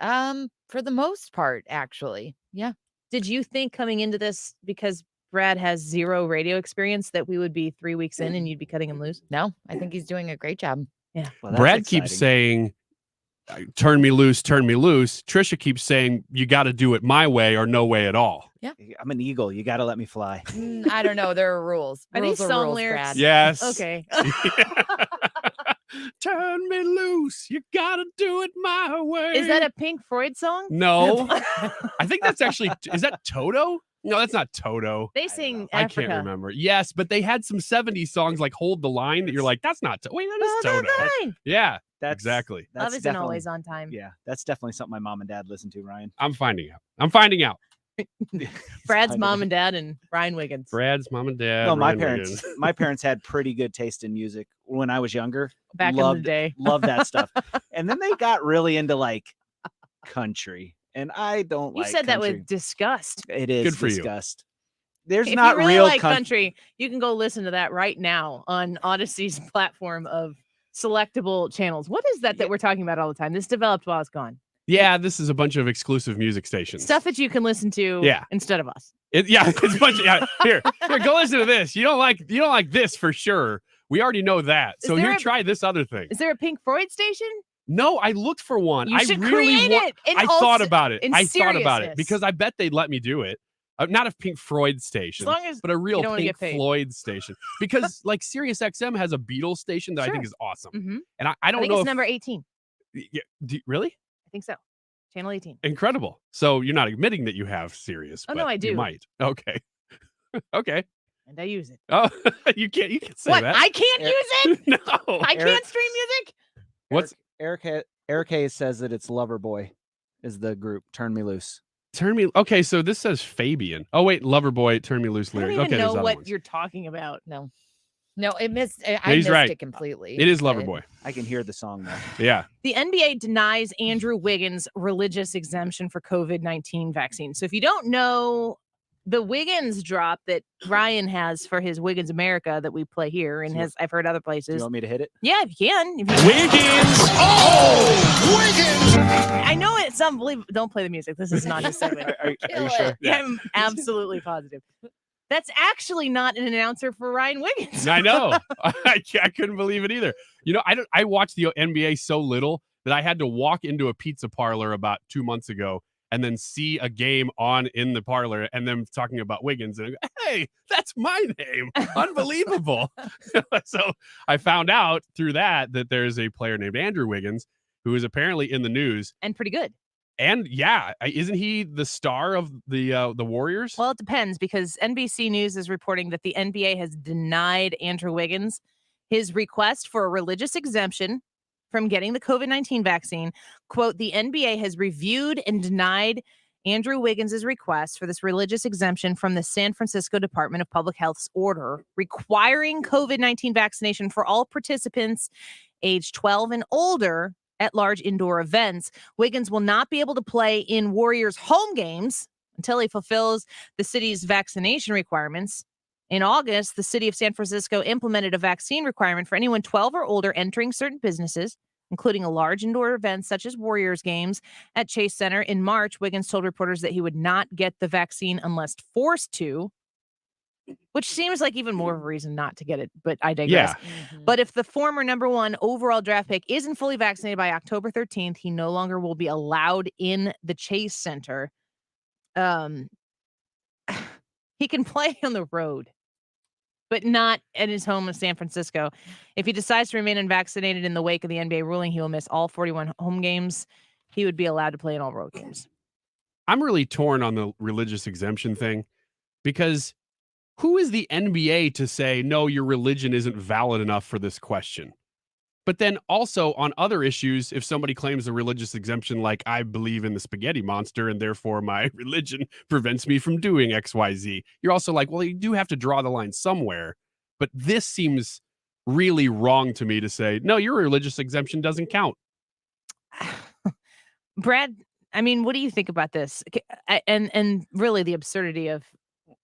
For the most part, actually. Yeah. Did you think coming into this, because Brad has zero radio experience, that we would be 3 weeks in and you'd be cutting him loose? No, I think he's doing a great job. Yeah. Well, Brad keeps saying, turn me loose, turn me loose. Trisha keeps saying, you got to do it my way or no way at all. Yeah. I'm an eagle. You got to let me fly. I don't know. There are rules. Are these Rules song rules, lyrics? Brad. Yes. Okay. Turn me loose. You got to do it my way. Is that a Pink Floyd song? No. I think that's actually, is that Toto? No, that's not Toto. They sing I Africa. can't remember. Yes, but they had some 70s songs like Hold the Line that you're like, that's not Wait, that is Hold the Toto. line. Yeah, That's exactly. Love isn't always on time. Yeah, that's definitely something my mom and dad listen to, Ryan. I'm finding out. Brad's mom and dad and Ryan Wiggins. Brad's mom and dad. No, my Ryan parents. Wiggins. My parents had pretty good taste in music when I was younger. Back in the day. Loved that stuff. And then they got really into like country, and I don't. You like said that country. with disgust. It is Good for you. disgust. There's If not you really real like country, you can go listen to that right now on Odyssey's platform of selectable channels. What is that we're talking about all the time? This developed while I was gone. Yeah, this is a bunch of exclusive music stations. Stuff that you can listen to instead of us. It's a bunch of, here, go listen to this. You don't like this for sure. We already know that. So there here, try this other thing. Is there a Pink Floyd station? No, I looked for one. You should create it. I thought about it. In I thought about it seriousness. because I bet they'd let me do it. Not a Pink Floyd station, As long as but a real you don't wanna Pink get paid. Floyd station. Because like Sirius XM has a Beatles station that I think is awesome. Mhm. And I don't think know it's if, number 18. Yeah, really? I think so. Channel 18. Incredible. So you're not admitting that you have Sirius. Oh, but no, I do. You might. Okay. Okay. And I use it. Oh, you can't say What? that. I can't use it? No. I can't stream music? What's Eric Hayes says that it's Loverboy is the group. Turn Me Loose. Turn Me. Okay, so this says Fabian. Oh wait, Loverboy, Turn Me Loose I don't lyrics. even Okay, know there's other what ones. you're talking about. No, it missed. I He's missed right. it completely. It is but- Loverboy. I can hear the song though. Yeah. The NBA denies Andrew Wiggins religious exemption for COVID-19 vaccine. So if you don't know, the Wiggins drop that Ryan has for his Wiggins America that we play here and I've heard other Do places. you want me to hit it? Yeah, if you can. Wiggins! Oh, Wiggins! I know it's unbelievable. Don't play the music. This is not his segment. Are you sure? Yeah, I'm absolutely positive. That's actually not an announcer for Ryan Wiggins. I know. I couldn't believe it either. I watched the NBA so little that I had to walk into a pizza parlor about 2 months ago and then see a game on in the parlor and them talking about Wiggins. And I go, hey, that's my name. Unbelievable. So I found out through that there's a player named Andrew Wiggins who is apparently in the news. And pretty good. And yeah, isn't he the star of the Warriors? Well, it depends, because NBC News is reporting that the NBA has denied Andrew Wiggins his request for a religious exemption from getting the COVID-19 vaccine. Quote, the NBA has reviewed and denied Andrew Wiggins' request for this religious exemption from the San Francisco Department of Public Health's order requiring COVID-19 vaccination for all participants age 12 and older at large indoor events. Wiggins will not be able to play in Warriors home games until he fulfills the city's vaccination requirements. In August, the city of San Francisco implemented a vaccine requirement for anyone 12 or older entering certain businesses, including a large indoor events such as Warriors games at Chase Center. In March, Wiggins told reporters that he would not get the vaccine unless forced to, which seems like even more of a reason not to get it, but I digress. Yeah. But if the former number 1 overall draft pick isn't fully vaccinated by October 13th, he no longer will be allowed in the Chase Center. He can play on the road, but not at his home in San Francisco. If he decides to remain unvaccinated in the wake of the NBA ruling, he will miss all 41 home games. He would be allowed to play in all road games. I'm really torn on the religious exemption thing, because who is the NBA to say, no, your religion isn't valid enough for this question? But then also on other issues, if somebody claims a religious exemption, like I believe in the spaghetti monster and therefore my religion prevents me from doing X, Y, Z, you're also like, well, you do have to draw the line somewhere. But this seems really wrong to me to say, no, your religious exemption doesn't count. Brad, I mean, what do you think about this? And really the absurdity of,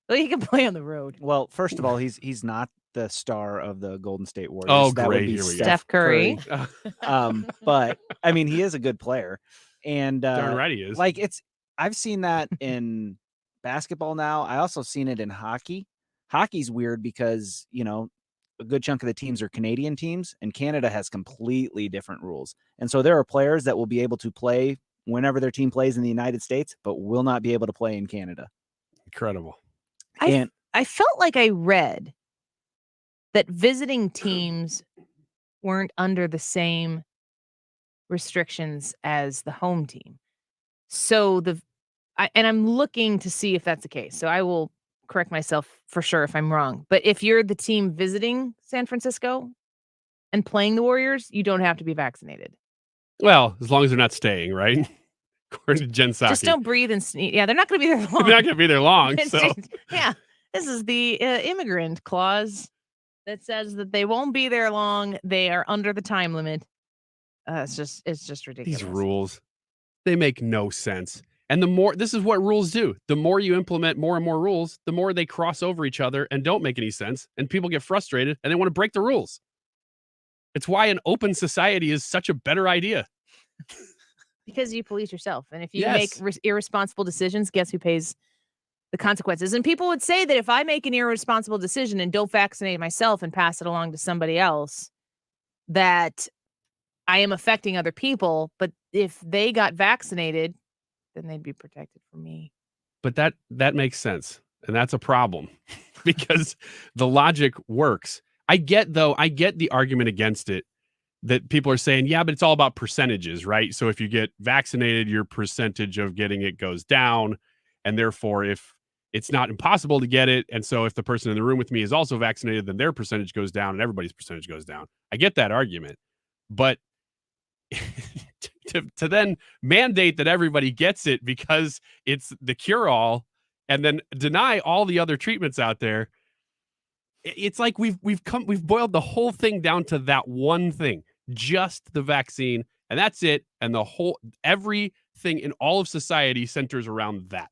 well, he can play on the road. Well, first of all, he's not the star of the Golden State Warriors. Oh, that great. would be Here we go. Steph Curry. But I mean, he is a good player, and Darn right he is. Like I've seen that in basketball now. I also seen it in hockey. Hockey's weird because a good chunk of the teams are Canadian teams, and Canada has completely different rules. And so there are players that will be able to play whenever their team plays in the United States, but will not be able to play in Canada. Incredible. I felt like I read that visiting teams weren't under the restrictions as the home team. So I'm looking to see if that's the case. So I will correct myself for sure if I'm wrong. But if you're the team visiting San Francisco and playing the Warriors, you don't have to be vaccinated. Well, as long as they're not staying, right? According to Jen Psaki. Just don't breathe and sneeze. Yeah, they're not going to be there long. They're not going to be there long. So. Yeah, this is the immigrant clause that says that they won't be there long. They are under the time limit. It's just ridiculous. These rules, they make no sense. And this is what rules do. The more you implement more and more rules, the more they cross over each other and don't make any sense. And people get frustrated and they want to break the rules. It's why an open society is such a better idea. Because you police yourself. And if you make irresponsible decisions, guess who pays the consequences? And people would say that if I make an irresponsible decision and don't vaccinate myself and pass it along to somebody else, that I am affecting other people. But if they got vaccinated, then they'd be protected from me. But that makes sense. And that's a problem because the logic works. I get the argument against it, that people are saying, yeah, but it's all about percentages, right? So if you get vaccinated, your percentage of getting it goes down. And therefore, if it's not impossible to get it, and so if the person in the room with me is also vaccinated, then their percentage goes down and everybody's percentage goes down. I get that argument. But to then mandate that everybody gets it because it's the cure-all and then deny all the other treatments out there, it's like we've boiled the whole thing down to that one thing. Just the vaccine, and that's it. And everything in all of society centers around that.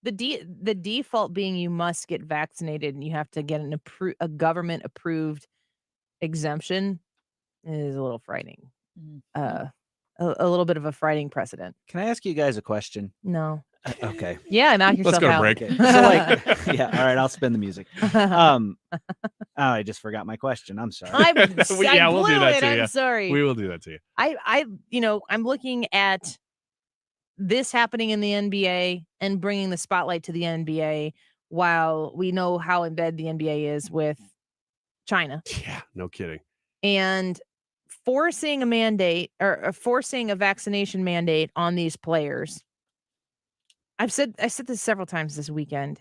The default being you must get vaccinated and you have to get a government approved exemption is a little frightening. A little bit of a frightening precedent. Can I ask you guys a question? No. Okay. Yeah, knock Let's yourself go to out. break. Okay. So like, yeah. All right. I'll spin the music. Oh, I just forgot my question. I'm sorry. I We'll do blew that it. to I'm you. sorry. We will do that to you. I'm looking at this happening in the NBA and bringing the spotlight to the NBA while we know how in bed the NBA is with China. Yeah, no kidding. And forcing a mandate or forcing a vaccination mandate on these players. I said this several times this weekend.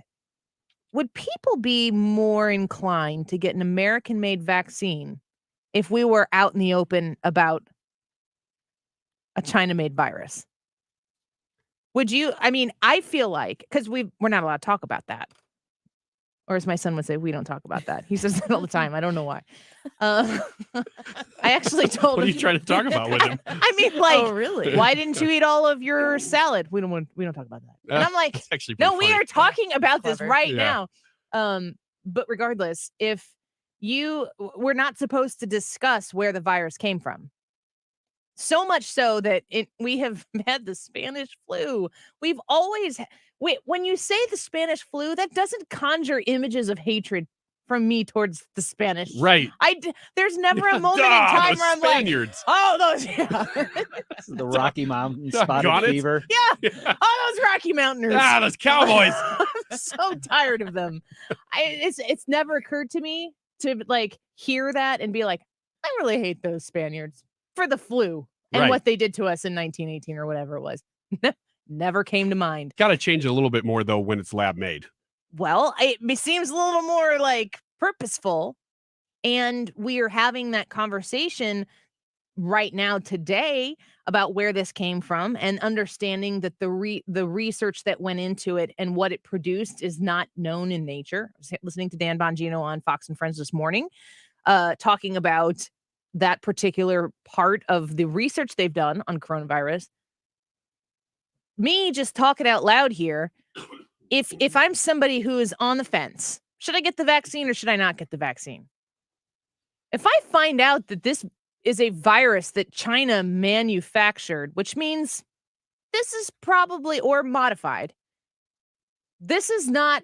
Would people be more inclined to get an American-made vaccine if we were out in the open about a China-made virus? Would you? I mean, I feel like, because we're not allowed to talk about that. Or as my son would say, we don't talk about that. He says that all the time. I don't know why. I actually told him. What are you trying to talk about with him? I mean, like, Oh, really? why didn't you eat all of your salad? We don't talk about that. And I'm like, That's actually no, pretty we funny. are talking about this Clever. right Yeah. now. But regardless, if we're not supposed to discuss where the virus came from. So much so that we have had the Spanish flu. We've always when you say the Spanish flu, that doesn't conjure images of hatred from me towards the Spanish. Right. There's never a moment in time those where I'm Spaniards. like, oh, those, yeah. This is the Rocky Mountain Doggone spotted it. fever. Yeah. Oh, those Rocky Mountainers. Ah, those cowboys. I'm so tired of them. It's never occurred to me to like hear that and be like, I really hate those Spaniards for the flu and Right. what they did to us in 1918 or whatever it was. Never came to mind. Got to change it a little bit more though when it's lab made. Well, it seems a little more like purposeful. And we are having that conversation right now today about where this came from and understanding that the research that went into it and what it produced is not known in nature. I was listening to Dan Bongino on Fox and Friends this morning, talking about that particular part of the research they've done on coronavirus. Me just talking out loud here. If I'm somebody who is on the fence, should I get the vaccine or should I not get the vaccine? If I find out that this is a virus that China manufactured, which means this is probably, or modified, this is not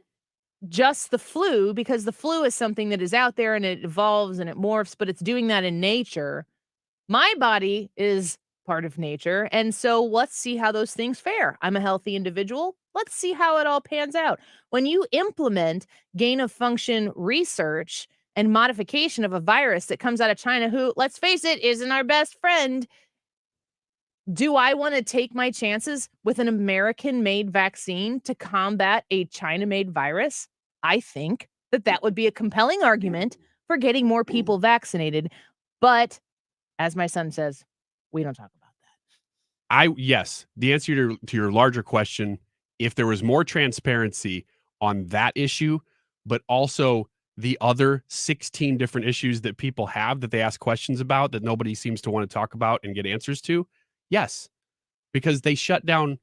just the flu, because the flu is something that is out there and it evolves and it morphs, but it's doing that in nature. My body is part of nature. And so let's see how those things fare. I'm a healthy individual. Let's see how it all pans out. When you implement gain of function research and modification of a virus that comes out of China, who, let's face it, isn't our best friend, do I want to take my chances with an American-made vaccine to combat a China-made virus? I think that would be a compelling argument for getting more people vaccinated. But as my son says, we don't talk about that. Yes, the answer to your larger question, if there was more transparency on that issue, but also the other 16 different issues that people have that they ask questions about that nobody seems to want to talk about and get answers to, yes, because they shut down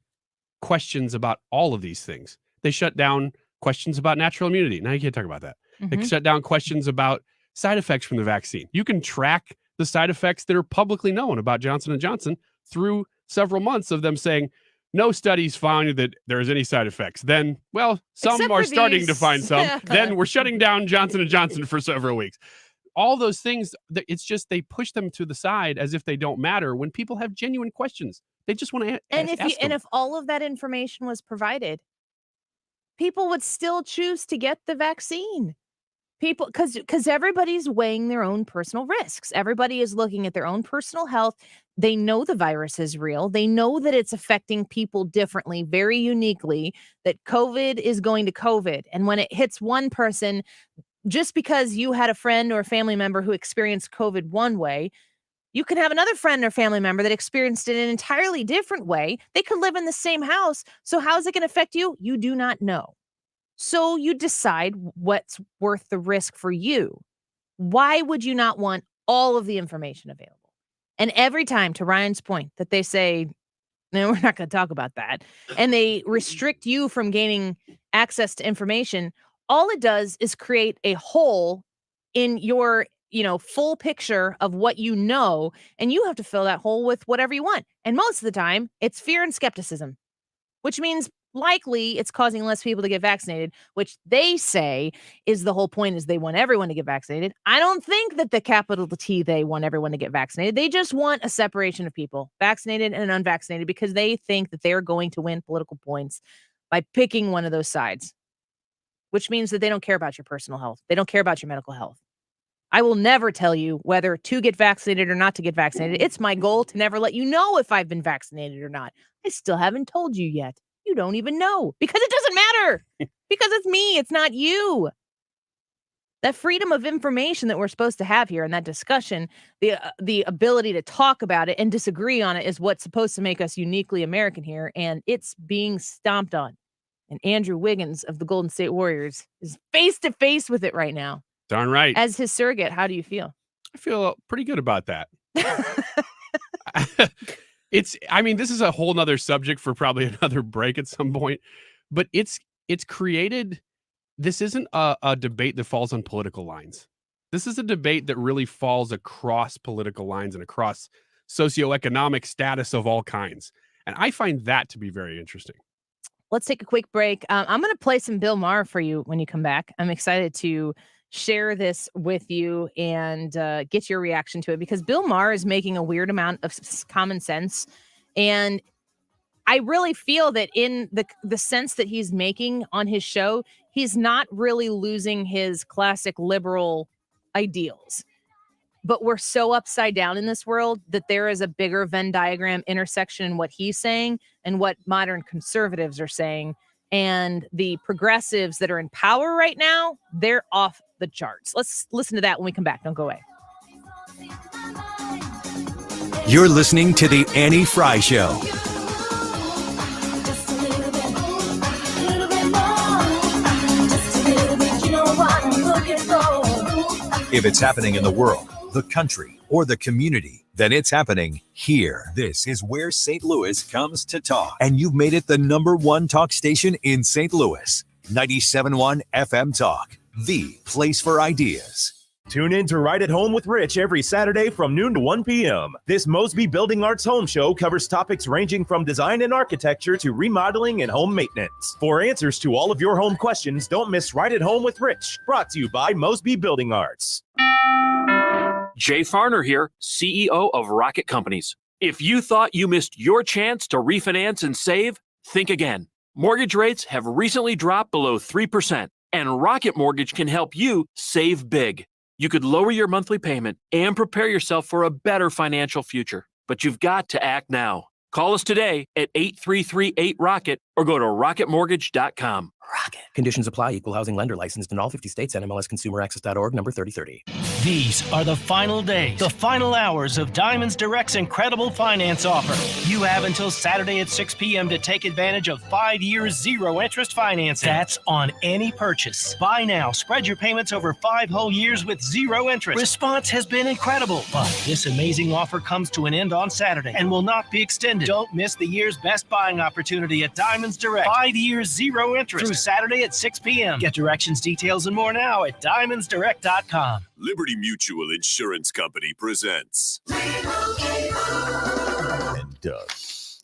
questions about all of these things. They shut down questions about natural immunity. Now you can't talk about that. They shut down questions about side effects from the vaccine. You can track the side effects that are publicly known about Johnson & Johnson through several months of them saying, no studies found that there is any side effects. Then, well, some Except are for starting these. to find some. Yeah. Then we're shutting down Johnson & Johnson for several weeks. All those things, it's just they push them to the side as if they don't matter when people have genuine questions. They just want to And ask them. if all of that information was provided, people would still choose to get the vaccine. People, because everybody's weighing their own personal risks. Everybody is looking at their own personal health. They know the virus is real. They know that it's affecting people differently, very uniquely, that COVID is going to COVID. And when it hits one person, just because you had a friend or a family member who experienced COVID one way, you can have another friend or family member that experienced it in an entirely different way. They could live in the same house. So how is it going to affect you? You do not know. So you decide what's worth the risk for you. Why would you not want all of the information available? And every time, to Ryan's point, that they say, no, we're not going to talk about that, and they restrict you from gaining access to information, all it does is create a hole in your, full picture of what you know, and you have to fill that hole with whatever you want. And most of the time, it's fear and skepticism, which means likely it's causing less people to get vaccinated, which they say is the whole point, is they want everyone to get vaccinated. I don't think that the capital T, they want everyone to get vaccinated. They just want a separation of people, vaccinated and unvaccinated, because they think that they're going to win political points by picking one of those sides, which means that they don't care about your personal health. They don't care about your medical health. I will never tell you whether to get vaccinated or not to get vaccinated. It's my goal to never let you know if I've been vaccinated or not. I still haven't told you yet. You don't even know, because it doesn't matter, because it's me. It's not you. That freedom of information that we're supposed to have here in that discussion, the ability to talk about it and disagree on it, is what's supposed to make us uniquely American here. And it's being stomped on. And Andrew Wiggins of the Golden State Warriors is face to face with it right now. Darn right. As his surrogate, how do you feel? I feel pretty good about that. This is a whole nother subject for probably another break at some point, but it's created. This isn't a debate that falls on political lines. This is a debate that really falls across political lines and across socioeconomic status of all kinds. And I find that to be very interesting. Let's take a quick break. I'm going to play some Bill Maher for you when you come back. I'm excited to share this with you and get your reaction to it, because Bill Maher is making a weird amount of common sense. And I really feel that in the sense that he's making on his show, he's not really losing his classic liberal ideals. But we're so upside down in this world that there is a bigger Venn diagram intersection in what he's saying and what modern conservatives are saying. And the progressives that are in power right now, they're off the charts. Let's listen to that when we come back. Don't go away. You're listening to The Annie Frey Show. If it's happening in the world, the country, or the community, then it's happening here. This is where St. Louis comes to talk. And you've made it the #1 talk station in St. Louis. 97.1 FM Talk, the place for ideas. Tune in to Right at Home with Rich every Saturday from noon to 1 p.m. This Mosby Building Arts Home Show covers topics ranging from design and architecture to remodeling and home maintenance. For answers to all of your home questions, don't miss Right at Home with Rich, brought to you by Mosby Building Arts. Jay Farner here, CEO of Rocket Companies. If you thought you missed your chance to refinance and save, think again. Mortgage rates have recently dropped below 3%, and Rocket Mortgage can help you save big. You could lower your monthly payment and prepare yourself for a better financial future. But you've got to act now. Call us today at 833-8ROCKET or go to rocketmortgage.com. Rocket. Conditions apply. Equal housing lender licensed in all 50 states. NMLSconsumeraccess.org number 3030. These are the final days, the final hours of Diamonds Direct's incredible finance offer. You have until Saturday at 6 p.m. to take advantage of 5 years zero interest financing. That's on any purchase. Buy now. Spread your payments over 5 whole years with zero interest. Response has been incredible, but this amazing offer comes to an end on Saturday and will not be extended. Don't miss the year's best buying opportunity at Diamonds Direct. 5 years zero interest through Saturday at 6 p.m. Get directions, details, and more now at diamondsdirect.com. Liberty Mutual Insurance Company presents. And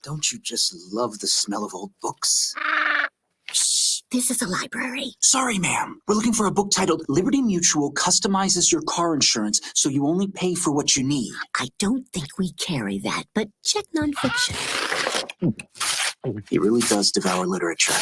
don't you just love the smell of old books? Shh, this is a library. Sorry, ma'am. We're looking for a book titled Liberty Mutual Customizes Your Car Insurance so you only pay for what you need. I don't think we carry that, but check nonfiction. He really does devour literature.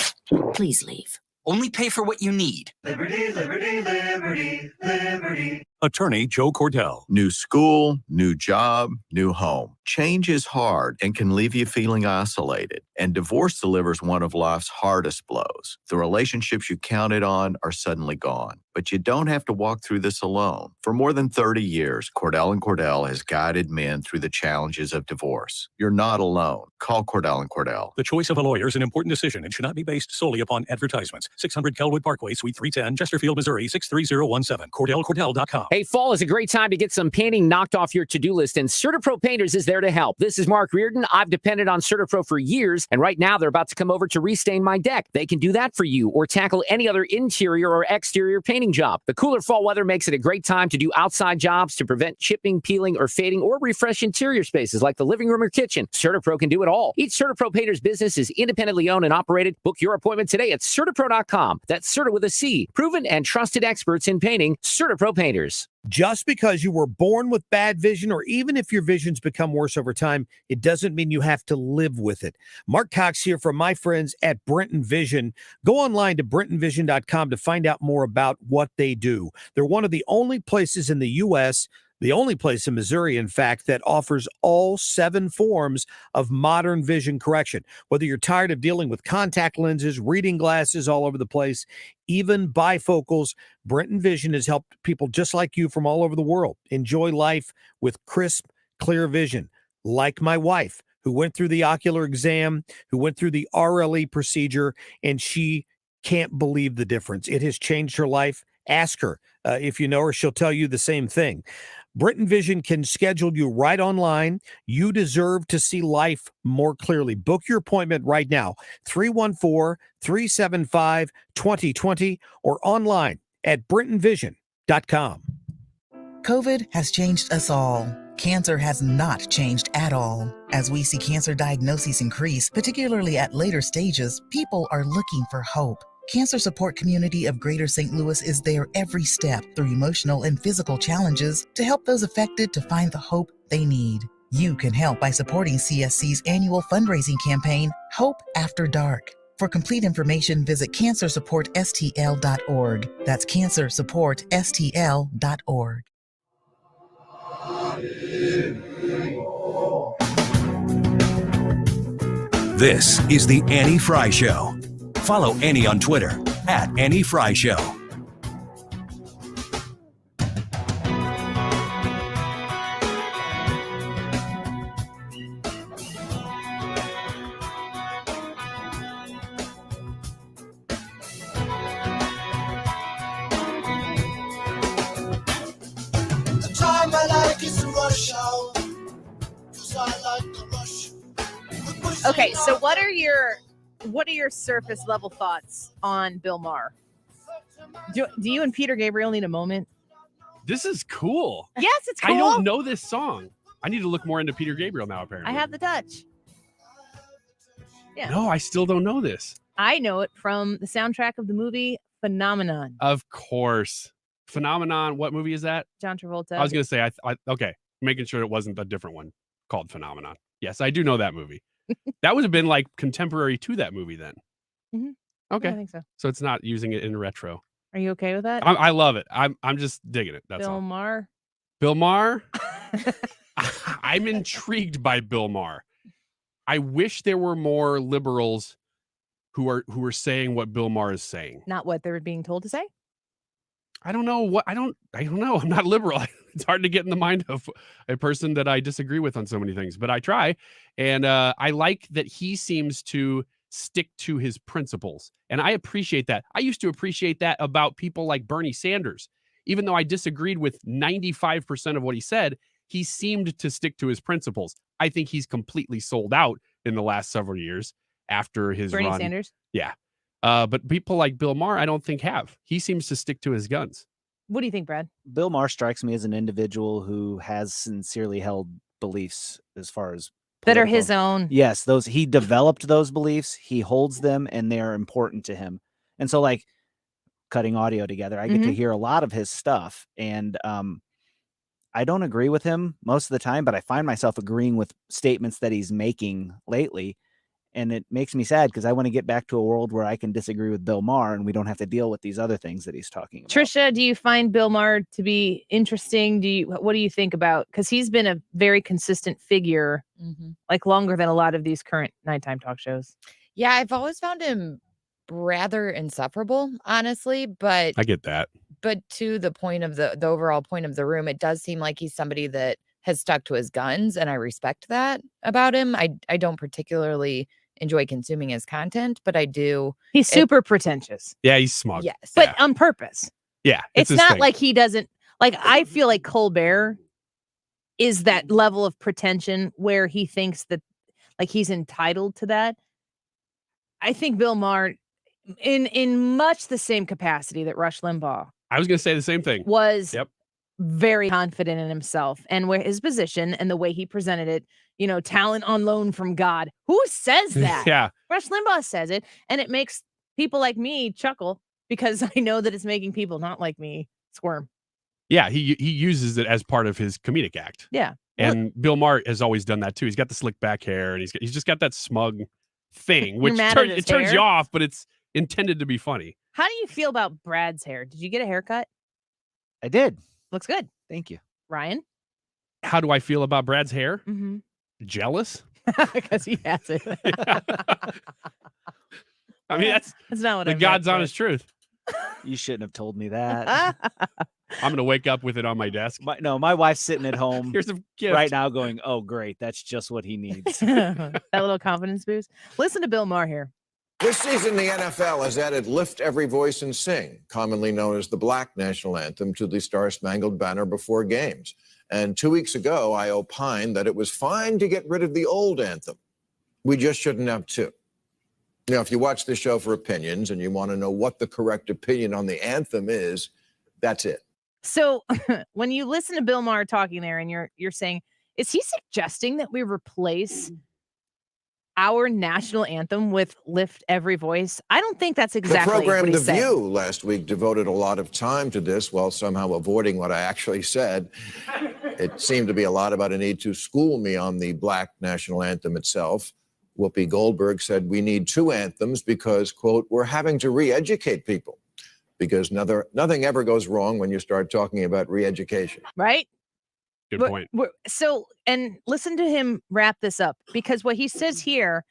Please leave. Only pay for what you need. Liberty, liberty, liberty, liberty. Attorney Joe Cordell. New school, new job, new home. Change is hard and can leave you feeling isolated. And divorce delivers one of life's hardest blows. The relationships you counted on are suddenly gone. But you don't have to walk through this alone. For more than 30 years, Cordell & Cordell has guided men through the challenges of divorce. You're not alone. Call Cordell & Cordell. The choice of a lawyer is an important decision and should not be based solely upon advertisements. 600 Kelwood Parkway, Suite 310, Chesterfield, Missouri, 63017. CordellCordell.com. Hey, fall is a great time to get some painting knocked off your to-do list, and CertaPro Painters is there to help. This is Mark Reardon. I've depended on CertaPro for years, and right now they're about to come over to restain my deck. They can do that for you or tackle any other interior or exterior painting job. The cooler fall weather makes it a great time to do outside jobs to prevent chipping, peeling, or fading, or refresh interior spaces like the living room or kitchen. CertaPro can do it all. Each CertaPro Painters business is independently owned and operated. Book your appointment today at CertaPro.com. That's Certa with a C. Proven and trusted experts in painting. CertaPro Painters. Just because you were born with bad vision, or even if your vision's become worse over time, it doesn't mean you have to live with it. Mark Cox here from my friends at Brenton Vision. Go online to BrentonVision.com to find out more about what they do. They're one of the only places in the U.S., the only place in Missouri, in fact, that offers all 7 forms of modern vision correction. Whether you're tired of dealing with contact lenses, reading glasses all over the place, even bifocals, Brenton Vision has helped people just like you from all over the world enjoy life with crisp, clear vision. Like my wife, who went through the ocular exam, who went through the RLE procedure, and she can't believe the difference. It has changed her life. Ask her. If you know her, she'll tell you the same thing. Brenton Vision can schedule you right online. You deserve to see life more clearly. Book your appointment right now, 314-375-2020, or online at BrentonVision.com. COVID has changed us all. Cancer has not changed at all. As we see cancer diagnoses increase, particularly at later stages, people are looking for hope. Cancer support community of Greater St. Louis is there every step through emotional and physical challenges to help those affected to find the hope they need. You can help by supporting CSC's annual fundraising campaign, Hope After Dark. For complete information, visit cancersupportstl.org. That's cancersupportstl.org. This is the Annie Frey Show. Follow Annie on Twitter at Annie Frey Show. The time I like is to rush out, 'cause I like to rush. Okay, so what are your surface level thoughts on Bill Maher? Do you and Peter Gabriel need a moment? This is cool. Yes, it's cool. I don't know this song. I need to look more into Peter Gabriel now, apparently. I have the touch. Yeah. No, I still don't know this. I know it from the soundtrack of the movie Phenomenon. Of course. Phenomenon, what movie is that? John Travolta. I was going to say, okay, making sure it wasn't a different one called Phenomenon. Yes, I do know that movie. That would have been like contemporary to that movie then. Mm-hmm. Okay. Yeah, I think so. So it's not using it in retro. Are you okay with that? I love it. I'm just digging it. That's Bill all. Maher. Bill Maher? I'm intrigued by Bill Maher. I wish there were more liberals who are saying what Bill Maher is saying. Not what they're being told to say? I don't know. I don't know. I'm not liberal. It's hard to get in the mind of a person that I disagree with on so many things, but I try. And I like that he seems to stick to his principles. And I appreciate that. I used to appreciate that about people like Bernie Sanders. Even though I disagreed with 95% of what he said, he seemed to stick to his principles. I think he's completely sold out in the last several years after his Bernie run. Sanders? Yeah. But people like Bill Maher, I don't think have. He seems to stick to his guns. What do you think, Brad? Bill Maher strikes me as an individual who has sincerely held beliefs as far as that are his own. Yes, those he developed those beliefs, he holds them, and they are important to him. And so, like cutting audio together, I get to hear a lot of his stuff, and I don't agree with him most of the time, but I find myself agreeing with statements that he's making lately. And it makes me sad because I want to get back to a world where I can disagree with Bill Maher and we don't have to deal with these other things that he's talking about. Trisha, do you find Bill Maher to be interesting? What do you think about? Because he's been a very consistent figure, like longer than a lot of these current nighttime talk shows. Yeah, I've always found him rather insufferable, honestly. But I get that. But to the point of the overall point of the room, it does seem like he's somebody that has stuck to his guns, and I respect that about him. I don't particularly enjoy consuming his content, but I do. He's super pretentious. Yeah, he's smug. Yes. But on purpose. Yeah. It's not like he doesn't, Like, I feel like Colbert is that level of pretension where he thinks that, like, he's entitled to that. I think Bill Maher, in much the same capacity that Rush Limbaugh I was going to say the same thing. was Yep. very confident in himself and where his position and the way he presented it, talent on loan from God. Who says that? Yeah. Rush Limbaugh says it, and it makes people like me chuckle because I know that it's making people not like me squirm. Yeah, he uses it as part of his comedic act. Yeah. And Bill Maher has always done that too. He's got the slick back hair, and he's just got that smug thing, which mad at his turns hair? you off, but it's intended to be funny. How do you feel about Brad's hair? Did you get a haircut? I did. Looks good. Thank you. Ryan? How do I feel about Brad's hair? Mm-hmm. Jealous? Because he has it. I mean, that's not what the I meant, God's but- honest truth. You shouldn't have told me that. I'm going to wake up with it on my desk. My wife's sitting at home Here's a gift. right now going, oh, great. That's just what he needs. That little confidence boost. Listen to Bill Maher here. This season, the NFL has added Lift Every Voice and Sing, commonly known as the Black National Anthem, to the Star-Spangled Banner before games. And 2 weeks ago, I opined that it was fine to get rid of the old anthem. We just shouldn't have two. Now, if you watch the show for opinions and you want to know what the correct opinion on the anthem is, that's it. So when you listen to Bill Maher talking there and you're saying, is he suggesting that we replace our national anthem with Lift Every Voice? I don't think that's exactly The program what The he's saying. View last week devoted a lot of time to this while somehow avoiding what I actually said. It seemed to be a lot about a need to school me on the Black National Anthem itself. Whoopi Goldberg said we need two anthems because, quote, we're having to re-educate people because nothing ever goes wrong when you start talking about re-education. Right? Good point. So, and listen to him wrap this up because what he says here,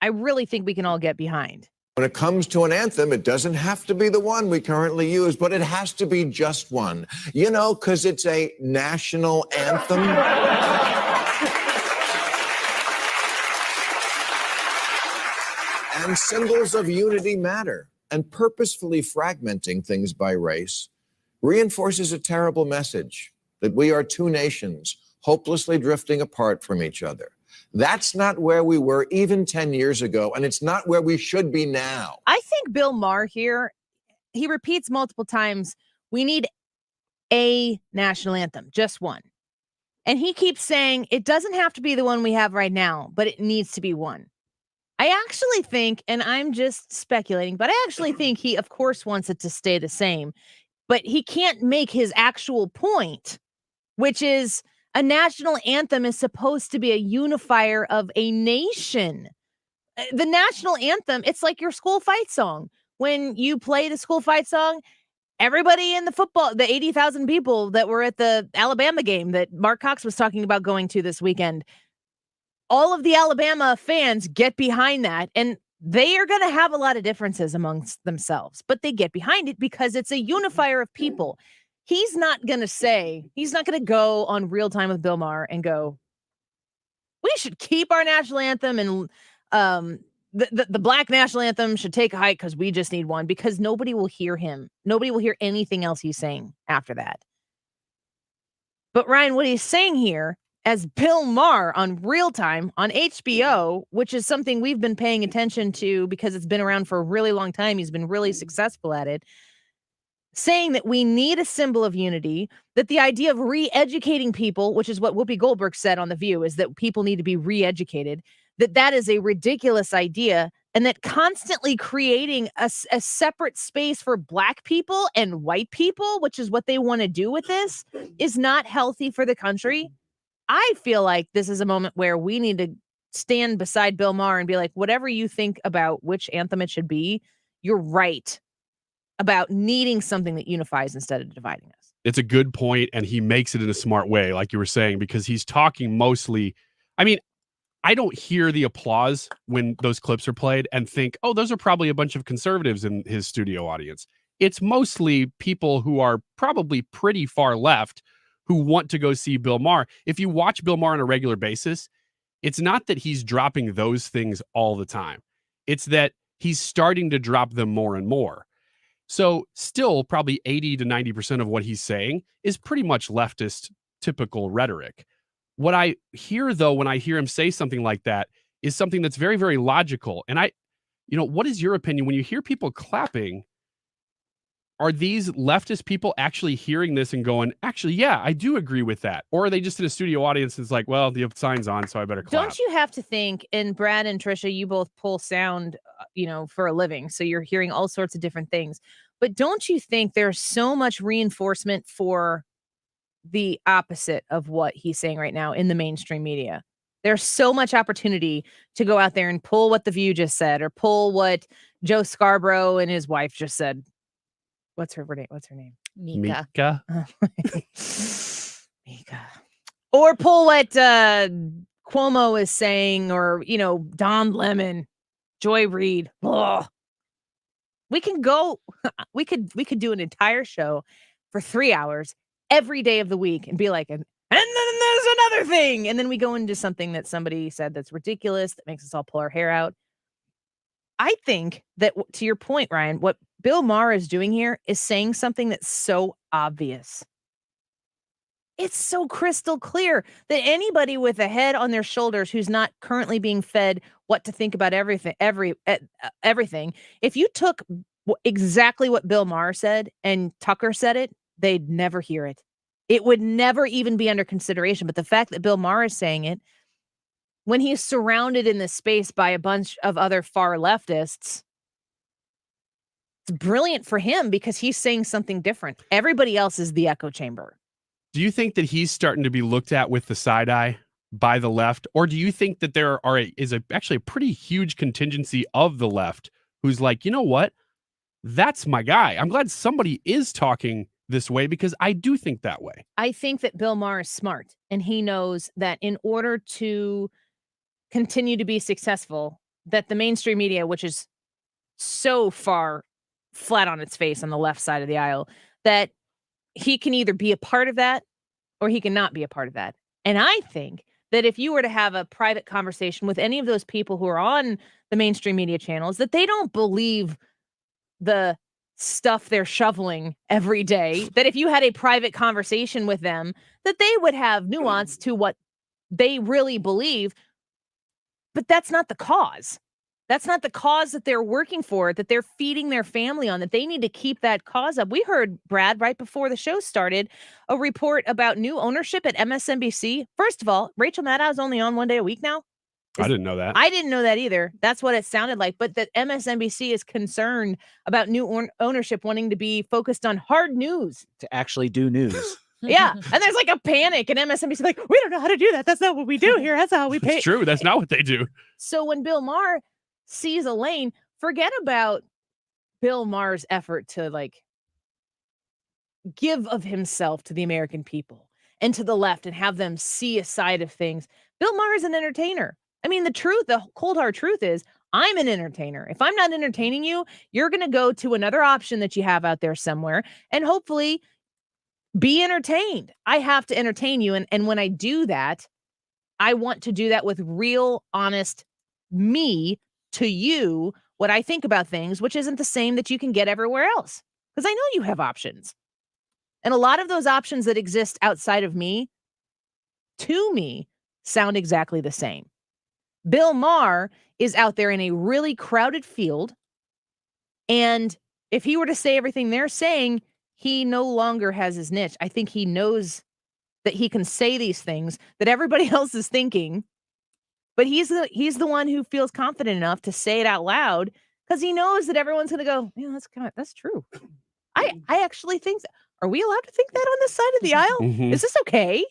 I really think we can all get behind. When it comes to an anthem, it doesn't have to be the one we currently use, but it has to be just one. You know, because it's a national anthem. And symbols of unity matter. And purposefully fragmenting things by race reinforces a terrible message that we are two nations hopelessly drifting apart from each other. That's not where we were even 10 years ago, and it's not where we should be now. I think Bill Maher here, he repeats multiple times, we need a national anthem, just one. And he keeps saying it doesn't have to be the one we have right now, but it needs to be one. I actually think, and I'm just speculating, but I actually think he, of course, wants it to stay the same, but he can't make his actual point, which is a national anthem is supposed to be a unifier of a nation. The national anthem, it's like your school fight song. When you play the school fight song, everybody in the 80,000 people that were at the Alabama game that Marc Cox was talking about going to this weekend, all of the Alabama fans get behind that, and they are going to have a lot of differences amongst themselves, but they get behind it because it's a unifier of people. He's not going to go on Real Time with Bill Maher and go, we should keep our national anthem and the Black national anthem should take a hike because we just need one, because nobody will hear him. Nobody will hear anything else he's saying after that. But Ryan, what he's saying here, as Bill Maher on Real Time on HBO, which is something we've been paying attention to because it's been around for a really long time. He's been really successful at it. Saying that we need a symbol of unity, that the idea of re-educating people, which is what Whoopi Goldberg said on The View, is that people need to be re-educated, that is a ridiculous idea, and that constantly creating a separate space for Black people and white people, which is what they want to do with this, is not healthy for the country. I feel like this is a moment where we need to stand beside Bill Maher and be like, whatever you think about which anthem it should be, you're right about needing something that unifies instead of dividing us. It's a good point, and he makes it in a smart way, like you were saying, because he's talking mostly, I mean, I don't hear the applause when those clips are played and think, oh, those are probably a bunch of conservatives in his studio audience. It's mostly people who are probably pretty far left who want to go see Bill Maher. If you watch Bill Maher on a regular basis, it's not that he's dropping those things all the time. It's that he's starting to drop them more and more. So still probably 80 to 90% of what he's saying is pretty much leftist typical rhetoric. What I hear, though, when I hear him say something like that is something that's very, very logical. And what is your opinion when you hear people clapping? Are these leftist people actually hearing this and going, actually, yeah, I do agree with that? Or are they just in a studio audience and it's like, well, the sign's on, so I better clap? Don't you have to think, and Brad and Trisha, you both pull sound, for a living, so you're hearing all sorts of different things. But don't you think there's so much reinforcement for the opposite of what he's saying right now in the mainstream media? There's so much opportunity to go out there and pull what The View just said, or pull what Joe Scarborough and his wife just said. What's her name? Mika. Mika. Or pull what Cuomo is saying, or Don Lemon, Joy Reid. Ugh. We could do an entire show for 3 hours every day of the week and be like, and then there's another thing, and then we go into something that somebody said that's ridiculous that makes us all pull our hair out. I think that, to your point, Ryan, what Bill Maher is doing here is saying something that's so obvious. It's so crystal clear that anybody with a head on their shoulders who's not currently being fed what to think about everything, if you took exactly what Bill Maher said and Tucker said it, they'd never hear it. It would never even be under consideration. But the fact that Bill Maher is saying it, when he's surrounded in this space by a bunch of other far leftists, it's brilliant for him because he's saying something different. Everybody else is the echo chamber. Do you think that he's starting to be looked at with the side eye by the left? Or do you think that there is actually a pretty huge contingency of the left who's like, you know what? That's my guy. I'm glad somebody is talking this way because I do think that way. I think that Bill Maher is smart, and he knows that in order to continue to be successful, that the mainstream media, which is so far flat on its face on the left side of the aisle, that he can either be a part of that or he cannot be a part of that. And I think that if you were to have a private conversation with any of those people who are on the mainstream media channels, that they don't believe the stuff they're shoveling every day, that if you had a private conversation with them, that they would have nuance to what they really believe. But that's not the cause. That's not the cause that they're working for, that they're feeding their family on, that they need to keep that cause up. We heard, Brad, right before the show started, a report about new ownership at MSNBC. First of all, Rachel Maddow is only on one day a week now. I didn't know that. I didn't know that either. That's what it sounded like. But that MSNBC is concerned about new ownership wanting to be focused on hard news. To actually do news. Yeah. And there's like a panic, and MSNBC like, we don't know how to do that. That's not what we do here. That's how we pay. It's true. That's not what they do. So when Bill Maher sees a lane, forget about Bill Maher's effort to give of himself to the American people and to the left and have them see a side of things. Bill Maher is an entertainer. I mean, the cold hard truth is, I'm an entertainer. If I'm not entertaining you, you're going to go to another option that you have out there somewhere and hopefully be entertained. I have to entertain you. And when I do that, I want to do that with real, honest me to you, what I think about things, which isn't the same that you can get everywhere else. Because I know you have options. And a lot of those options that exist outside of me, to me, sound exactly the same. Bill Maher is out there in a really crowded field. And if he were to say everything they're saying, he no longer has his niche. I think he knows that he can say these things that everybody else is thinking. But he's the one who feels confident enough to say it out loud because he knows that everyone's going to go, yeah, that's true. I actually think that. Are we allowed to think that on this side of the aisle? Mm-hmm. Is this okay?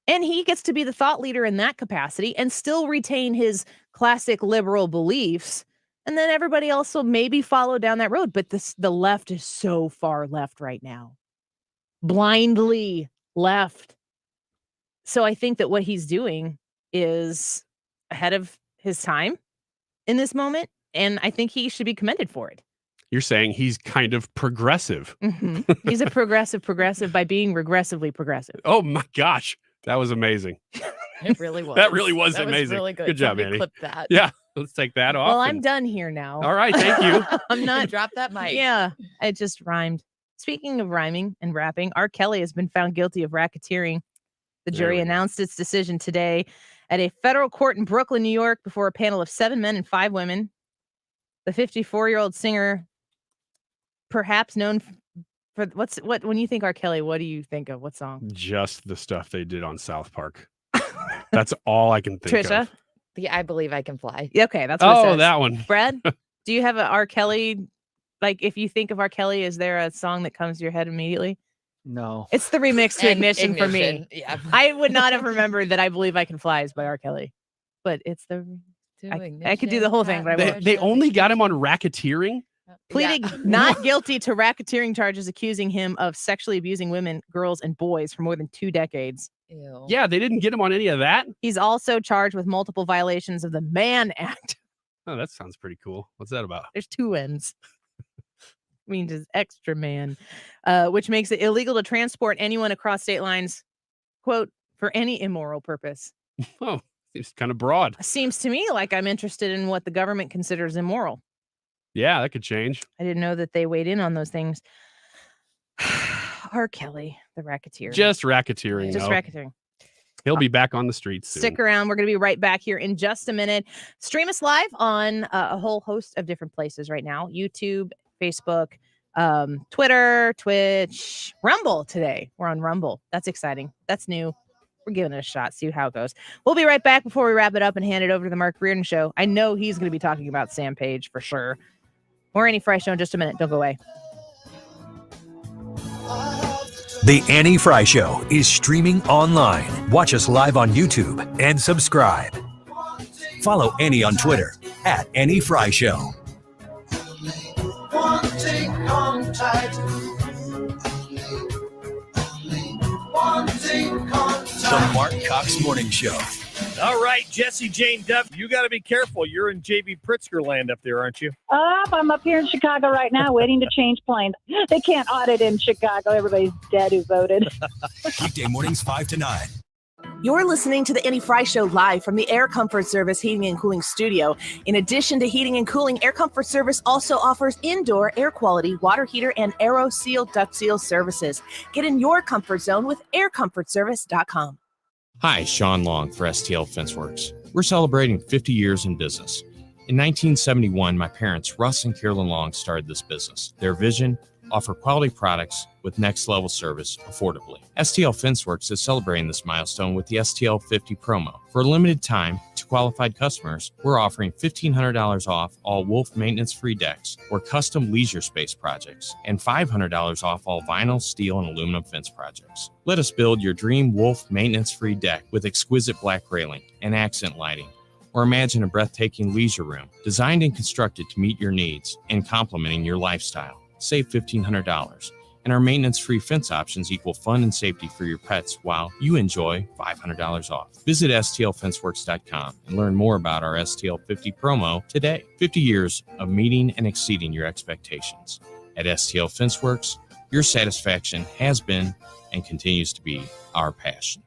And he gets to be the thought leader in that capacity and still retain his classic liberal beliefs. And then everybody else will maybe follow down that road. But the left is so far left right now. Blindly left. So I think that what he's doing is ahead of his time in this moment. And I think he should be commended for it. You're saying he's kind of progressive. Mm-hmm. He's a progressive by being regressively progressive. Oh my gosh. That was amazing. It really was. That really was that amazing. Was really good. Good job, Somebody Annie. Clip that. Yeah. Let's take that off. Well, I'm done here now. All right. Thank you. I'm not. Drop that mic. Yeah. It just rhymed. Speaking of rhyming and rapping, R. Kelly has been found guilty of racketeering. The jury announced its decision today at a federal court in Brooklyn, New York, before a panel of 7 men and 5 women. The 54-year-old singer, perhaps known for what when you think R. Kelly, what do you think of? What song? Just the stuff they did on South Park. That's all I can think Trisha? of. The I Believe I Can Fly. Yeah, okay, that's what it says. That one. Brad, do you have a R. Kelly? Like, if you think of R. Kelly, is there a song that comes to your head immediately? No. It's the remix to Ignition for me. Ignition, yeah. I would not have remembered that I Believe I Can Fly is by R. Kelly. But it's the... I could do the whole thing, but I won't. They only got him on racketeering? Pleading not guilty to racketeering charges accusing him of sexually abusing women, girls, and boys for more than 2 decades. Ew. Yeah, they didn't get him on any of that? He's also charged with multiple violations of the Mann Act. Oh, that sounds pretty cool. What's that about? There's 2 N's. Means is extra man, which makes it illegal to transport anyone across state lines, quote, for any immoral purpose. Oh, it's kind of broad. Seems to me like I'm interested in what the government considers immoral. Yeah, that could change. I didn't know that they weighed in on those things. R. Kelly, the racketeer. Just racketeering. Just though. racketeering. He'll be back on the streets soon. Stick around. We're going to be right back here in just a minute. Stream us live on a whole host of different places right now. YouTube, Facebook, Twitter, Twitch, Rumble today. We're on Rumble. That's exciting. That's new. We're giving it a shot. See how it goes. We'll be right back before we wrap it up and hand it over to the Marc Reardon Show. I know he's going to be talking about Sam Page for sure. More Annie Frey Show in just a minute. Don't go away. The Annie Frey Show is streaming online. Watch us live on YouTube and subscribe. Follow Annie on Twitter at Annie Frey Show. The Mark Cox Morning Show. All right, Jesse Jane Duff, you got to be careful. You're in JB Pritzker land up there, aren't you? I'm up here in Chicago right now waiting to change planes. They can't audit in Chicago. Everybody's dead who voted. Weekday mornings 5 to 9. You're listening to the Annie Frey Show live from the Air Comfort Service Heating and Cooling Studio. In addition to heating and cooling, Air Comfort Service also offers indoor air quality, water heater, and AeroSeal duct seal services. Get in your comfort zone with aircomfortservice.com. Hi, Sean Long for STL Fenceworks. We're celebrating 50 years in business. In 1971, my parents, Russ and Carolyn Long, started this business. Their vision, offer quality products with next-level service affordably. STL Fenceworks is celebrating this milestone with the STL 50 promo. For a limited time, to qualified customers, we're offering $1,500 off all Wolf maintenance-free decks or custom leisure space projects, and $500 off all vinyl, steel, and aluminum fence projects. Let us build your dream Wolf maintenance-free deck with exquisite black railing and accent lighting. Or imagine a breathtaking leisure room designed and constructed to meet your needs and complementing your lifestyle. Save $1,500. And our maintenance-free fence options equal fun and safety for your pets while you enjoy $500 off. Visit stlfenceworks.com and learn more about our STL 50 promo today. 50 years of meeting and exceeding your expectations. At STL Fenceworks, your satisfaction has been and continues to be our passion.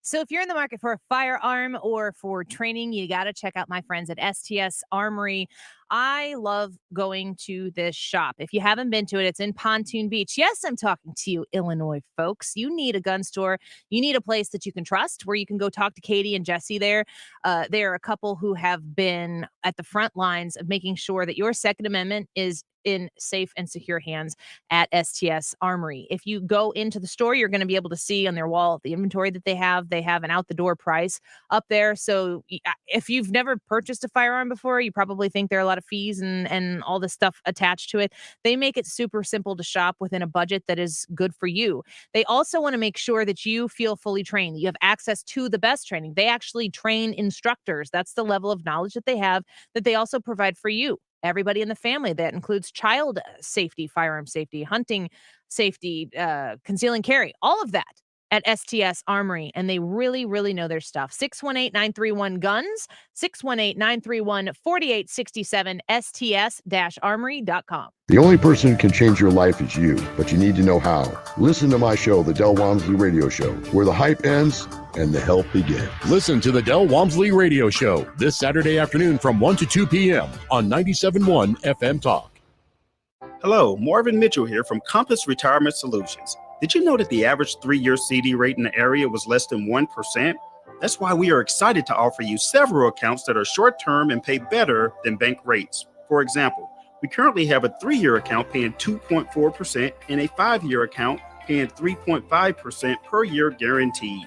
So if you're in the market for a firearm or for training, you got to check out my friends at STS Armory. I love going to this shop. If you haven't been to it, it's in Pontoon Beach. Yes, I'm talking to you, Illinois folks. You need a gun store. You need a place that you can trust where you can go talk to Katie and Jesse there. They're a couple who have been at the front lines of making sure that your Second Amendment is in safe and secure hands at STS Armory. If you go into the store, you're going to be able to see on their wall the inventory that they have. They have an out-the-door price up there. So if you've never purchased a firearm before, you probably think there are a lot of fees and all this stuff attached to it. They make it super simple to shop within a budget that is good for you. They also want to make sure that you feel fully trained, that you have access to the best training. They actually train instructors. That's the level of knowledge that they have that they also provide for you. Everybody in the family. That includes child safety, firearm safety, hunting safety, conceal and carry, all of that at STS Armory. And they really, really know their stuff. 618-931-GUNS, 618-931-4867, sts-armory.com. The only person who can change your life is you, but you need to know how. Listen to my show, The Del Walmsley Radio Show, where the hype ends and the help begins. Listen to the Del Walmsley Radio Show this Saturday afternoon from 1 to 2 p.m. on 97.1 FM Talk. Hello, Marvin Mitchell here from Compass Retirement Solutions. Did you know that the average 3-year CD rate in the area was less than 1%? That's why we are excited to offer you several accounts that are short-term and pay better than bank rates. For example, we currently have a 3-year account paying 2.4% and a 5-year account paying 3.5% per year guaranteed.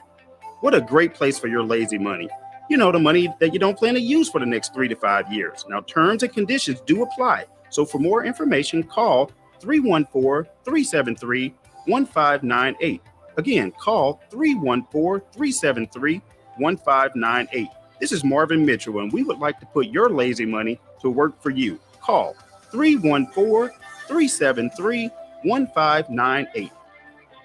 What a great place for your lazy money. You know, the money that you don't plan to use for the next 3 to 5 years. Now, terms and conditions do apply. So for more information, call 314-373-1598. Again, call 314-373-1598. This is Marvin Mitchell, and we would like to put your lazy money to work for you. Call 314-373-1598.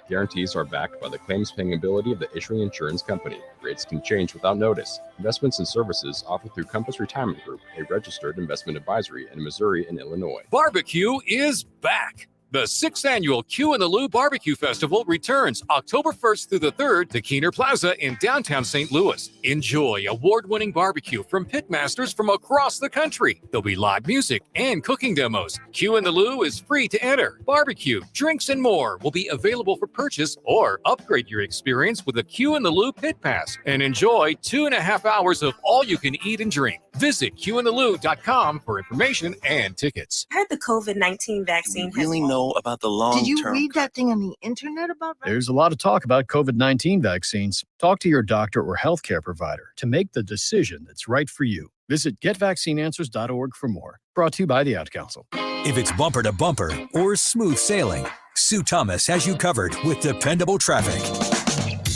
Guarantees are backed by the claims-paying ability of the issuing insurance company. Rates can change without notice. Investments and services offered through Compass Retirement Group, a registered investment advisory in Missouri and Illinois. Barbecue is back. The 6th annual Q in the Lou Barbecue Festival returns October 1st through the 3rd to Keener Plaza in downtown St. Louis. Enjoy award-winning barbecue from pitmasters from across the country. There'll be live music and cooking demos. Q in the Lou is free to enter. Barbecue, drinks, and more will be available for purchase, or upgrade your experience with a Q in the Lou Pit Pass and enjoy 2.5 hours of all you can eat and drink. Visit QInTheLou.com for information and tickets. I heard the COVID-19 vaccine really know about the long term. Did you read that thing on the internet about that? There's a lot of talk about COVID-19 vaccines. Talk to your doctor or healthcare provider to make the decision that's right for you. Visit getvaccineanswers.org for more. Brought to you by the Ad Council. If it's bumper to bumper or smooth sailing, Sue Thomas has you covered with dependable traffic.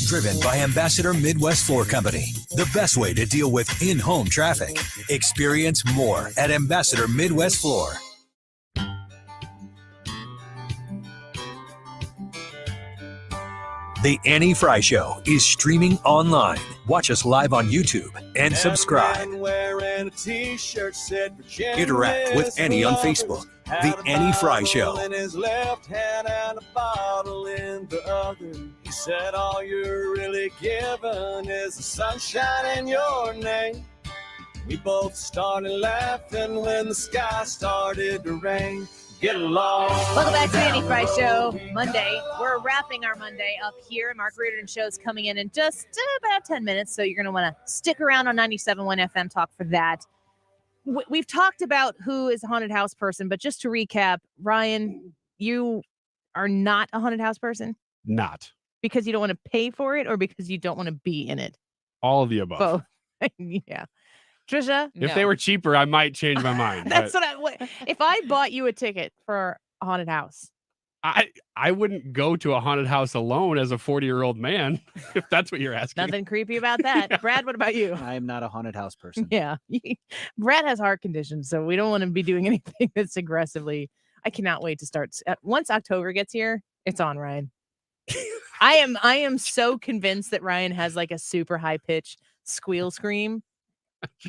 Driven by Ambassador Midwest Floor Company, the best way to deal with in-home traffic. Experience more at Ambassador Midwest Floor. The Annie Frey Show is streaming online. Watch us live on YouTube and subscribe. Interact with Annie on Facebook. The Annie Frey Show. In his left hand and a bottle in the other. He said, all you're really given is the sunshine in your name. We both started laughing when the sky started to rain. Get along. Welcome back to the Annie Frey Show. Monday. We're wrapping our Monday up here. Marc Reardon Show's coming in just about 10 minutes, so you're going to want to stick around on 97.1 FM Talk for that. We've talked about who is a haunted house person, but just to recap, Ryan, you are not a haunted house person? Not. Because you don't want to pay for it or because you don't want to be in it? All of the above. Both. Yeah. Trisha? If they were cheaper, I might change my mind. That's what if I bought you a ticket for a haunted house. I wouldn't go to a haunted house alone as a 40-year-old man, if that's what you're asking. Nothing creepy about that. Brad, what about you? I am not a haunted house person. Yeah. Brad has heart conditions, so we don't want to be doing anything that's aggressively. I cannot wait to start. Once October gets here, it's on, Ryan. I am so convinced that Ryan has like a super high pitch squeal scream,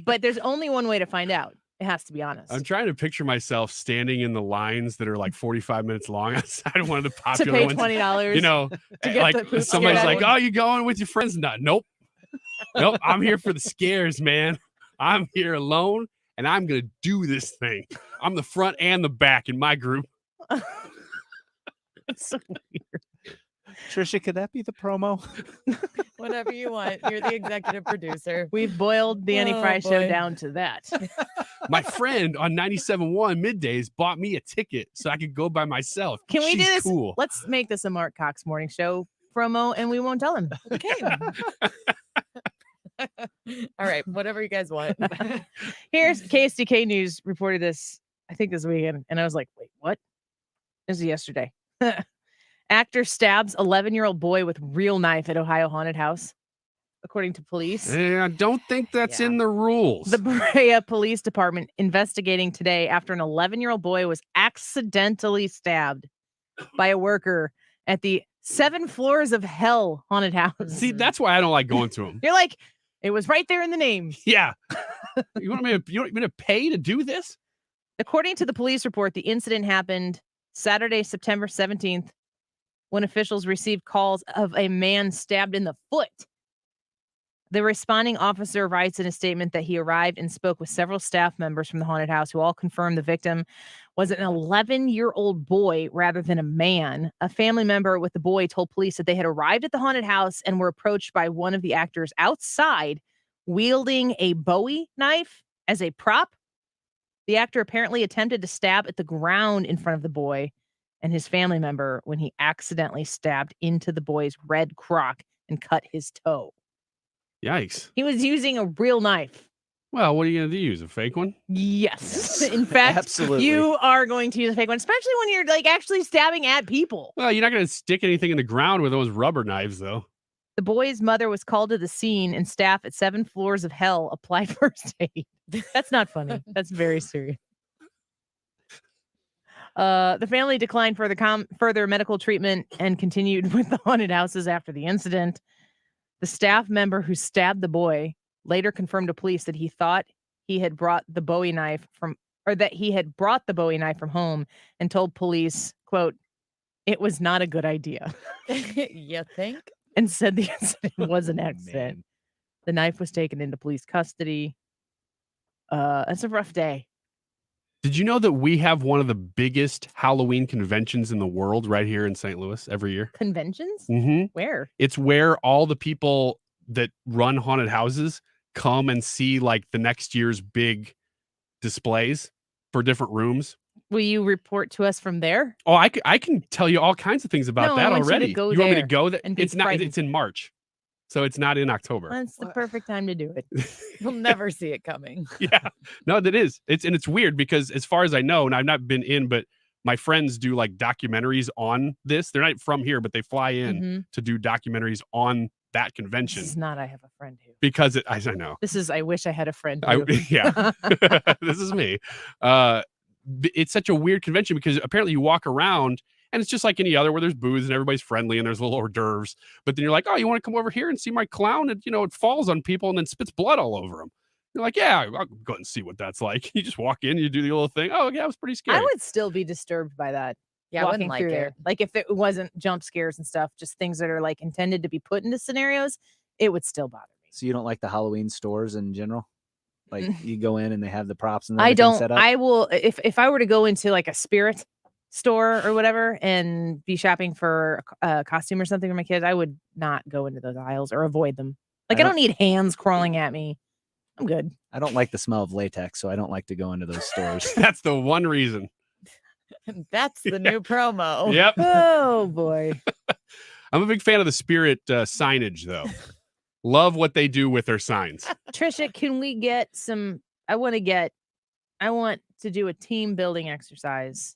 but there's only one way to find out. It has to be honest. I'm trying to picture myself standing in the lines that are like 45 minutes long outside of one of the popular to pay ones. $20. You know, like somebody's like, "Oh, you going with your friends?" Not. Nope. I'm here for the scares, man. I'm here alone, and I'm gonna do this thing. I'm the front and the back in my group. It's so weird. Trisha, could that be the promo? Whatever you want. You're the executive producer. We've boiled the Annie Frey Show boy. down to that. My friend on 97.1 middays bought me a ticket so I could go by myself. Can we do She's this? Cool. Let's make this a Mark Cox morning show promo, and we won't tell him. Okay. All right. Whatever you guys want. Here's KSDK News reported this, I think this weekend, and I was like, wait, what? This is yesterday. Actor stabs 11-year-old boy with real knife at Ohio haunted house, according to police. I don't think that's in the rules. The Brea Police Department investigating today after an 11-year-old boy was accidentally stabbed by a worker at the 7 Floors of Hell haunted house. See, that's why I don't like going to them. You're like, it was right there in the name. Yeah. You want me to pay to do this? According to the police report, the incident happened Saturday, September 17th, when officials received calls of a man stabbed in the foot The responding officer writes in a statement that he arrived and spoke with several staff members from the haunted house who all confirmed the victim was an 11-year-old boy rather than a man. A family member with the boy told police that they had arrived at the haunted house and were approached by one of the actors outside wielding a Bowie knife as a prop. The actor apparently attempted to stab at the ground in front of the boy and his family member when he accidentally stabbed into the boy's red crock and cut his toe. Yikes. He was using a real knife. Well, what are you going to use? A fake one? Yes. In fact, Absolutely. you are going to use a fake one, especially when you're like actually stabbing at people. Well, you're not going to stick anything in the ground with those rubber knives, though. The boy's mother was called to the scene, and staff at 7 Floors of Hell applied first aid. That's not funny. That's very serious. The family declined further medical treatment and continued with the haunted houses after the incident. The staff member who stabbed the boy later confirmed to police that he thought he had brought the Bowie knife from home and told police, quote, "It was not a good idea." You think? And said the incident was an accident. The knife was taken into police custody. It's a rough day. Did you know that we have one of the biggest Halloween conventions in the world right here in St. Louis every year? Conventions? Mm-hmm. Where? It's where all the people that run haunted houses come and see like the next year's big displays for different rooms. Will you report to us from there? Oh, I can tell you all kinds of things about that already. You want me to go there? and be It's not. frightened. It's in March, so it's not in October. That's the perfect time to do it. You'll never see it coming. Yeah, no, that is. It's weird because as far as I know, and I've not been in, but my friends do like documentaries on this. They're not from here, but they fly in to do documentaries on that convention. This is not I have a friend who. Because I know. This is I wish I had a friend I, who. yeah, this is me. It's such a weird convention because apparently you walk around and it's just like any other where there's booths and everybody's friendly and there's little hors d'oeuvres. But then you're like, oh, you want to come over here and see my clown? And, it falls on people and then spits blood all over them. You're like, yeah, I'll go and see what that's like. You just walk in, you do the little thing. Oh, yeah, it was pretty scary. I would still be disturbed by that. Yeah, I walking wouldn't like through it. there. Like if it wasn't jump scares and stuff, just things that are like intended to be put into scenarios, it would still bother me. So you don't like the Halloween stores in general? Like you go in and they have the props and I everything don't. set up? I will if I were to go into like a spirit store or whatever and be shopping for a costume or something for my kids, I would not go into those aisles or avoid them. Like I don't need hands crawling at me. I'm good. I don't like the smell of latex, so I don't like to go into those stores. That's the one reason. That's the new promo. Yep. Oh boy. I'm a big fan of the spirit signage, though. Love what they do with their signs. Trisha, can we get some? I want to do a team building exercise.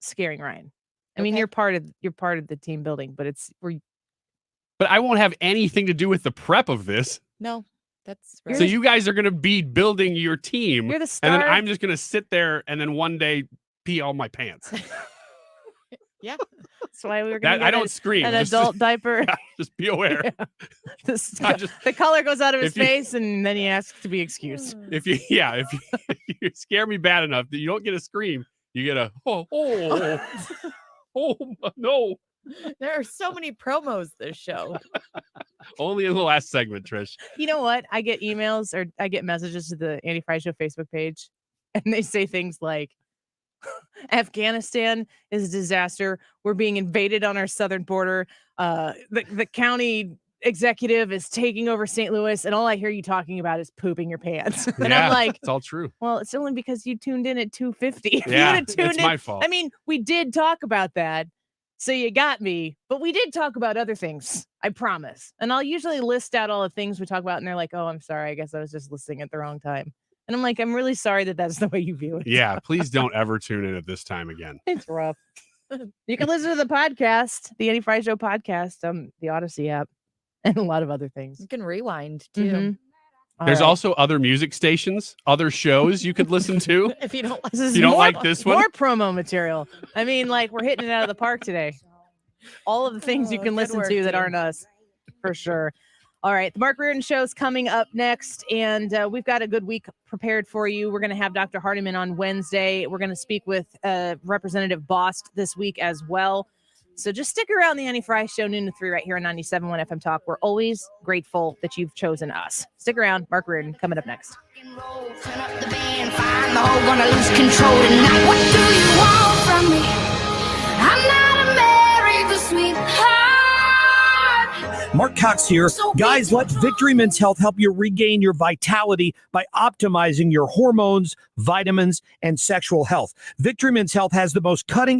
Scaring Ryan. I mean, you're part of the team building, but But I won't have anything to do with the prep of this. No, that's right. So you guys are going to be building your team. You're the and then star. I'm just going to sit there and then one day pee all my pants. Yeah. That's why we were going to I don't scream. an Just- adult diaper. Yeah, just be aware. Yeah. I just- The color goes out of his If you- face, and then he asks to be excused. If you scare me bad enough that you don't get a scream, you get a no. There are so many promos this show. Only in the last segment, Trish. You know what? I get emails or I get messages to the Andy Frey Show Facebook page, and they say things like, Afghanistan is a disaster. We're being invaded on our southern border. The county executive is taking over St. Louis, and all I hear you talking about is pooping your pants. And Yeah, I'm like, it's all true. well, it's only because you tuned in at 2:50. If you Yeah, would've tuned it's in, my fault. I mean, we did talk about that, so you got me. But we did talk about other things, I promise. And I'll usually list out all the things we talk about, and they're like, oh, I'm sorry. I guess I was just listening at the wrong time. And I'm like, I'm really sorry that that's the way you view it. Yeah, please don't ever tune in at this time again. It's rough. You can listen to the podcast, the Andy Frey Show podcast, the Odyssey app, and a lot of other things. You can rewind too. Mhm. All There's right. also other music stations, other shows you could listen to. If you don't This is you don't more- like this one? More promo material. I mean, like we're hitting it out of the park today. All of the things you Oh, can good listen work, to that team. aren't us, for sure. All right, the Marc Reardon Show's coming up next, and we've got a good week prepared for you. We're going to have Dr. Hardiman on Wednesday. We're going to speak with Representative Bost this week as well. So just stick around the Annie Frey Show, noon to 3 right here on 97.1 FM Talk. We're always grateful that you've chosen us. Stick around. Marc Reardon coming up next. Turn up the band, find the whole gonna lose control tonight. What do you want from me? I'm not a married sweetheart. Marc Cox here. Guys, let Victory Men's Health help you regain your vitality by optimizing your hormones, vitamins, and sexual health. Victory Men's Health has the most cutting